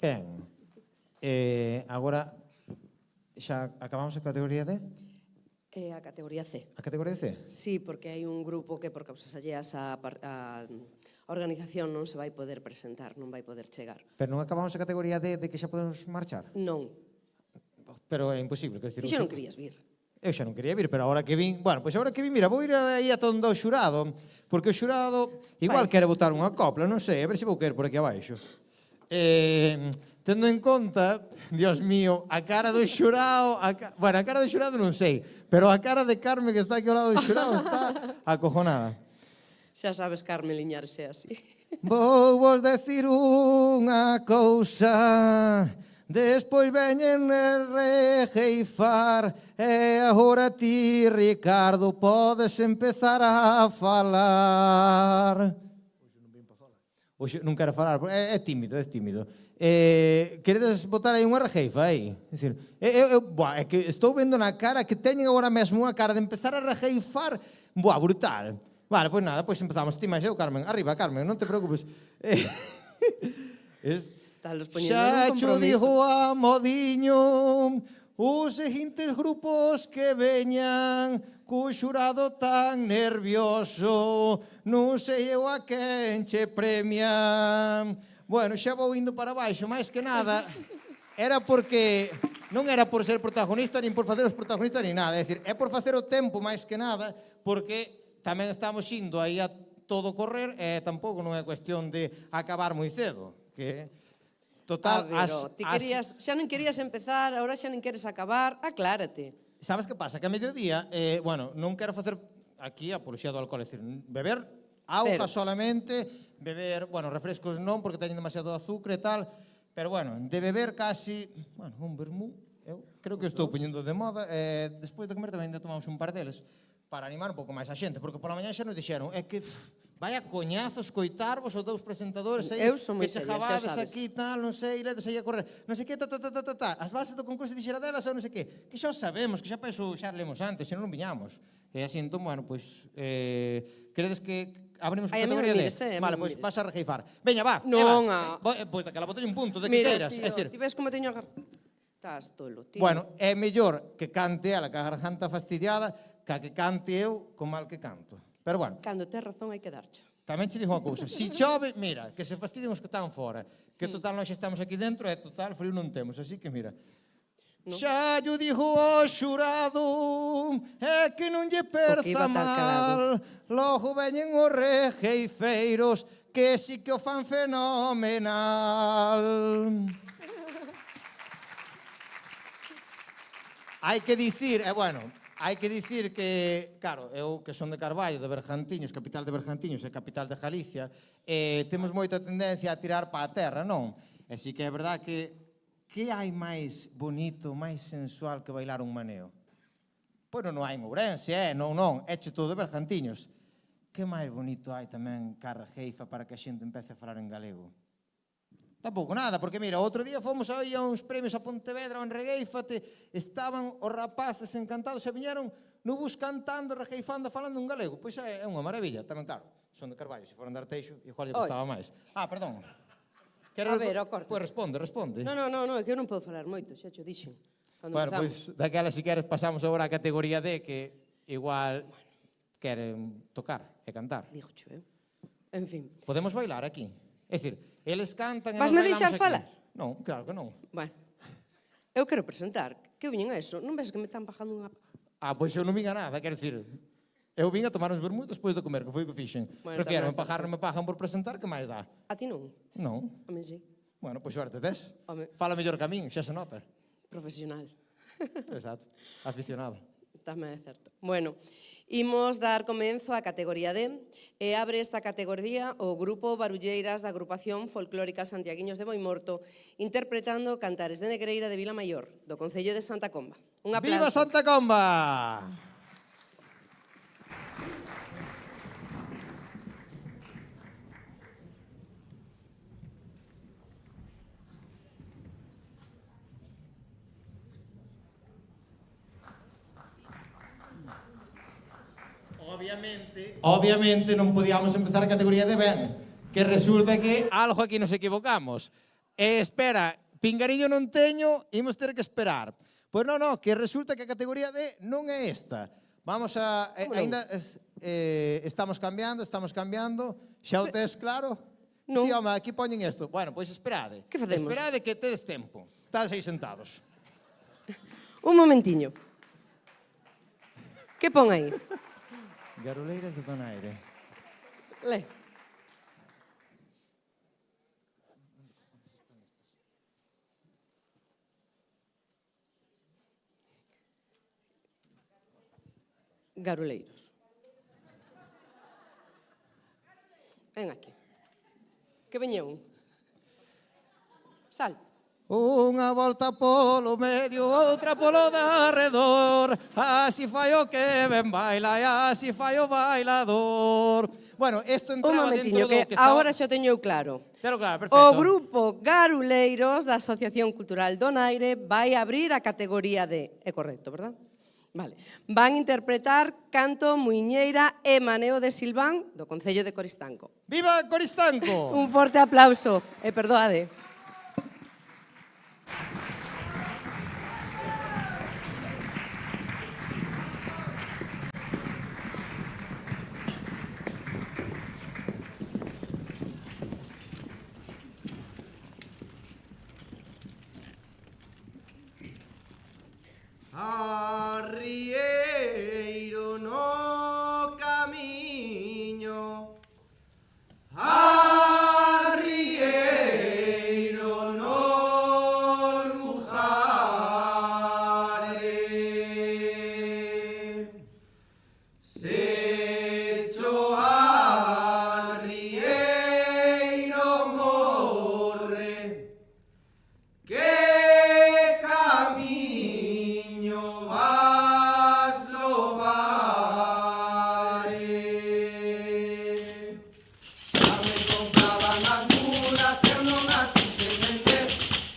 Ben, agora xa acabamos a categoría D? A categoría C. A categoría C? Sí, porque hai un grupo que por causas alleas a organización non se vai poder presentar, non vai poder chegar. Pero non acabamos a categoría D de que xa podemos marchar? Non. Pero é imposible. Ti xa non querías vir. Eu xa non quería vir, pero agora que vin... Bueno, pois agora que vin, mira, vou ir aí a tondo o xurado, porque o xurado igual quere botar unha copla, non sei, a ver se vou caer por aquí abaixo. Tendo en conta, Dios mío, a cara do xurado... Bueno, a cara do xurado non sei, pero a cara de Carme que está aquí ao lado do xurado está acojonada. Xa sabes, Carmen Liñares é así. Vou vos decir unha cousa, despois veñen rejeifar, e agora ti, Ricardo, podes empezar a falar. Hoxe non quero falar, é tímido, é tímido. Queredes botar aí unha rejeifa aí? É dicir, é que estou vendo na cara que teñen agora mesmo unha cara de empezar a rejeifar, brutal. Vale, pois nada, pois empezamos. Ti máis eu, Carmen. Arriba, Carmen, non te preocupes. Talos poñendo Xa un cho compromiso. dijo a Modiño os seguintes grupos que veñan co xurado tan nervioso, non sei eu a quen che premian. Bueno, xa vou indo para baixo, máis que nada, era porque non era por ser protagonista, nin por facer os protagonistas, nin nada. É dicir, é por facer o tempo, máis que nada, porque tamén estamos indo aí a todo correr e tampouco non é cuestión de acabar moi cedo, que total ti querías, xa non querías empezar, agora xa non queres acabar, aclárate. Sabes que pasa? Que a mediodía, bueno, non quero facer aquí a apoloxía do alcohol, é dicir, beber auga solamente, beber, bueno, refrescos non, porque teñen demasiado azúcar e tal, pero bueno, de beber casi, bueno, un vermú, eu creo que estou poñendo de moda, despois de comer tamén ainda tomamos un par deles, para animar un pouco máis a xente, porque pola mañá xa nos dixeron, é que vaya coñazo escoitarvos os dous presentadores aí, que che jabades aquí tal, non sei, ledes aí a correr, non sei que, as bases do concurso de xeradelas ou non sei que xa o sabemos, que xa penso, xa lemos antes, xa non viñamos. E así, entón, bueno, pois, queredes que abrimos a categoría de... Vale, pois vas a rejeifar. Veña, va. Non, pois que la botei un punto, de que queiras. Mira, tío, ti ves como teño a Estás tolo, tío. Bueno, é mellor que cante ela ca garganta fastidiada que cante eu co mal que canto. Pero bueno. Cando tes razón hai que darche. Tamén che digo unha cousa. Si chove, mira, que se fastidien os que están fora. Que total nós xa estamos aquí dentro e total frío non temos. Así que mira. No. Xa yo dijo o xurado é que non lle perza mal. Logo veñen os rejeifeiros que si que o fan fenomenal. Hai que dicir, bueno, hai que dicir que, claro, eu que son de Carballo, de Bergantiños, capital de Bergantiños e capital de Galicia, temos moita tendencia a tirar pa a terra, non? E si que é verdad que hai máis bonito, máis sensual que bailar un maneo? Pois non hai en Ourense, non, éche todo de Bergantiños. Que máis bonito hai tamén ca rejeifa para que a xente empece a falar en galego? Tampouco nada, porque mira, outro día fomos aí a uns premios a Pontevedra, en Regueifate, estaban os rapaces encantados e viñeron no bus cantando, rejeifando, falando en galego. Pois é unha maravilla, tamén claro, son de Carballo, se foran de Arteixo, igual lle gustaba máis. Perdón. A ver, o corte. Pois responde. Non, é que eu non podo falar moito, xa cho dixen. Bueno, pois daquela, se queres, pasamos agora a categoría D, que igual queren tocar e cantar. Digo cho, En fin. Podemos bailar aquí. É dicir, eles cantan e Vas nos me bailamos deixar aquí. falar? Non, claro que non. Bueno, eu quero presentar. Que viñen a eso? Non ves que me están bajando unha... Pois eu non vin a nada, quero dicir, eu vin a tomar uns vermut despois de comer, que foi o que fixen. Bueno, prefiero me pagar, non me pagan por presentar, que máis dá? A ti non? Non. A mí sí. Bueno, pois suerte tes. Home. Fala mellor que a min, xa se nota. Profesional. Exacto, aficionado. Tamén é certo. Bueno, imos dar comenzo á categoría D e abre esta categoría o grupo Barulleiras da agrupación folclórica Santiaguiños de Boimorto interpretando Cantares de Negreira de Vila Maior, do Concello de Santa Comba. Un aplauso. Viva Santa Comba! Obviamente non podíamos empezar a categoría de ben, que resulta que algo aquí nos equivocamos. Espera, pingarillo non teño, imos ter que esperar. Pois non, que resulta que a categoría D non é esta. Vamos a... estamos cambiando. Xa o tes claro? Non. Sí, home, aquí poñen isto. Bueno, pois esperade. Que facemos? Esperade que tedes tempo. Estás aí sentados. Un momentiño. Que pon aí? Garoleiras de Donaire. Le. Garoleiros. Ven aquí. Que veña un. Sal. Unha volta polo medio, outra polo darredor, así fai o que ben baila e así fai o bailador. Bueno, isto Un entraba momentiño, dentro do que que estaba... agora xa o teño eu claro. Claro, perfecto. O grupo Garuleiros da Asociación Cultural Donaire vai abrir a categoría D. É correcto, verdad? Vale. Van interpretar canto, muiñeira e maneo de Silván do Concello de Coristanco. Viva Coristanco! Un forte aplauso e perdoade. Arrieiro no camiño, arrieiro no lugar, se cho arrieiro morre, que camiño vas lobare. Xa me compraban as mulas, eu non as quixen vender,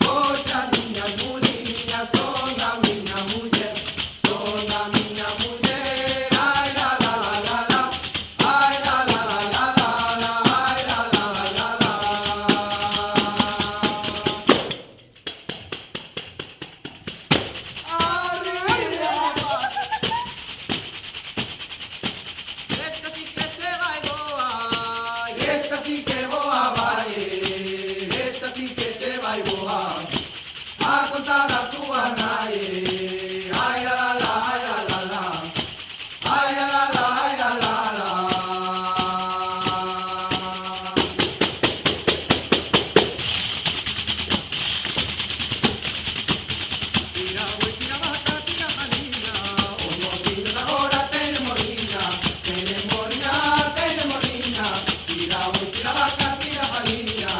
porque as miñas muliñas son da miña muller, ai la la la la la, ai la la la la la, ai la la la la la. Esta sí que se vai boa, esta sí que boa vai, esta sí que se vai boa, a contar a túa nai, ai la la la, ai la la la, ai la la la, ai la la la. Tira boi, tira vaca, tira manina, os morriños agora teñen morriña, teñen morriña, teñen morriña. Tira boi, tira vaca, tira manina.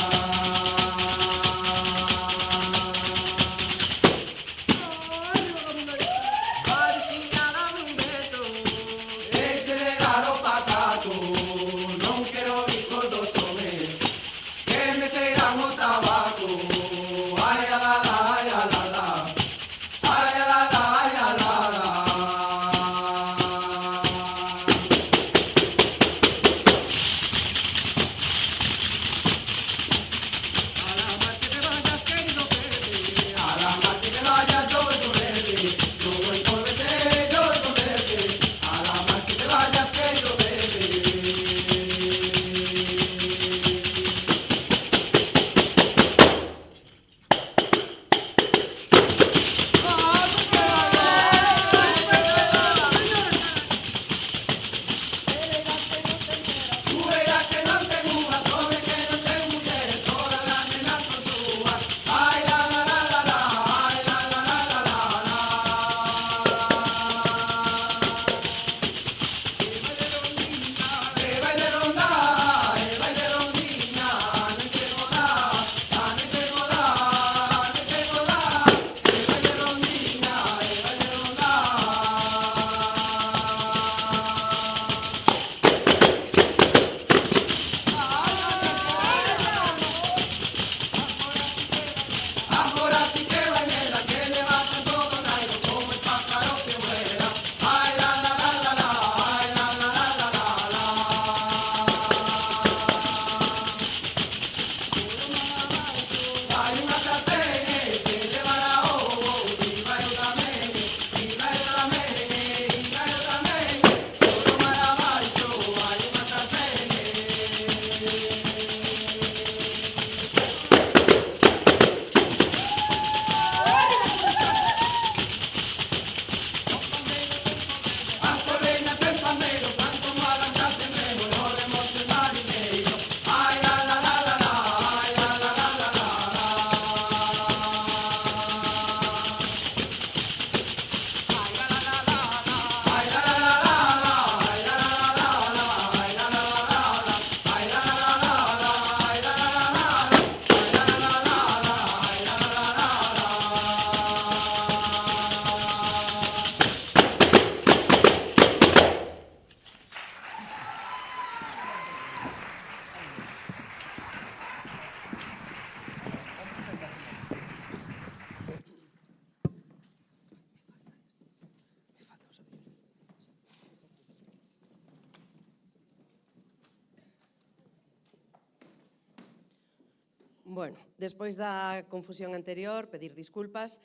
Bueno, despois da confusión anterior, pedir disculpas,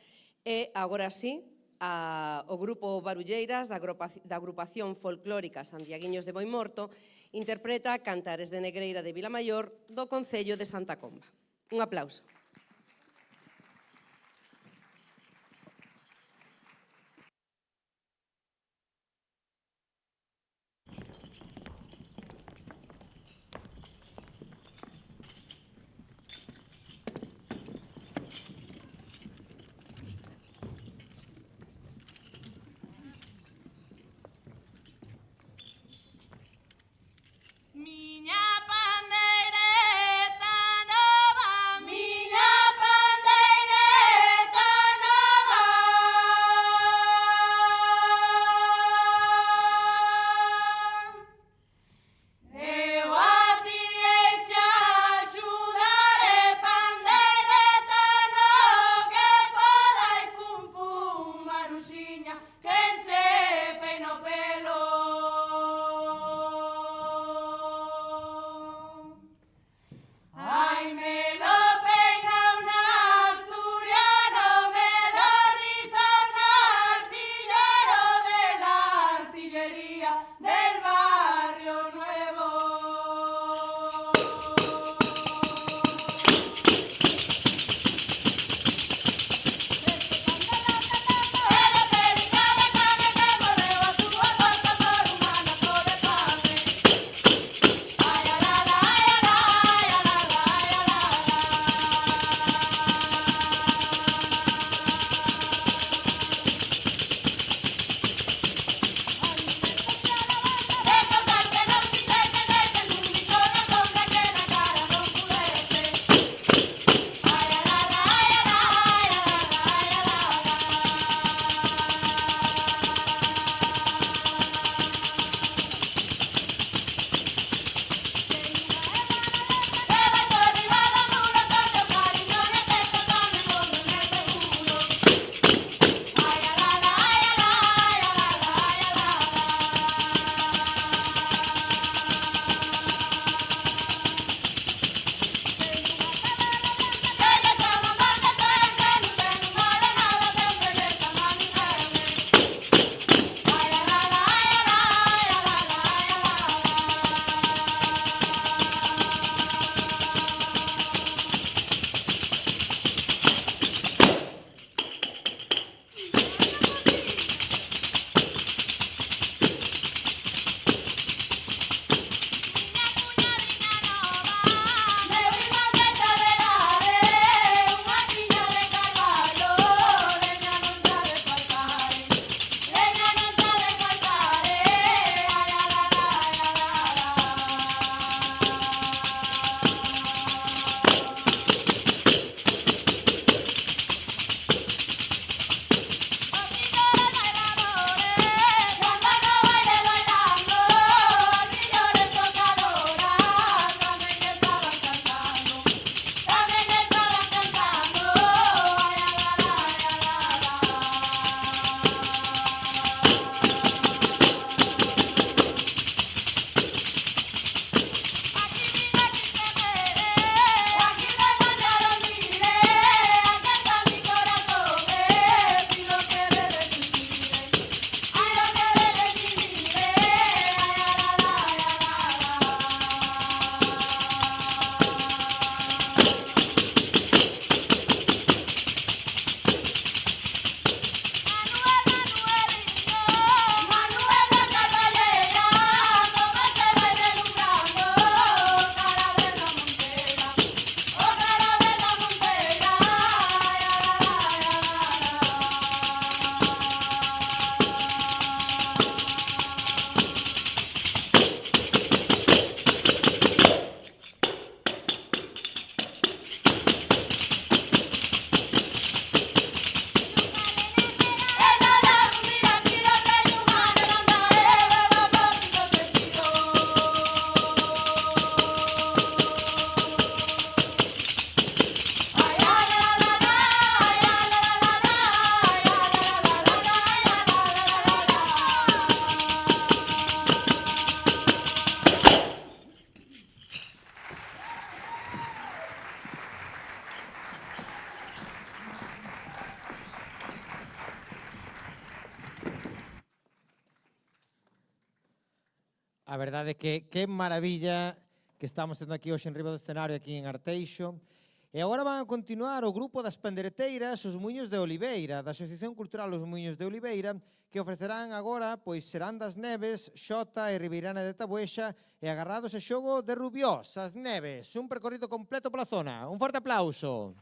e agora sí, o grupo Barulleiras da agrupación folclórica Santiaguiños de Boimorto interpreta Cantares de Negreira de Vilamaior do Concello de Santa Comba. Un aplauso. Miña pandeireta nova, miña A verdade é que maravilla que estamos tendo aquí hoxe en riba do escenario aquí en Arteixo. E agora van a continuar o grupo das pandereteiras Os Muiños de Oliveira, da Asociación Cultural Os Muiños de Oliveira, que ofrecerán agora pois Serán das Neves, Xota e Ribeirana de Tabuexa e Agarrados e Xogo de Rubiós, As Neves, un percorrido completo pola zona. Un forte aplauso.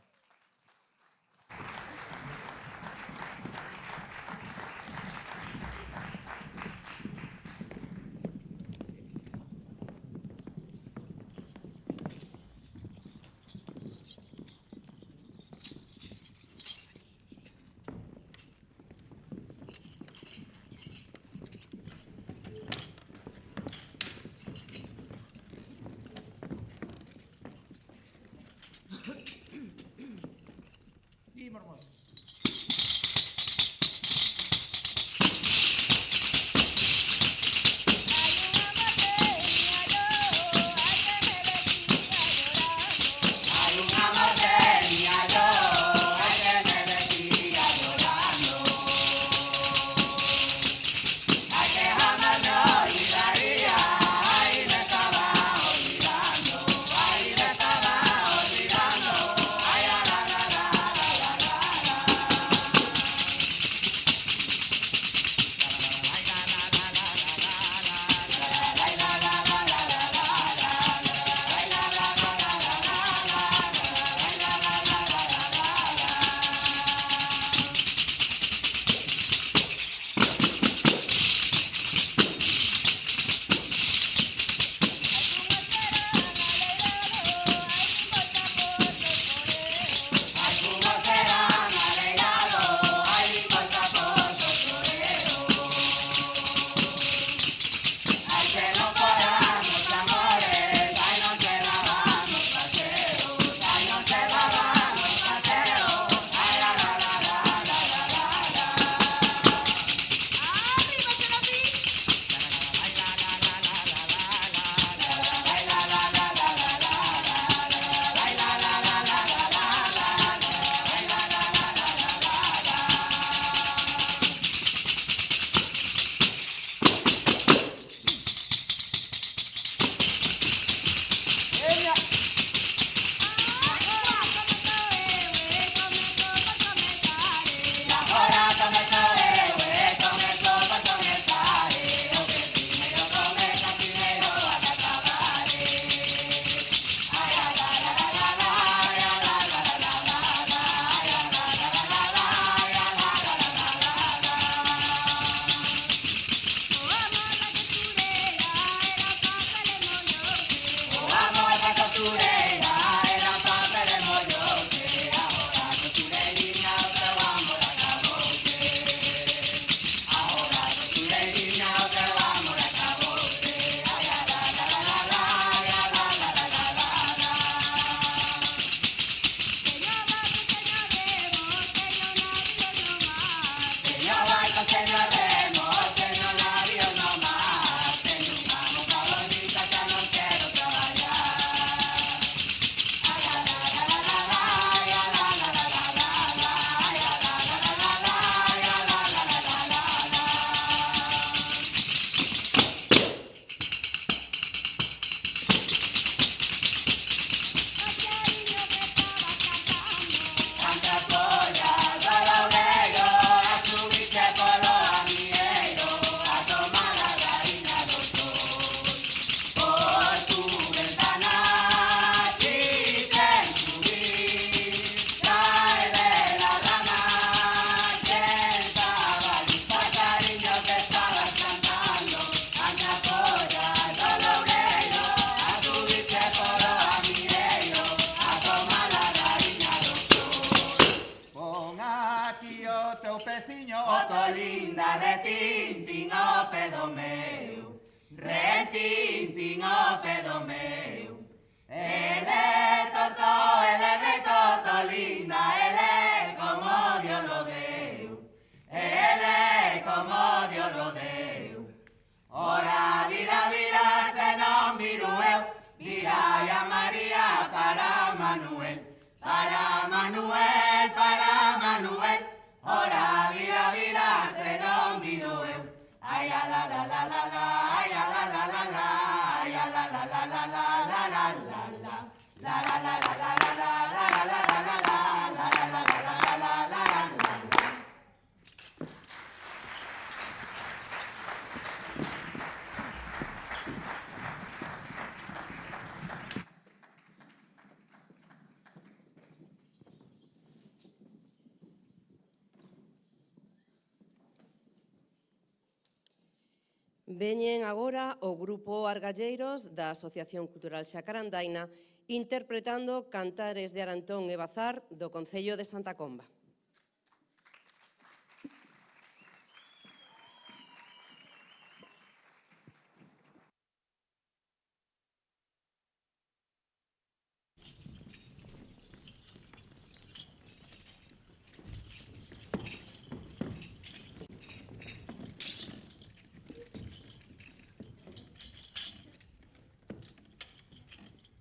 retintín o pedo meu, retintín o pedo meu. Ele torto, ele de toto linda, ele como Dios lo deu, ele como Dios lo deu. Ora, vira, vira, se non viru eu, vira a María para Manuel, para Manuel, para Manuel. Ora, vira, vira, se non viru eu, ai, la la la la la, ai, la la la la la. Veñen agora o grupo Argalleiros da Asociación Cultural Xacarandaina interpretando Cantares de Arantón e Bazar do Concello de Santa Comba.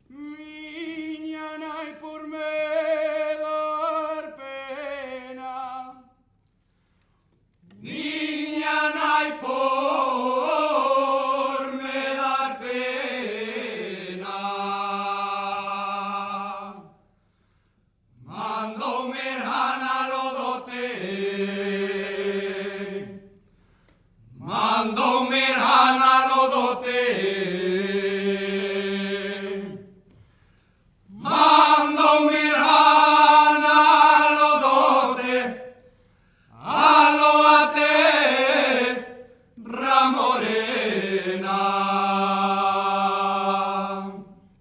Miña nai por me dar pena. Miña nai por me dar pena. Mandoume rana lo dote. Mandoume rana lo dote. Mandoume rana lo dote, allo a te, Ramorena.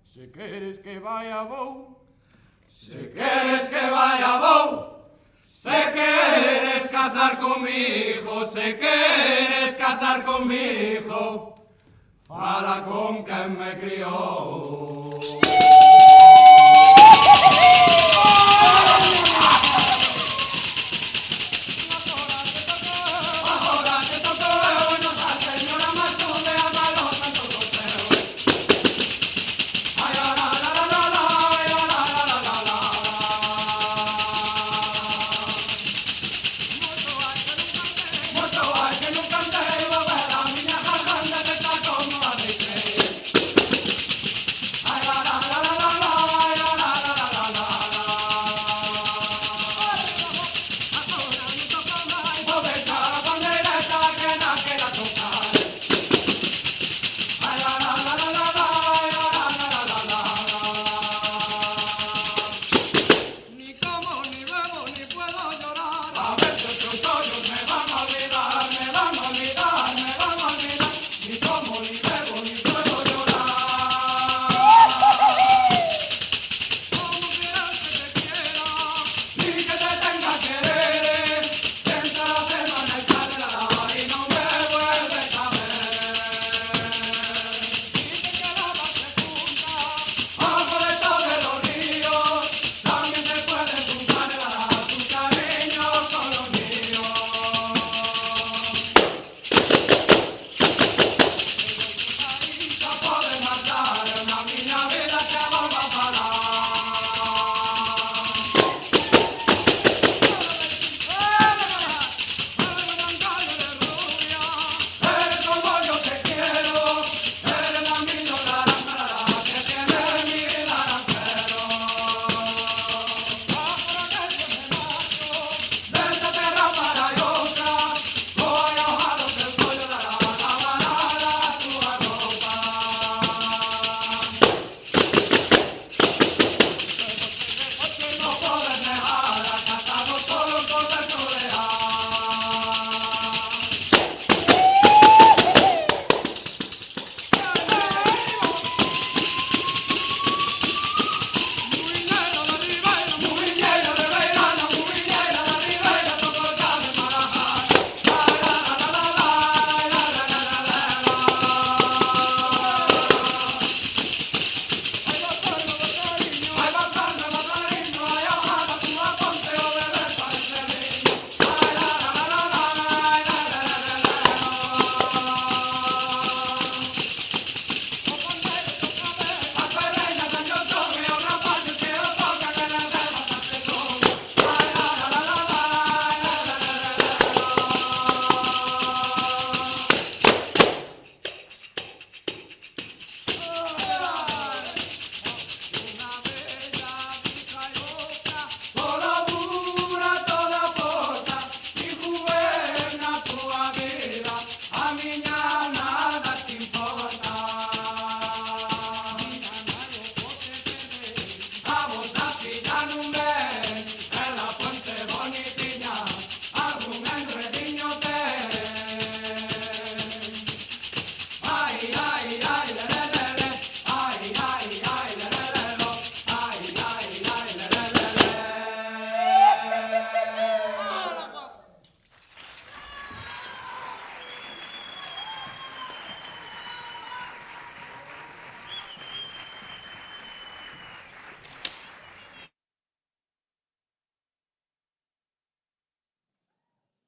Se queres que vaya vou, se queres que vaya vou, se queres casar conmigo, se queres casar conmigo, fala con quen me criou.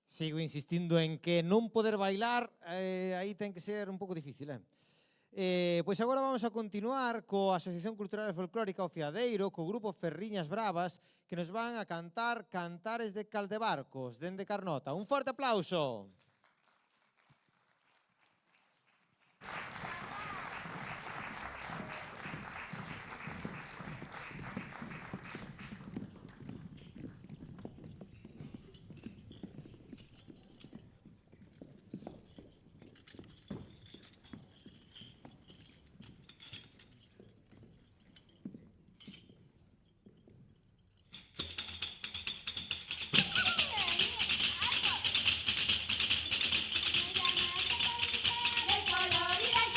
Sigo insistindo en que non poder bailar, aí ten que ser un pouco difícil, Pois agora vamos a continuar coa Asociación Cultural e Folclórica O Fiadeiro, co grupo Ferriñas Bravas, que nos van a cantar Cantares de Caldebarcos, dende Carnota. Un forte aplauso. De color y de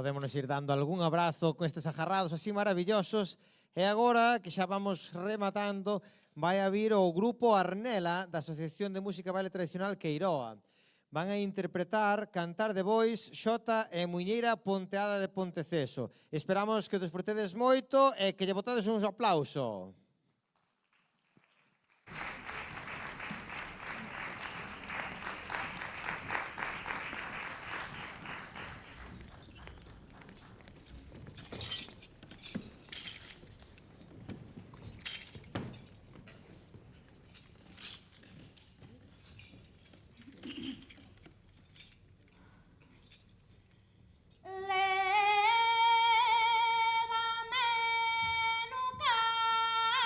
Podémonos ir dando algún abrazo con estes ajarrados así maravillosos. E agora, que xa vamos rematando, vai a vir o grupo Arnela da Asociación de Música e Baile Tradicional Queiroa. Van a interpretar Cantar de Bois, Xota e Muiñeira Ponteada de Ponteceso. Esperamos que o desfrutedes moito e que lle botades un aplauso. Lévame no carro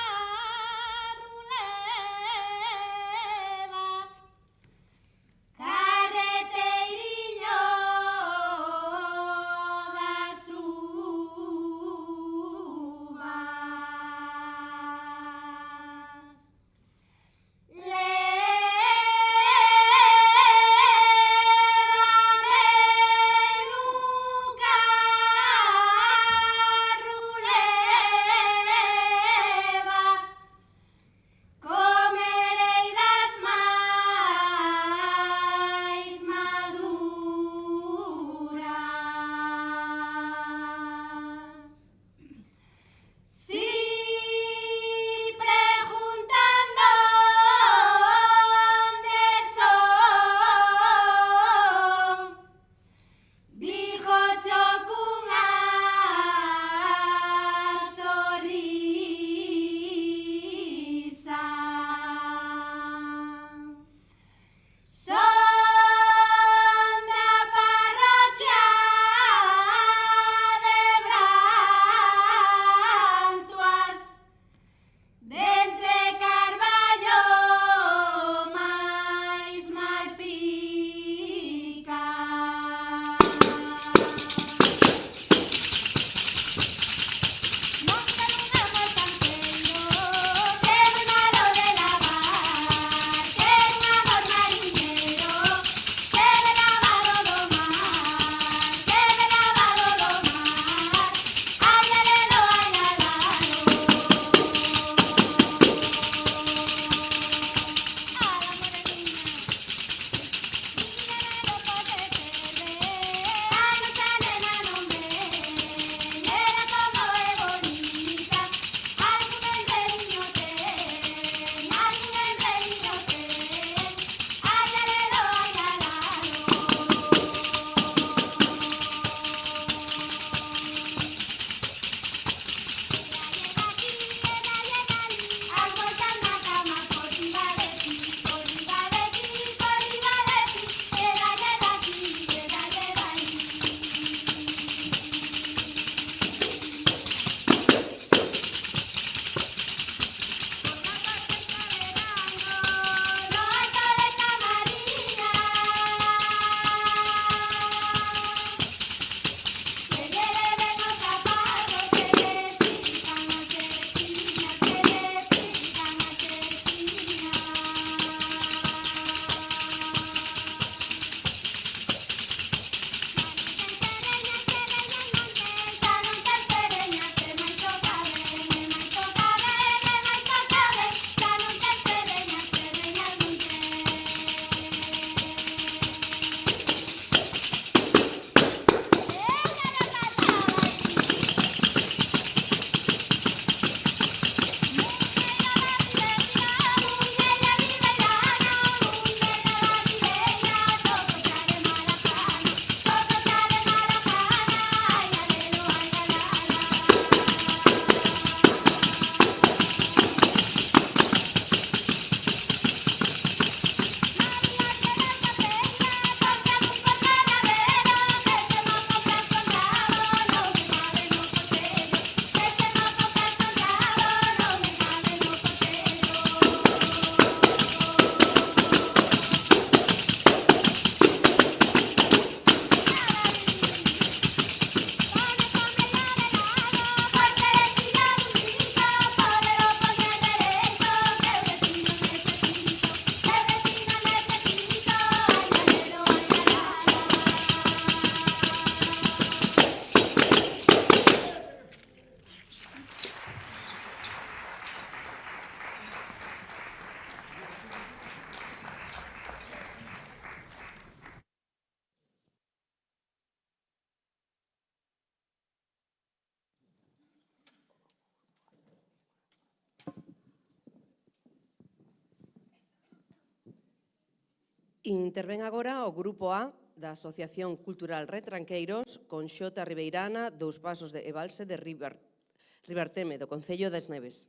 Intervén agora o Grupo A da Asociación Cultural Retranqueiros con Xota Ribeirana, Dous Pasos de Evalse de Ribarteme, do Concello das Neves.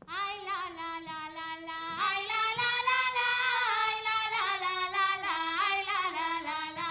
Ay la la la la la, ay la la la la, ay la la la la la, ay la la la la.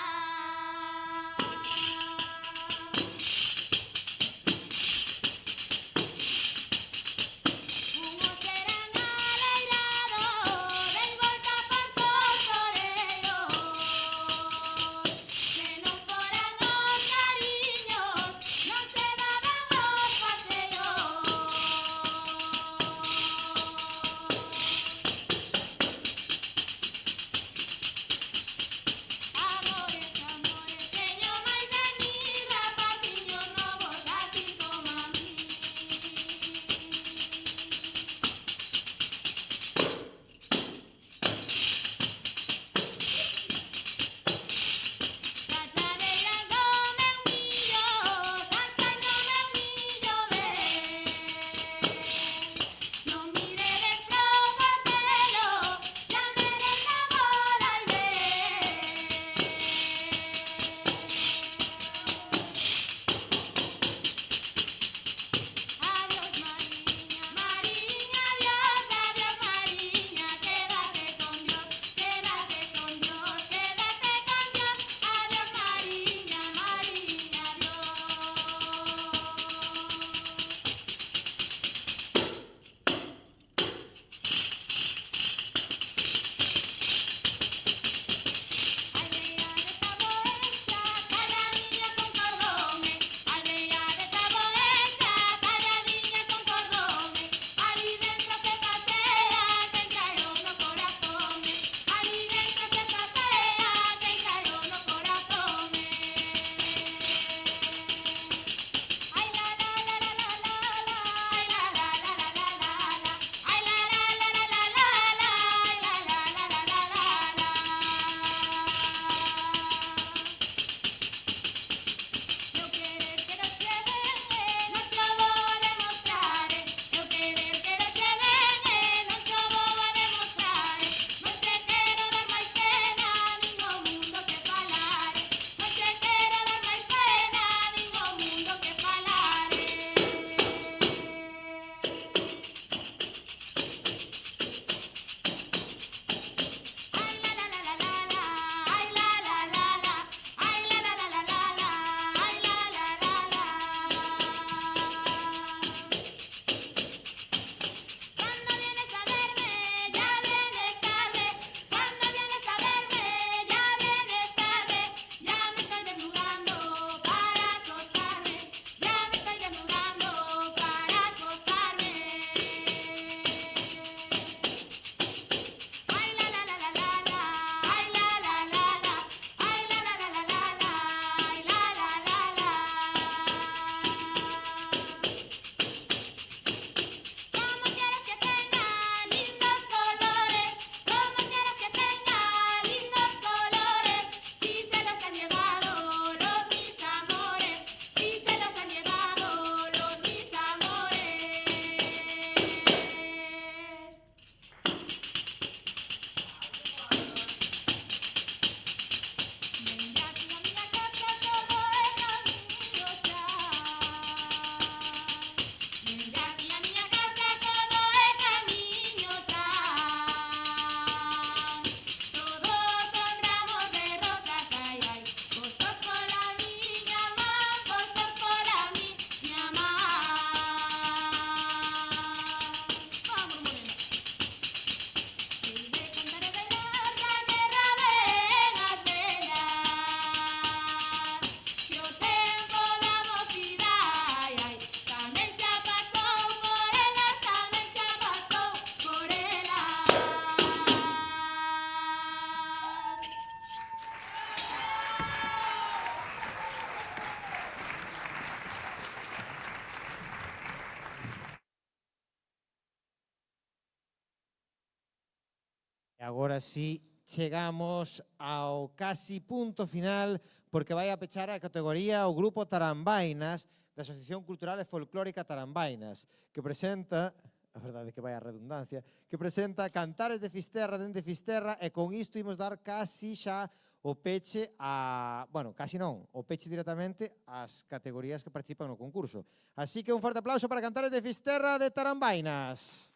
Agora sí, chegamos ao casi punto final, porque vai a pechar a categoría o grupo Tarambainas, da Asociación Cultural e Folclórica Tarambainas, que presenta, a verdade é que vai a redundancia, que presenta Cantares de Fisterra dende Fisterra, e con isto imos dar casi xa o peche a... Bueno, casi non, o peche directamente ás categorías que participan no concurso. Así que un forte aplauso para Cantares de Fisterra de Tarambainas.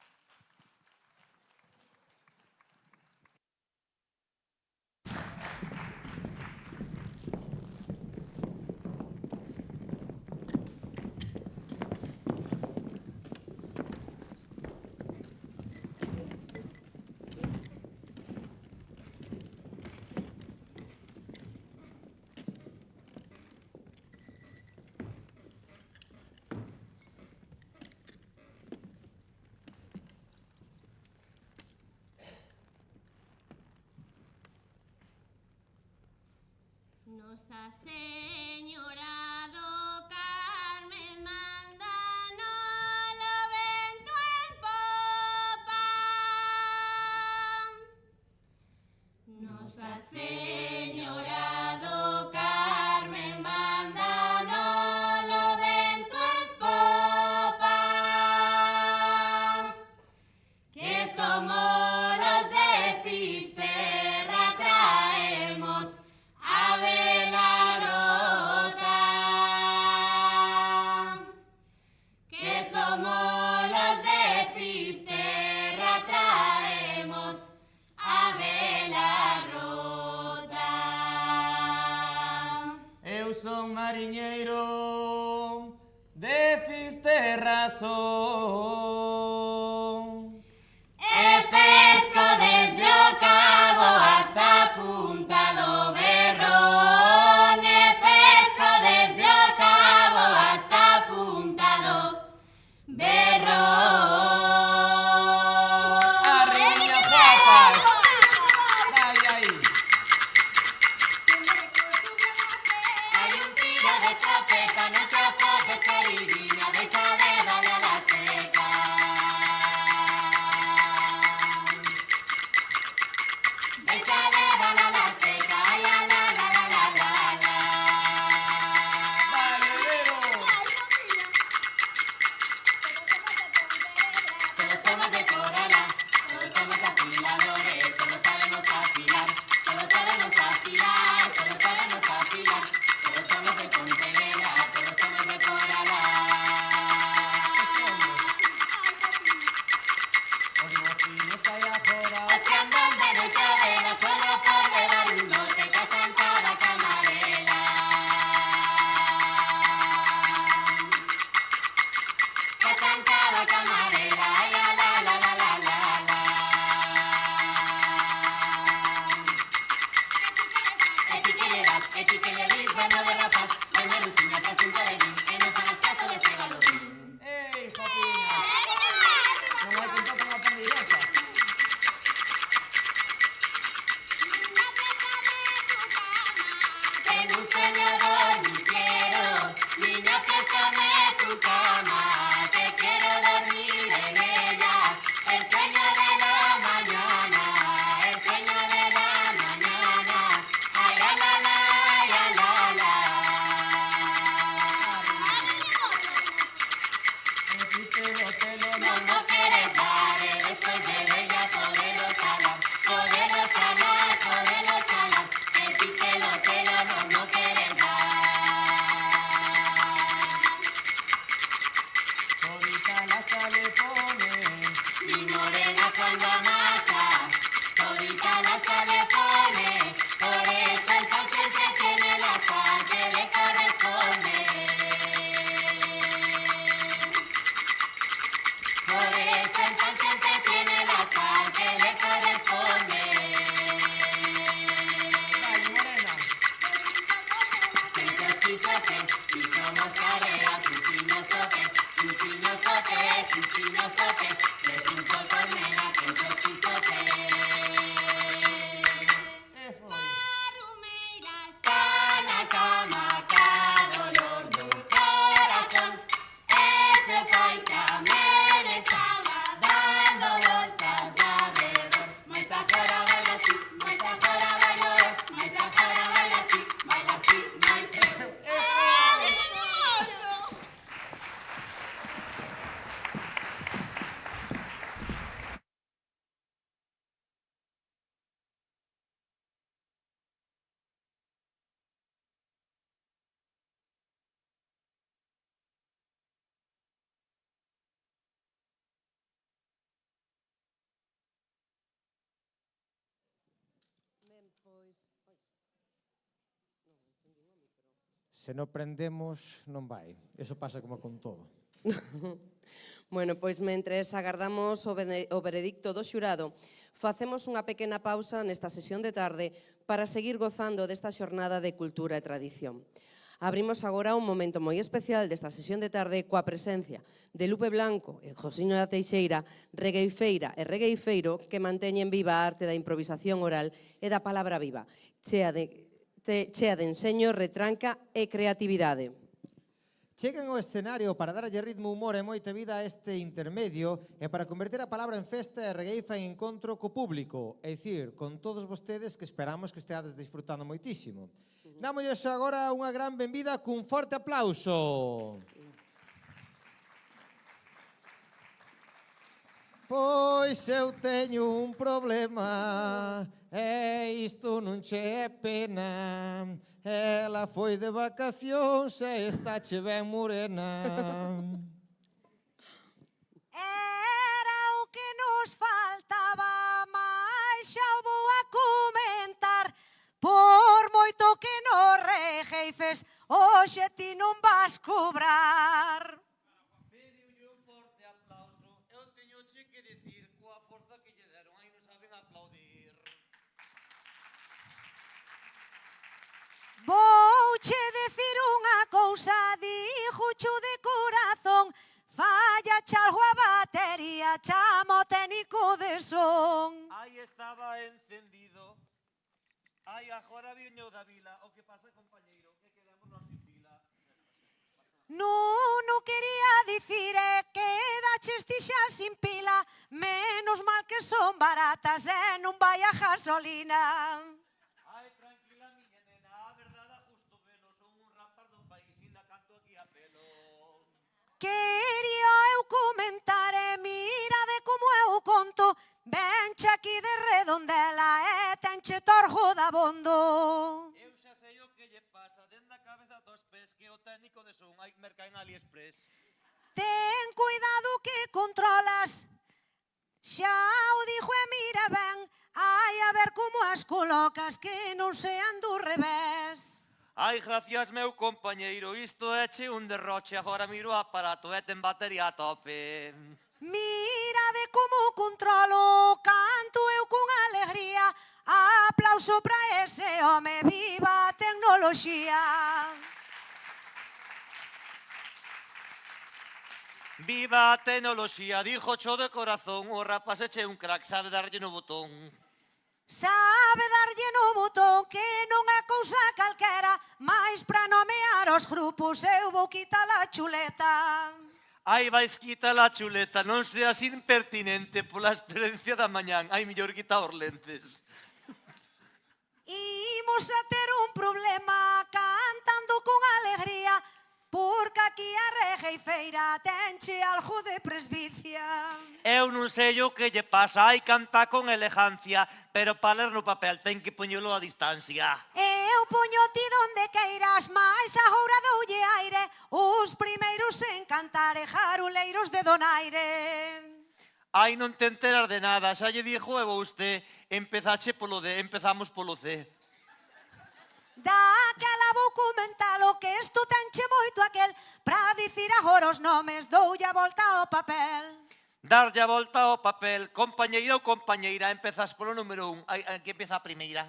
Nosa Señora do Carme manda nolo vento en popa. Nosa Señora do Carme manda nolo vento en popa. Que somos los de Fisterra, traemos a vela rota. Que somos los de Fisterra, traemos a vela rota. Eu son mariñeiro de Fisterra son. E pesco desde o cabo hasta a punta do berrón. E pesco desde o cabo hasta a punta do berrón. Arriña papas. Vai aí. Hay un tiro de escopeta, no te afopes, queridinha, deja de darle a la seca. Deja de darle a la seca, ay, la la la la la la la. Vai, Herrero. Todos somos de Corala, todos somos afiladores, todos sabemos afilar, todos sabemos afilar, todos sabemos afilar, todos somos de Pontevedra, todos somos de Corala. Os mociños que hai agora. Os que andan de noite a vela, solo por levar un doce, casan cada camarela. Casan cada camarela, ay, la la la la la la la. E ti que le das, e ti que le dis, bueno de rapaz, doña Luciña te asunta de mí, e non farás caso de ese galopín. Ei, Jopiña. Non hai que tocar unha pandeireta. En un sueño dormitiero, niña, préstame tu cama, que quiero dormir en ella, el sueño de la mañana, el sueño de la mañana, ay, la la la, ay, la la la. No, no quieres dar, después de ella podelo salar, podelo salar, podelo salar, el píquelo, no, no quieres dar. Todita la sale pone. Mi morena cuando amasa, todita la sale pone, por eso el pan que se tiene la sal que le corresponde. Se non prendemos, non vai. Eso pasa como con todo. Bueno, pois mentres agardamos o veredicto do xurado, facemos unha pequena pausa nesta sesión de tarde para seguir gozando desta xornada de cultura e tradición. Abrimos agora un momento moi especial desta sesión de tarde coa presencia de Lupe Blanco e Josiño da Teixeira, regueifeira e regueifeiro que manteñen viva a arte da improvisación oral e da palabra viva, chea de enseño, retranca e creatividade. Chegan ao escenario para darlle ritmo, humor e moita vida a este intermedio e para converter a palabra en festa e regueifa en encontro co público, é dicir, con todos vostedes que esperamos que esteades disfrutando moitísimo. Dámoslle agora unha gran benvida cun forte aplauso. Pois eu teño un problema, e isto non che é pena. Ela foi de vacacións e está che ben morena. Era o que nos faltaba, mais xa o vou a comentar. Por moito que nos regueifes, hoxe ti non vas cobrar. Pediulle un forte aplauso. Eu teño que decir coa forza que lle deron, aí non saben aplaudir. Vouche decir unha cousa, díjocho de corazón, falla chalgo a batería, chamo técnico de son. Aí estaba encendido. Aí agora viño da vila. O que pasa, compañeiro, que quedamos sin pila. Non quería dicir que daches ti xa sin pila, menos mal que son baratas e non vai a gasolina. Ai, tranquila, miña nena, a verdade a justo velo. Son un rapaz do país, ainda canto aquí a pelo. Quería eu comentar mirade como eu conto, venche aquí de Redondela e tenche torjo da bondo. Eu xa sei o que lle pasa, dende a cabeza dos pés, que o técnico de son hai merca en AliExpress. Ten cuidado que controlas, xa o dixo e mira ben, ai a ver como as colocas que non sean do revés. Ai, gracias, meu compañeiro, isto é che un derroche, agora miro o aparato e ten batería a tope. Mirade como controlo, canto eu con alegría, aplauso para ese home, viva a tecnoloxía. Viva a tecnoloxía, dijo cho de corazón, o rapaz eche un crack, sabe darlle no botón. Sabe darlle no botón que non é cousa calquera, mais para nomear os grupos eu vou quitar a chuleta. Ai, vais quitar a chuleta, non seas impertinente pola experiencia da mañán. Ai, mellor quitar os lentes. Imos a ter un problema cantando con alegría, porque aquí a regueifeira tenche algo de presbicia. Eu non sei o que lle pasa, ai, canta con elegancia, pero para ler no papel ten que poñelo a distancia. Eu poño ti donde queiras, mais agora doulle aire, os primeiros en cantar e jaruleiros de donaire. Ai, non te enteras de nada, xa lle dixo e vostede, empezache polo D, empezamos polo C. Daquela vou comentalo que isto tenche moito aquel, pra dicir agora os nomes doulle a volta ao papel. Darlle a volta ao papel, compañeira ou compañeira, empezas polo número 1, que empieza a primeira.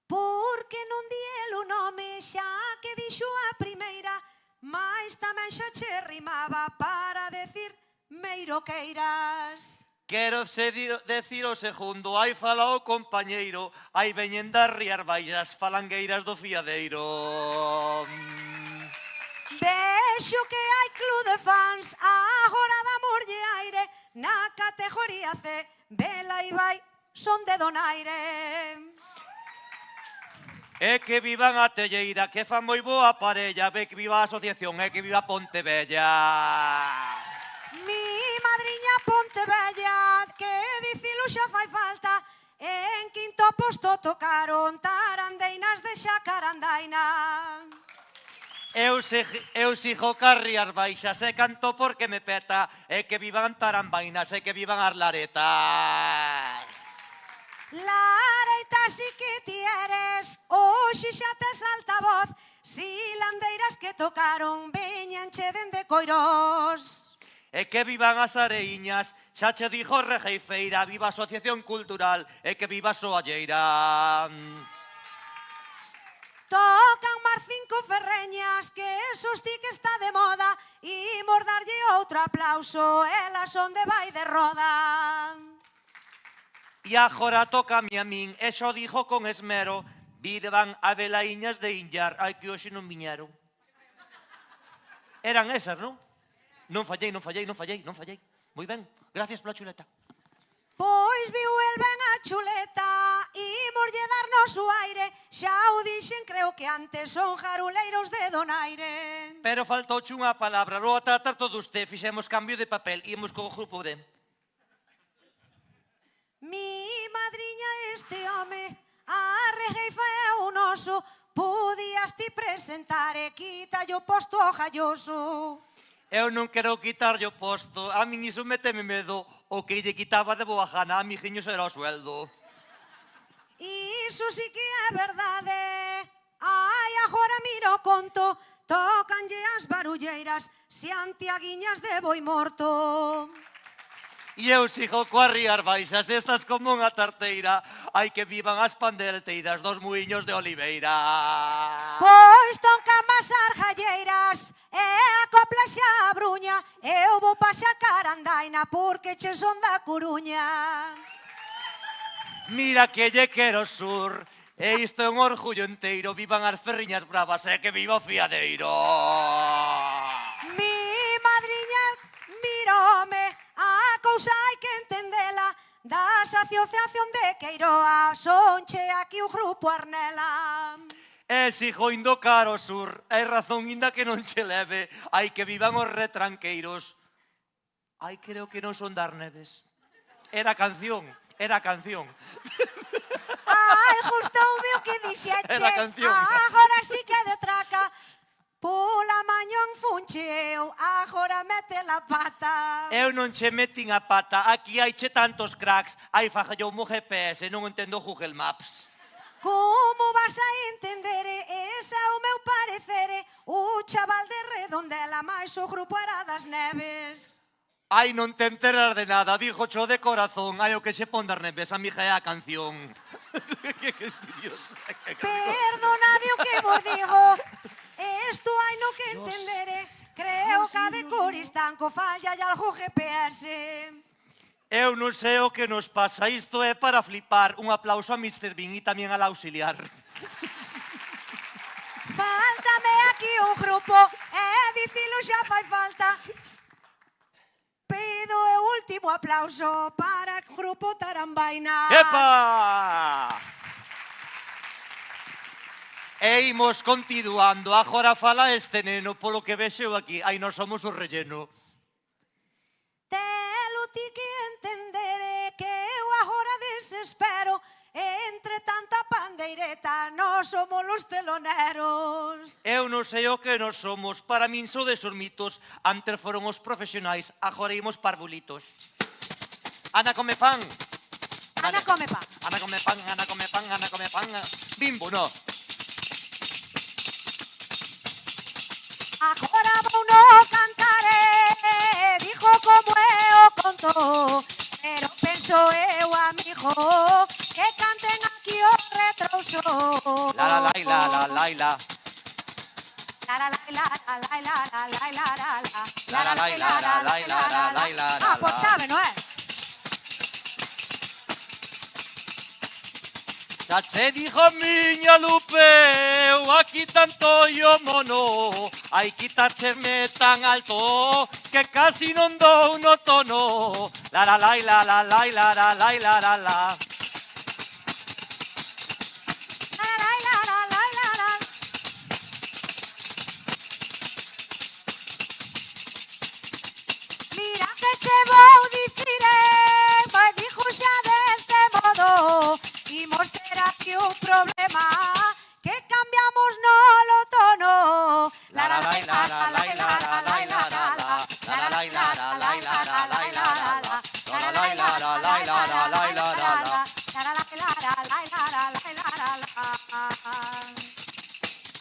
Porque non di el o nome xa que dixo a primeira, mais tamén xa che rimaba para decir meiroqueiras. Quero decir o segundo, hai fala o compañeiro, hai veñen das Rías Baixas, falangueiras do fiadeiro. Vexo que hai club de fans, agora damoslle aire, na categoría C, vela e vai, son de donaire. E que vivan a Telleira, que fan moi boa parella, ve que viva a asociación, e que viva Pontevella. Mi madriña Pontevella, que dicilo xa fai falta, en quinto posto tocaron Tarandeinas de Xacarandaina. Eu sigo cas Rías Baixas, e canto porque me peta, e que vivan Tarambainas, e que vivan as Laretas. Lareita si que ti eres, hoxe xa tes altavoz, Silandeiras que tocaron veñanche dende Coirós. E que vivan as areiñas, xa che dixo Regeifeira, viva a Asociación Cultural e que viva a Soalleira. Tocan Marcinco Ferreñas, que eso sí que está de moda, imos darlle outro aplauso, elas son de vai de roda. E agora toca a min, e xo dixo con esmero, vivan a velaíñas de Inllar, ai que hoxe non viñeron. Eran esas, non? Non fallei. Moi ben, gracias pola chuleta. Pois viu el ben a chuleta, imoslle darnos o aire, xa o dixen creo que antes son jaruleiros de donaire. Pero faltouche unha palabra, lo a tratar todo usted, fixemos cambio de papel, íamos co grupo de... Mi madriña este home, a Regeifa é un oso, podías ti presentar e quítalle o posto ao galloso. Eu non quero quitarlle o posto, a min iso meteme medo, o que lle quitaba de boa gana a mijiños era o sueldo. Iso sí que é verdade. Ai, agora miro o conto, tócanlle as barulleiras, Santiaguiñas de boi morto. E eu sigo coas rías baixas, estas como unha tarteira, hai que vivan as pandereteiras dos muiños de Oliveira. Pois toncan as argalleiras, e a copla xa a bruña, eu vou pa xa carandaina, porque che son da Coruña. Mira que lle quero sur, e isto é un orgullo enteiro, vivan as ferriñas bravas e que viva o fiadeiro. Mi madriña, mirome, a cousa hai que entendela, da asociación de Queiroa, sonche aquí o grupo Arnela. E sigo indo caro sur, hai razón inda que non che leve, hai que vivan os retranqueiros. Ai, creo que non son dar neves. Era canción. Ai, gustoume o que dixeches, Era canción. agora sí que de traca. Pola mañón funcheu, agora mete la pata. Eu non che metín a pata, aquí hai che tantos cracks, hai fallou mo GPS, non entendo Google Maps. Como vas a entender, ese é o meu parecer, o chaval de Redondela, máis o grupo era das Neves. Ai, non te enteras de nada, dijo cho de corazón, ai o que se pon das neves, a mi é a canción. Perdonade o que vos digo, esto hai no que entender, creo que a de Coristanco falla e algo GPS. Eu non sei o que nos pasa, isto é para flipar. Un aplauso a Mr. Bean e tamén al auxiliar. Fáltame aquí un grupo, dicilo xa fai falta. Pido o último aplauso para o grupo Tarambainas. Epa! E imos continuando, agora fala este neno, polo que vexo aquí, ai, nós somos o relleno. Telo ti que entender que eu agora desespero, entre tanta pandeireta, nós somos os teloneros. Eu non sei o que nos somos, para min sodes os mitos, antes foron os profesionais, agora imos parvulitos. Ana come pan. Ana come pan. Ana come pan, Ana come pan, Ana come pan. Bimbo, no. Agora vou no cantar, dijo como é o conto, pero penso eu, amigo, que canten aquí o retrouso. La la la la la la la. La la la la la la la la la la la la. La la la la la la la la la. Ah, pues sabe, non é? Xa che dijo miña Lupe, eu aquí tanto yo mono, hai quitarcheme tan alto que casi non dou no tono. La la la la la la la la la la la la. Mira que che vou dicir, vai dixo xa deste modo, imos ter aquí un problema, que cambiamos no lo tono. La la la la la la la la la la la la. La la la la la la la la la la la la. La la la la la la la la la la la la. La la la la la la la la la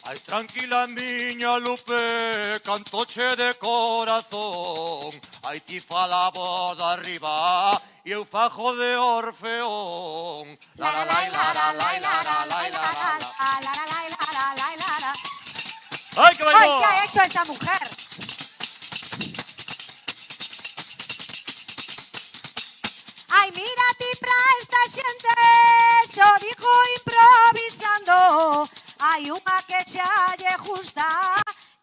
la. Tranquila miña Lupe, cantoche de corazón. Aí ti fala a voz de arriba e eu fajo de Orfeón. La la la la la la la la la la. ¡Ay, que ¡Ay, bailó! qué ha hecho esa mujer! Ai, mira ti pra esta xente, xo dijo improvisando. Hai unha que xa lle justa,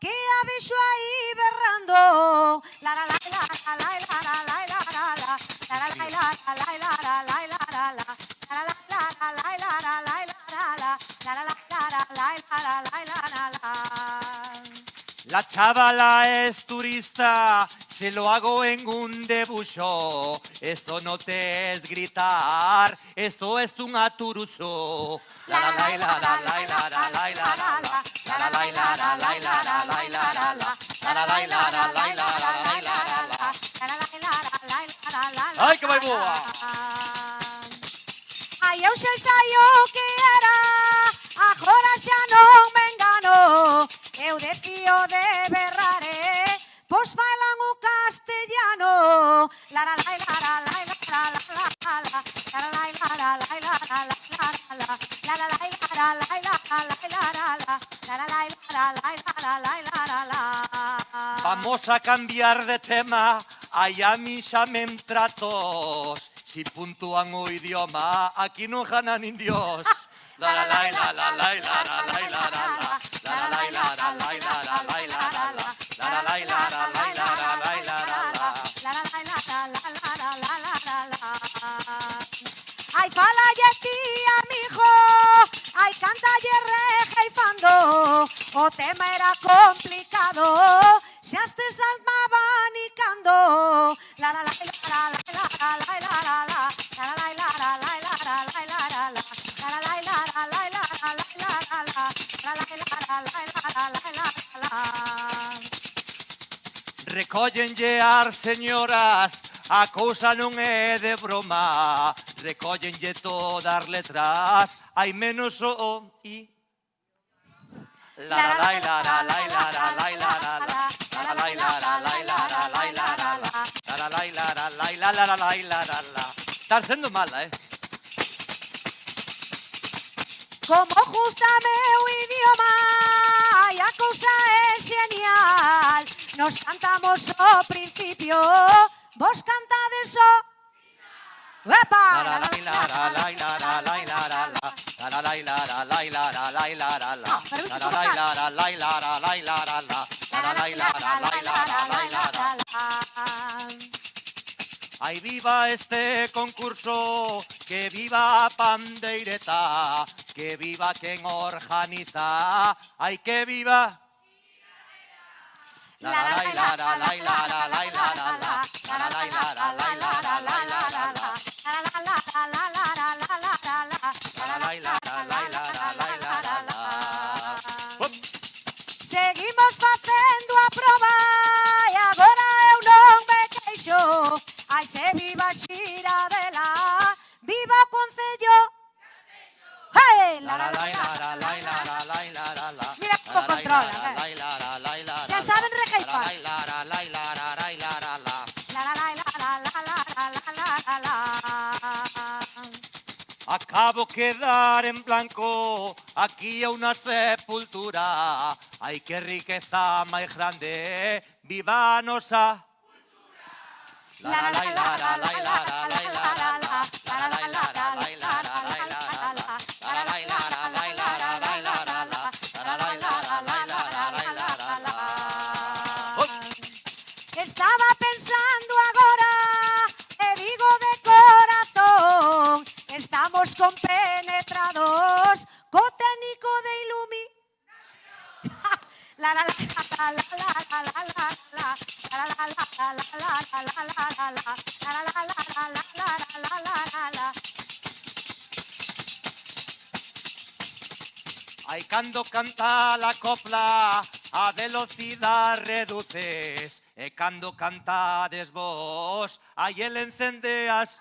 que a vexo aí berrando. La la la la la la la la la la la la. La la la la la la la la la la la la. La la la la la la la la la la la. La la la la la la la la la la. La chavala es turista, se lo hago en un debuxo. Eso no te es gritar, eso es un aturuso. La la la la la la la la la la la. La la la la la la la la la la la. La la la la la la la la la la. ¡Ay, que vai boa! Ai, eu xa saio que era, agora xa non me engano. Eu decío de berrare, pois falan o castellano. La la la la la la la la la la la. La la la la la la la la la la la. La la la la la la la la la la. La la la la la la la la la. Vamos a cambiar de tema, aí a mí xa me entratos. Si puntúan o idioma, aquí non ganan indios. La la la la la la la la la la la. La la la la la la la la la la la. La la la la la la la la la la la. La la la la la la la la la la la. Ai, falalle ti, amigo, ai, cantalle rejeifando. O tema era complicado, xa estes abanicando. La la la la la la la la la la la. La la la la la la la la la la la la. La la la la la la la la la la la. La la la la la la la la la. Recóllenlle as señoras, a cousa non é de broma. Recóllenlle todas letras, hai menos o i. La la la la la la la la la la la. La la la la la la la la la la. La la la la la la la la la la la. Están sendo mala, Como justa meu idioma, ai, a cousa é genial. Nos cantamos o principio, vos cantades o ¡epa! La la la la la la la la la la. La la la la la la la la la la la. La la la la la la la la la la la. La la la la la la la la la la. ¡Ay, viva este concurso! ¡Que viva Pandeireta! ¡Que viva quen organiza! ¡Ay, que viva! La la la la la la la la la la la. La la la la la la la la la la la. La la la la la la la la la la. La la la la la la la la la la. Seguimos facendo a prova e agora eu non me queixo. Ai, se viva Xiradela, viva o Concello. Hey, La la la la la la la la la la. Mira como controla, xa saben rejeifar. La la la la la la la la. La la la la la la la la la la. Acabo quedar en blanco, aquí hay una sepultura. Ay, qué riqueza más grande, viva nosa. La la la la la la la la la la la. La la la la la la la la la la. La la la la la la la la la la. La la la la la la la la la. Estaba pensando agora, e digo de corazón, estamos compenetrados co técnico de Ilumi. La la la la la la la la la la. La la la la la la la la la la la. La la la la la la la la la la. Ay, cando canta la copla, a velocidad reduces. E cando cantades vos, aí el encende as...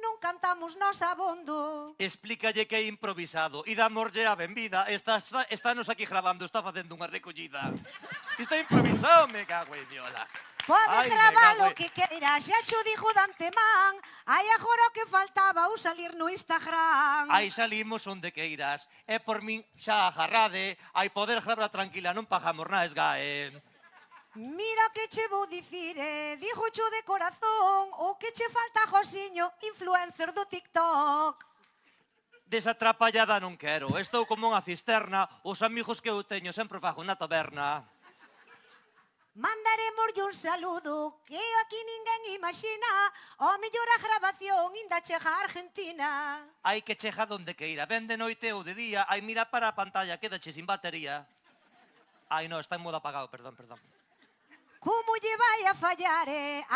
non cantamos nos abondo. Explícalle que é improvisado e damoslle a benvida. Estános aquí grabando, está facendo unha recollida. Está improvisado, me cago en diola. Pode Ai, me gravar cago o en- que queira, xa cho dixo de antemán. Hai agora o que faltaba ou salir no Instagram. Aí salimos onde queiras. E por min xa agarrade. Hai poder gravar tranquila, non pagamos na SGAE. Mira que che vou dicir, dixo cho de corazón o que che falta, Josiño, influencer do TikTok. Desatrapallada non quero. Estou como unha cisterna. Os amigos que eu teño sempre fago na taberna. Mandaremoslle un saludo que aquí ninguén imagina. O mellor a grabación inda chega a Argentina. Hai que chega donde queira. Ven de noite ou de día. Ai, mira para a pantalla, quédache sin batería. Ai, non, está en modo apagado, perdón. Como lle vai a fallar,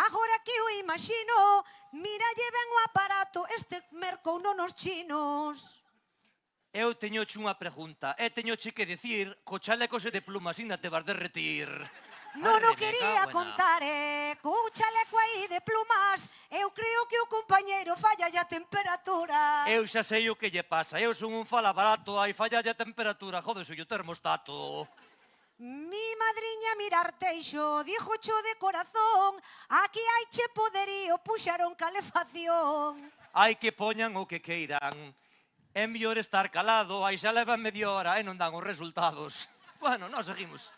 agora que o imagino, miralle ben o aparato, este mercouno nos chinos. Eu teñoche unha pregunta. E teñoche que dicir co chaleco se de plumas ainda te vas derretir. Non Arre, o me quería cago en a- contar, co chaleco aí de plumas, eu creo que o compañeiro falla a temperatura. Eu xa sei o que lle pasa. Eu son un fala barato, ai fallalle a temperatura, jodes o termostato. Mi madriña Mirar Teixo dijo cho de corazón, aquí hai che poderío, puxaron calefacción. Hai que poñan o que queiran. É mellor estar calado, aí xa leva media hora e non dan os resultados. Bueno, nós seguimos.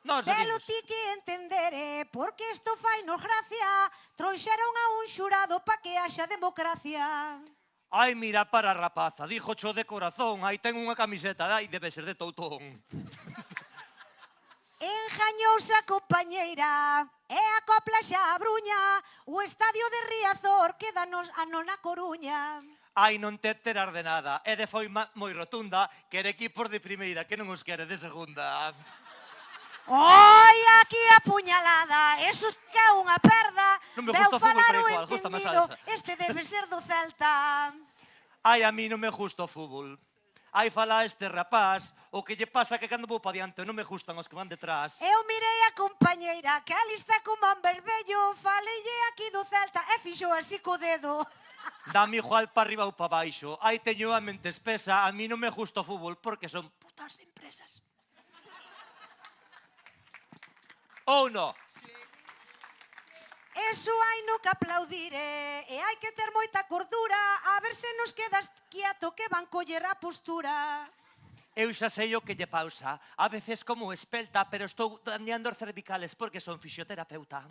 Telo ti que entender, porque isto fai nos gracia, trouxeron a un xurado pa que haxa democracia. Ai, mira para a rapaza, dixo cho de corazón, aí ten unha camiseta, ai, debe ser de toutón. Engañouse a compañeira e a copla xa a bruña, o estadio de Riazor quédanos a nona Coruña. Ai, non te enterar de nada, é de foi moi rotunda, quere equipos de primeira, que non os quere de segunda. Oi, aquí a puñalada, eso que é unha perda. Non me Veu gusta o fútbol, falar pero o igual, gústame a entendido, salsa. este debe ser do Celta. Ai, a mí non me gusta o fútbol. Ai, fala este rapaz, o que lle pasa que cando vou pa diante non me gustan os que van detrás. Eu mirei a compañeira que ali está como un vermello, faleille aquí do Celta e fixo así co dedo. Dame igual pa arriba ou pa baixo. Ai, teño a mente espesa, a mí non me gusta o fútbol porque son putas empresas. Ou non? Eso hai no que aplaudir, e hai que ter moita cordura, a ver se nos quedas quieto que van coller a postura. Eu xa sei o que lle pausa. A veces como espelta, pero estou dañando os cervicales porque son fisioterapeuta.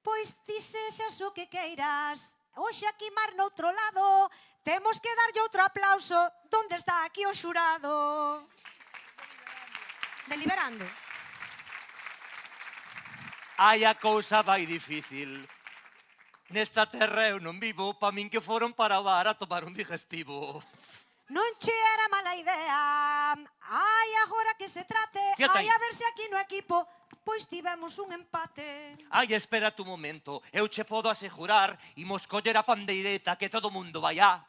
Pois ti sexas o que queiras, hoxe aquí mar noutro lado, temos que darlle outro aplauso, donde está aquí o xurado? Deliberando. Ai, a cousa vai difícil. Nesta terra eu non vivo, pa min que foron para o bar a tomar un digestivo. Non che era mala idea, ai, agora que se trate, Quieta ai, aí. a ver se aquí no equipo, pois tivemos un empate. Ai, espera tu momento, eu che podo asegurar, imos coller a pandeireta que todo mundo vai a...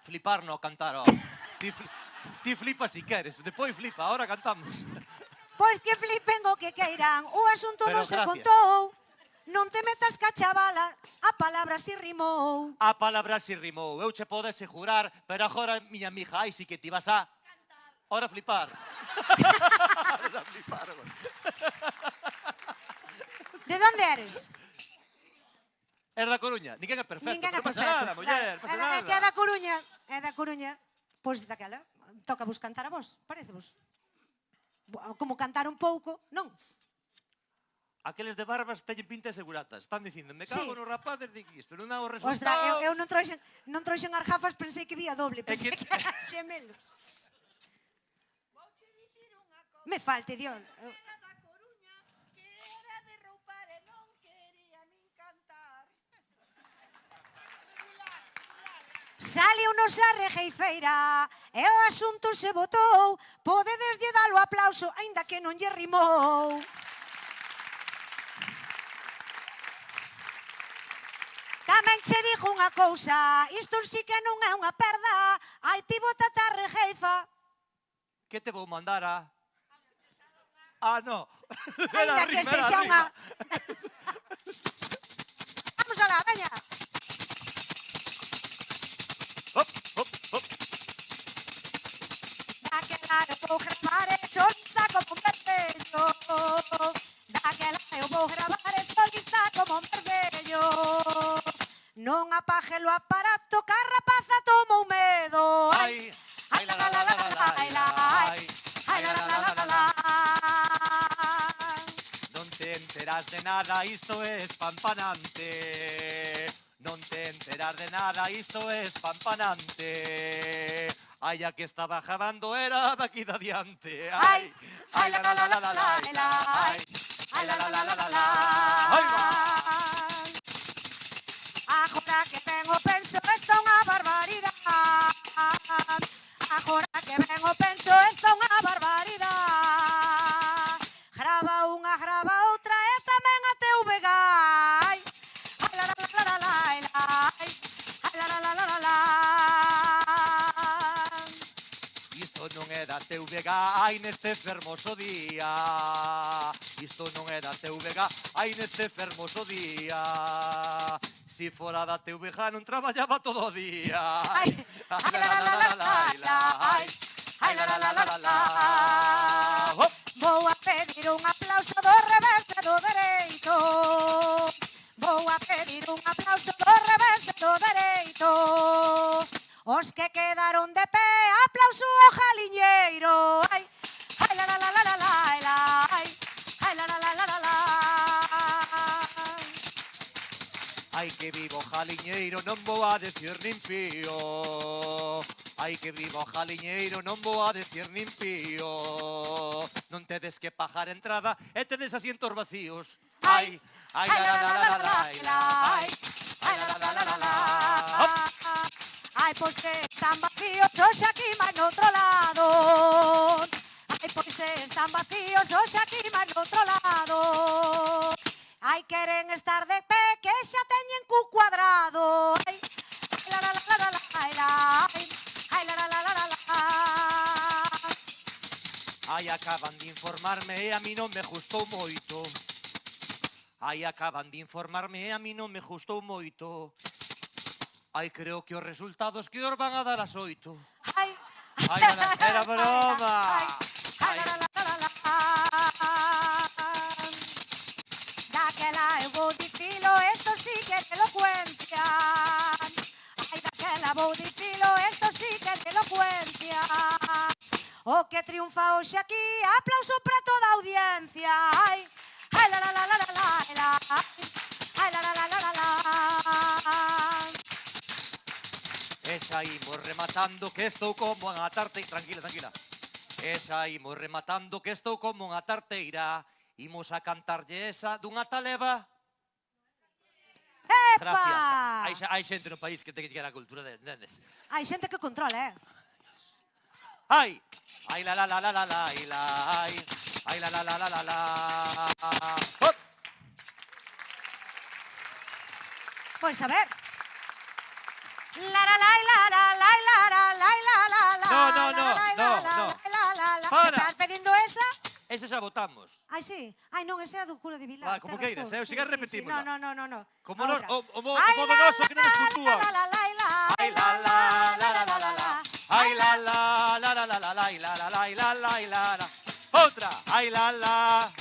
Flipar no cantar, ó. Ti flipa si queres, depois flipa, ahora cantamos. Pois que flipen o que queiran, o asunto Pero non se gracias. contou, non te metas ca chavala, a palabra si rimou. A palabra si rimou, eu che podo asegurar, pero agora, miña mija, ai, si que ti vas a... Ahora flipar. Ahora flipar, güey. De onde eres? Es da Coruña, ninguén é perfecto, Ninguén é non pasa perfecto. nada, muller, Claro, pasa é nada. que é da Coruña, é da Coruña. Pois daquela, toca vos cantar a vos, parecevos. Como cantar un pouco, non? Aqueles de barbas teñen pinta de seguratas. Están dicindo, me Sí. cago nos rapaces de Cristo, non dá o Ostra, resultado. eu non trouxen as gafas, pensei que vía doble, pensei que eran xemelos. Me falte, Dios. Saliu nos a regueifeira e o asunto se botou, podedes lle dar o aplauso, aínda que non lle rimou. Tamén che dixo unha cousa, isto sí que non é unha perda, ai ti bótate a regueifa. Que te vou mandar a... Ah, no. Ainda que sexa unha... Vamos alá. veña. Hop, hop, hop. Daquela eu vou gravar e solista como un vermello. Daquela eu vou gravar e solista como un vermello. Non apague o aparato que a rapaza tomou medo. Ai, ai, la, la, la, la, la, la, ai, ai, la, la, la, la, la, la. Non te enteras de nada, isto é espampanante. Non te enteras de nada, isto é espampanante. Ai, a que estaba grabando era daqui de adiante. Ai, ai, la, la, la, la, la, la, ai, ai, la, la, la, la, la, la. Ai, va. Agora que ven o penso, isto é unha barbaridade. Agora que ven o penso, isto é unha barbaridade. Grava unha, grava outra e tamén a TVG. Ai, ai, la, la, la, la, la, ai, ai, la, la, la, la, la, la. Isto non é da TVG, ai neste fermoso día. Isto non é da TVG, ai neste fermoso día. Si fora da TVG non traballaba todo o día. Ai, ai, la, la, la, la, la, ai, ai, la, la, la, la, la, la. Hop. Vou a pedir un aplauso do revés e do dereito. Vou a pedir un aplauso do revés e do dereito. Os que quedaron de pé, aplauso ao jaliñeiro. Ai, ai, la, la, la, la, la, la, ai, ai, la, la, la, la, la, la. Ai que vivo jaliñeiro, non vou a decir nin pío. Ai que vivo jaliñeiro, non vou a decir nin pío. Non tedes que pagar entrada e tedes asientos vacíos. Ai, ai, la, la, la, la, la, la, ai, ai, la, la, la, la, la, la. Hop. Ai, pois están vacíos hoxe aquí máis noutro lado. Ai, pois están vacíos hoxe aquí máis noutro lado. Ai, queren estar de pé que xa teñen cu cuadrado. Ai, ai, la, la, la, la, la, ai, ai, la, la, la, la, la, la. Ai, acaban de informarme e a mí non me gustou moito. Ai, acaban de informarme e a mí non me gustou moito. Ai, creo que os resultados que os van a dar as 8. Ai, Ai, era broma. ai, la, la, la, la, la. Daquela eu vou dicilo, esto sí que é elocuencia. Ai, daquela vou dicilo, esto sí que é elocuencia. O que triunfa hoxe aquí, aplauso para toda a audiencia. Ai, ai, la, la, la, la, la, la, ai, la, la, la, la, la, la. E xa imos rematando que estou como unha tarteira. Tranquila, tranquila. E xa imos rematando que estou como unha tarteira. Imos a cantarlle esa dunha taleva. Gracias. Epa! Hai xente no país que ten que llegar a cultura, entendes? Hai xente que controla, Ai, ai la la la la la la, ai la, ai la la la la la la. Hop. Pois a ver. La la la la la la la la la la la. No. Para. Estás pedindo esa? Ese xa votamos. Ai, sí. Ai, non, ese é a do cura de Vilar. Va, como queiras, eu siga repetímola. No. Como nos, Outra. o modo noso que non nos puntúan. Ai, la la la Ai la la la la la la la. Ai la la la la la la la, ai la la la la la la la. Outra, ai la la.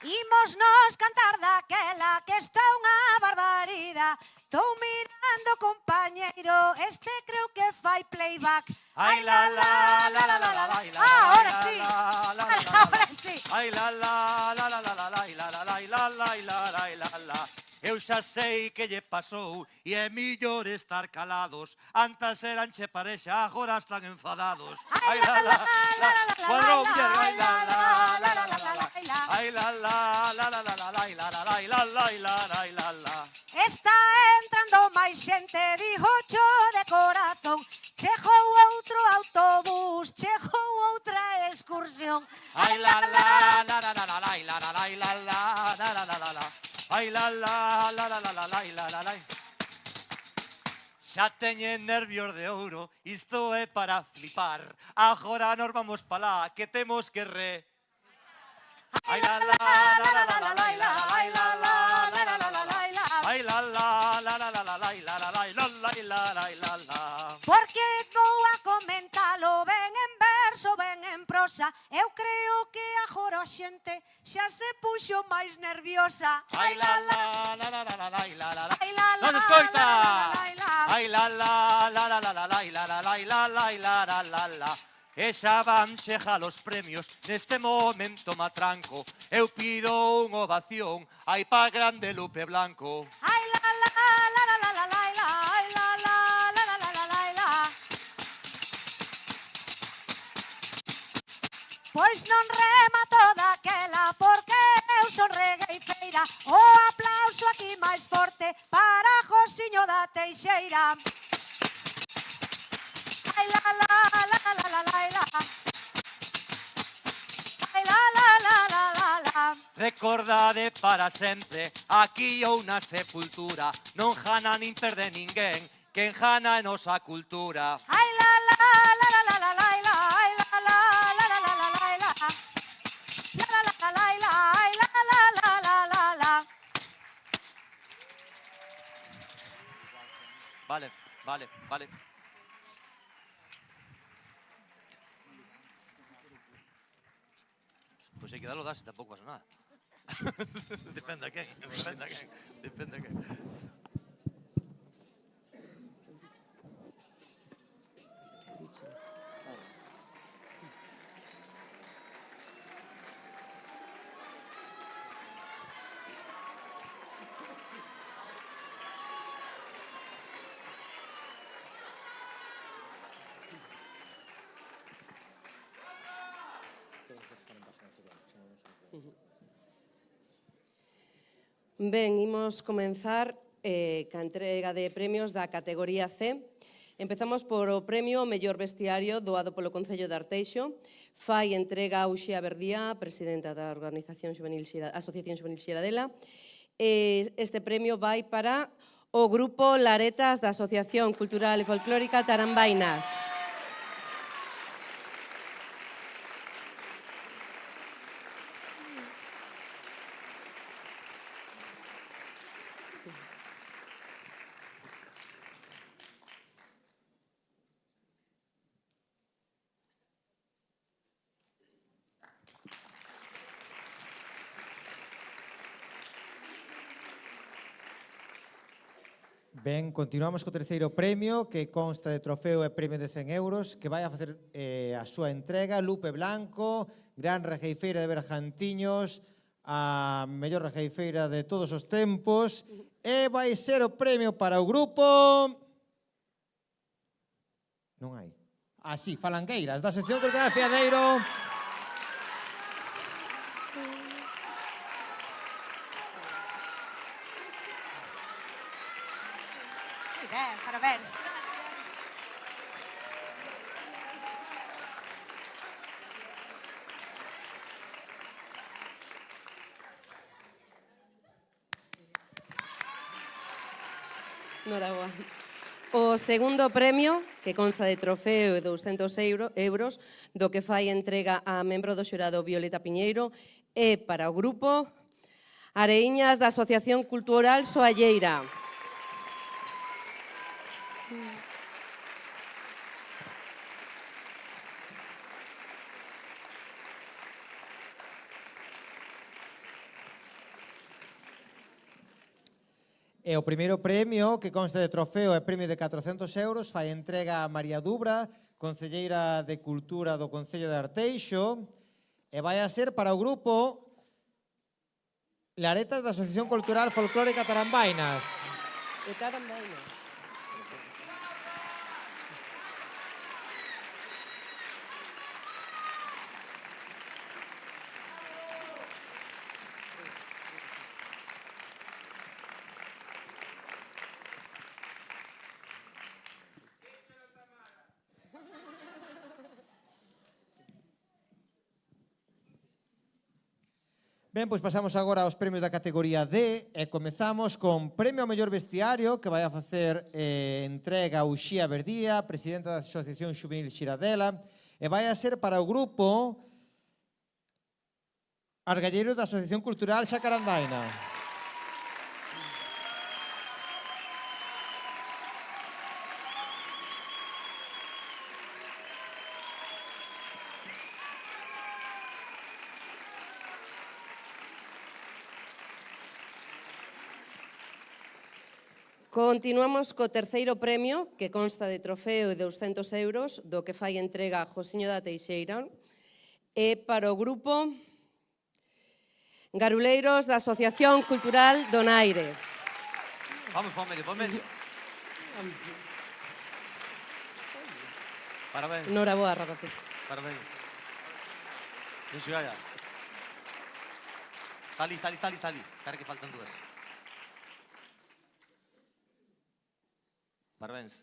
Imos nos cantar daquela que está unha barbaridade. Estou mirando, compañeiro, este creo que fai playback. Ai la la la la la la la. Ahora sí. Ahora sí. Ai la la la la la la la la la la la la la. Eu xa sei que lle pasou e é millor estar calados. Antes eran che parexa, agora están enfadados. Ai la la la la cuadrón, ai la la la la la la. Ai la la la la la la la la la. Está entrando máis xente, dixocho de corazón. Chegou outro autobús, chegou outra excursión. Ai la la la la la la la la la la la la la la. Ai la la la la la la la la la la. Xa teñen nervios de ouro, isto é para flipar. Agora nos vamos pa lá, que temos que re... Ai la la la la la la la la ai la la la la la la la ai la la la la la la la la la la la la. Porque vou a comentalo ben en verso, ben en prosa. Eu creo que agora a xente xa se puxo máis nerviosa. Ai la la la la la la la la la. Ai la la Non escoita. la. Ai la la la la la la la la la la la la. E xa van chegar os premios, neste momento matranco. Eu pido unha ovación, ai pa grande Lupe Blanco. Ai la la la la la la la ai la la la la la la la. Pois non rema toda aquela porque eu son regueifeira. O aplauso aquí máis forte para Josiño da Teixeira. Ai la la la la la la la. Ai la la la la la la. Recordade para sempre, aquí ou na sepultura. Non jana nin perde ninguén, quen jana é nosa cultura. Ai la la la la la la la. Ai la la la la la la la la. La la la la la. Ai la la la la la la. Vale, vale, vale. Pois hai que dalo das e tampouco pasa nada. Depende a quen, depende a quen, depende a quen. Ben, imos comenzar ca entrega de premios da categoría C. Empezamos por o premio Mellor Vestiario doado polo Concello de Arteixo. Fai entrega a Uxía Verdía, presidenta da Asociación Xuvenil Xiradela. Este premio vai para o grupo Laretas da Asociación Cultural e Folclórica Tarambainas. Ben, continuamos co terceiro premio, que consta de trofeo e premio de 100 euros, que vai a facer a súa entrega Lupe Blanco, gran regueifeira de Bergantiños, a mellor regueifeira de todos os tempos, e vai ser o premio para o grupo... Non hai. Así, Falangueiras, da sección cultural Fiadeiro. Ben, parabéns. Noraboa. O segundo premio, que consta de trofeo e 200 euros, do que fai entrega a membro do xurado Violeta Piñeiro, é para o grupo Areiñas da Asociación Cultural Soalleira. E o primeiro premio, que consta de trofeo e premio de 400 euros, fai entrega a María Dubra, concelleira de Cultura do Concello de Arteixo, e vai a ser para o grupo Laretas da Asociación Cultural Folclórica Tarambainas. E Tarambainas. Ben, pois pasamos agora aos premios da categoría D e comezamos con premio ao mellor vestiario que vai a facer entrega Uxía Verdía, presidenta da Asociación Xuvenil Xiradela, e vai a ser para o grupo Argalleiros da Asociación Cultural Xacarandaina. Continuamos co terceiro premio, que consta de trofeo e 200 euros, do que fai entrega Josiño da Teixeira, e para o grupo Garuleiros da Asociación Cultural Donaire. Vamos, pon medio, pon medio. Parabéns. Noraboa, rapaces. Parabéns. Non se vaya. Tali. Espera que faltan dúas. Parabéns.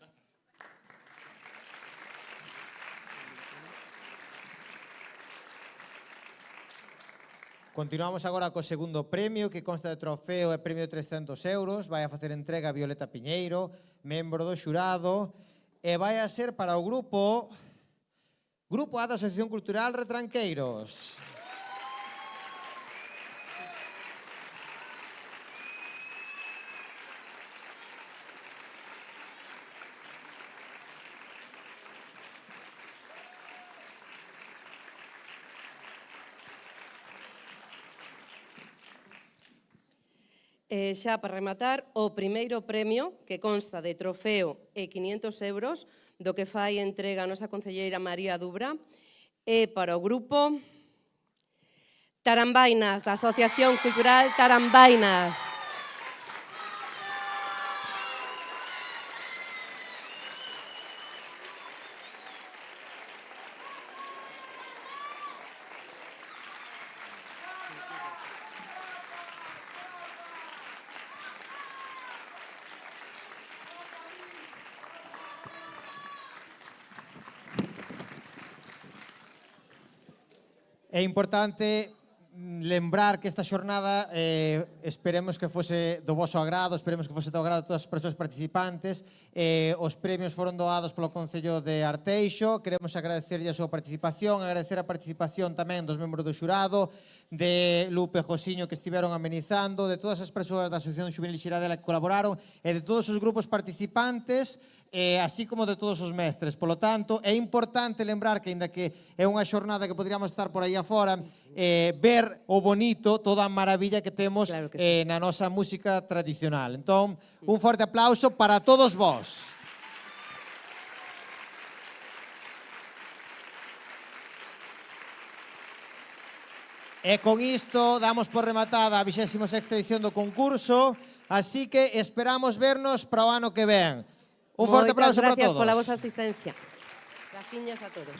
Continuamos agora co segundo premio, que consta de trofeo e premio de 300 euros. Vai a facer entrega a Violeta Piñeiro, membro do xurado, e vai a ser para o grupo A da Asociación Cultural Retranqueiros. E xa para rematar, o primeiro premio, que consta de trofeo e 500 euros, do que fai entrega a nosa concelleira María Dubra, e para o grupo Tarambainas, da Asociación Cultural Tarambainas. É importante lembrar que esta xornada esperemos que fose do voso agrado, esperemos que fose do agrado de todas as persoas participantes. Os premios foron doados polo Concello de Arteixo. Queremos agradecerlle a súa participación, agradecer a participación tamén dos membros do xurado, de Lupe e Josiño que estiveron amenizando, de todas as persoas da Asociación Xuvenil Xiradela que colaboraron e de todos os grupos participantes, así como de todos os mestres. Polo tanto, é importante lembrar que, aínda que é unha xornada que poderíamos estar por aí afora, ver o bonito, toda a maravilla que temos Claro que sí. na nosa música tradicional. Entón, un forte aplauso para todos vós. E con isto damos por rematada a 26ª edición do concurso, así que esperamos vernos para o ano que ven. Un forte aplauso para todos. Moitas gracias pola vosa asistencia. Graciñas a todos.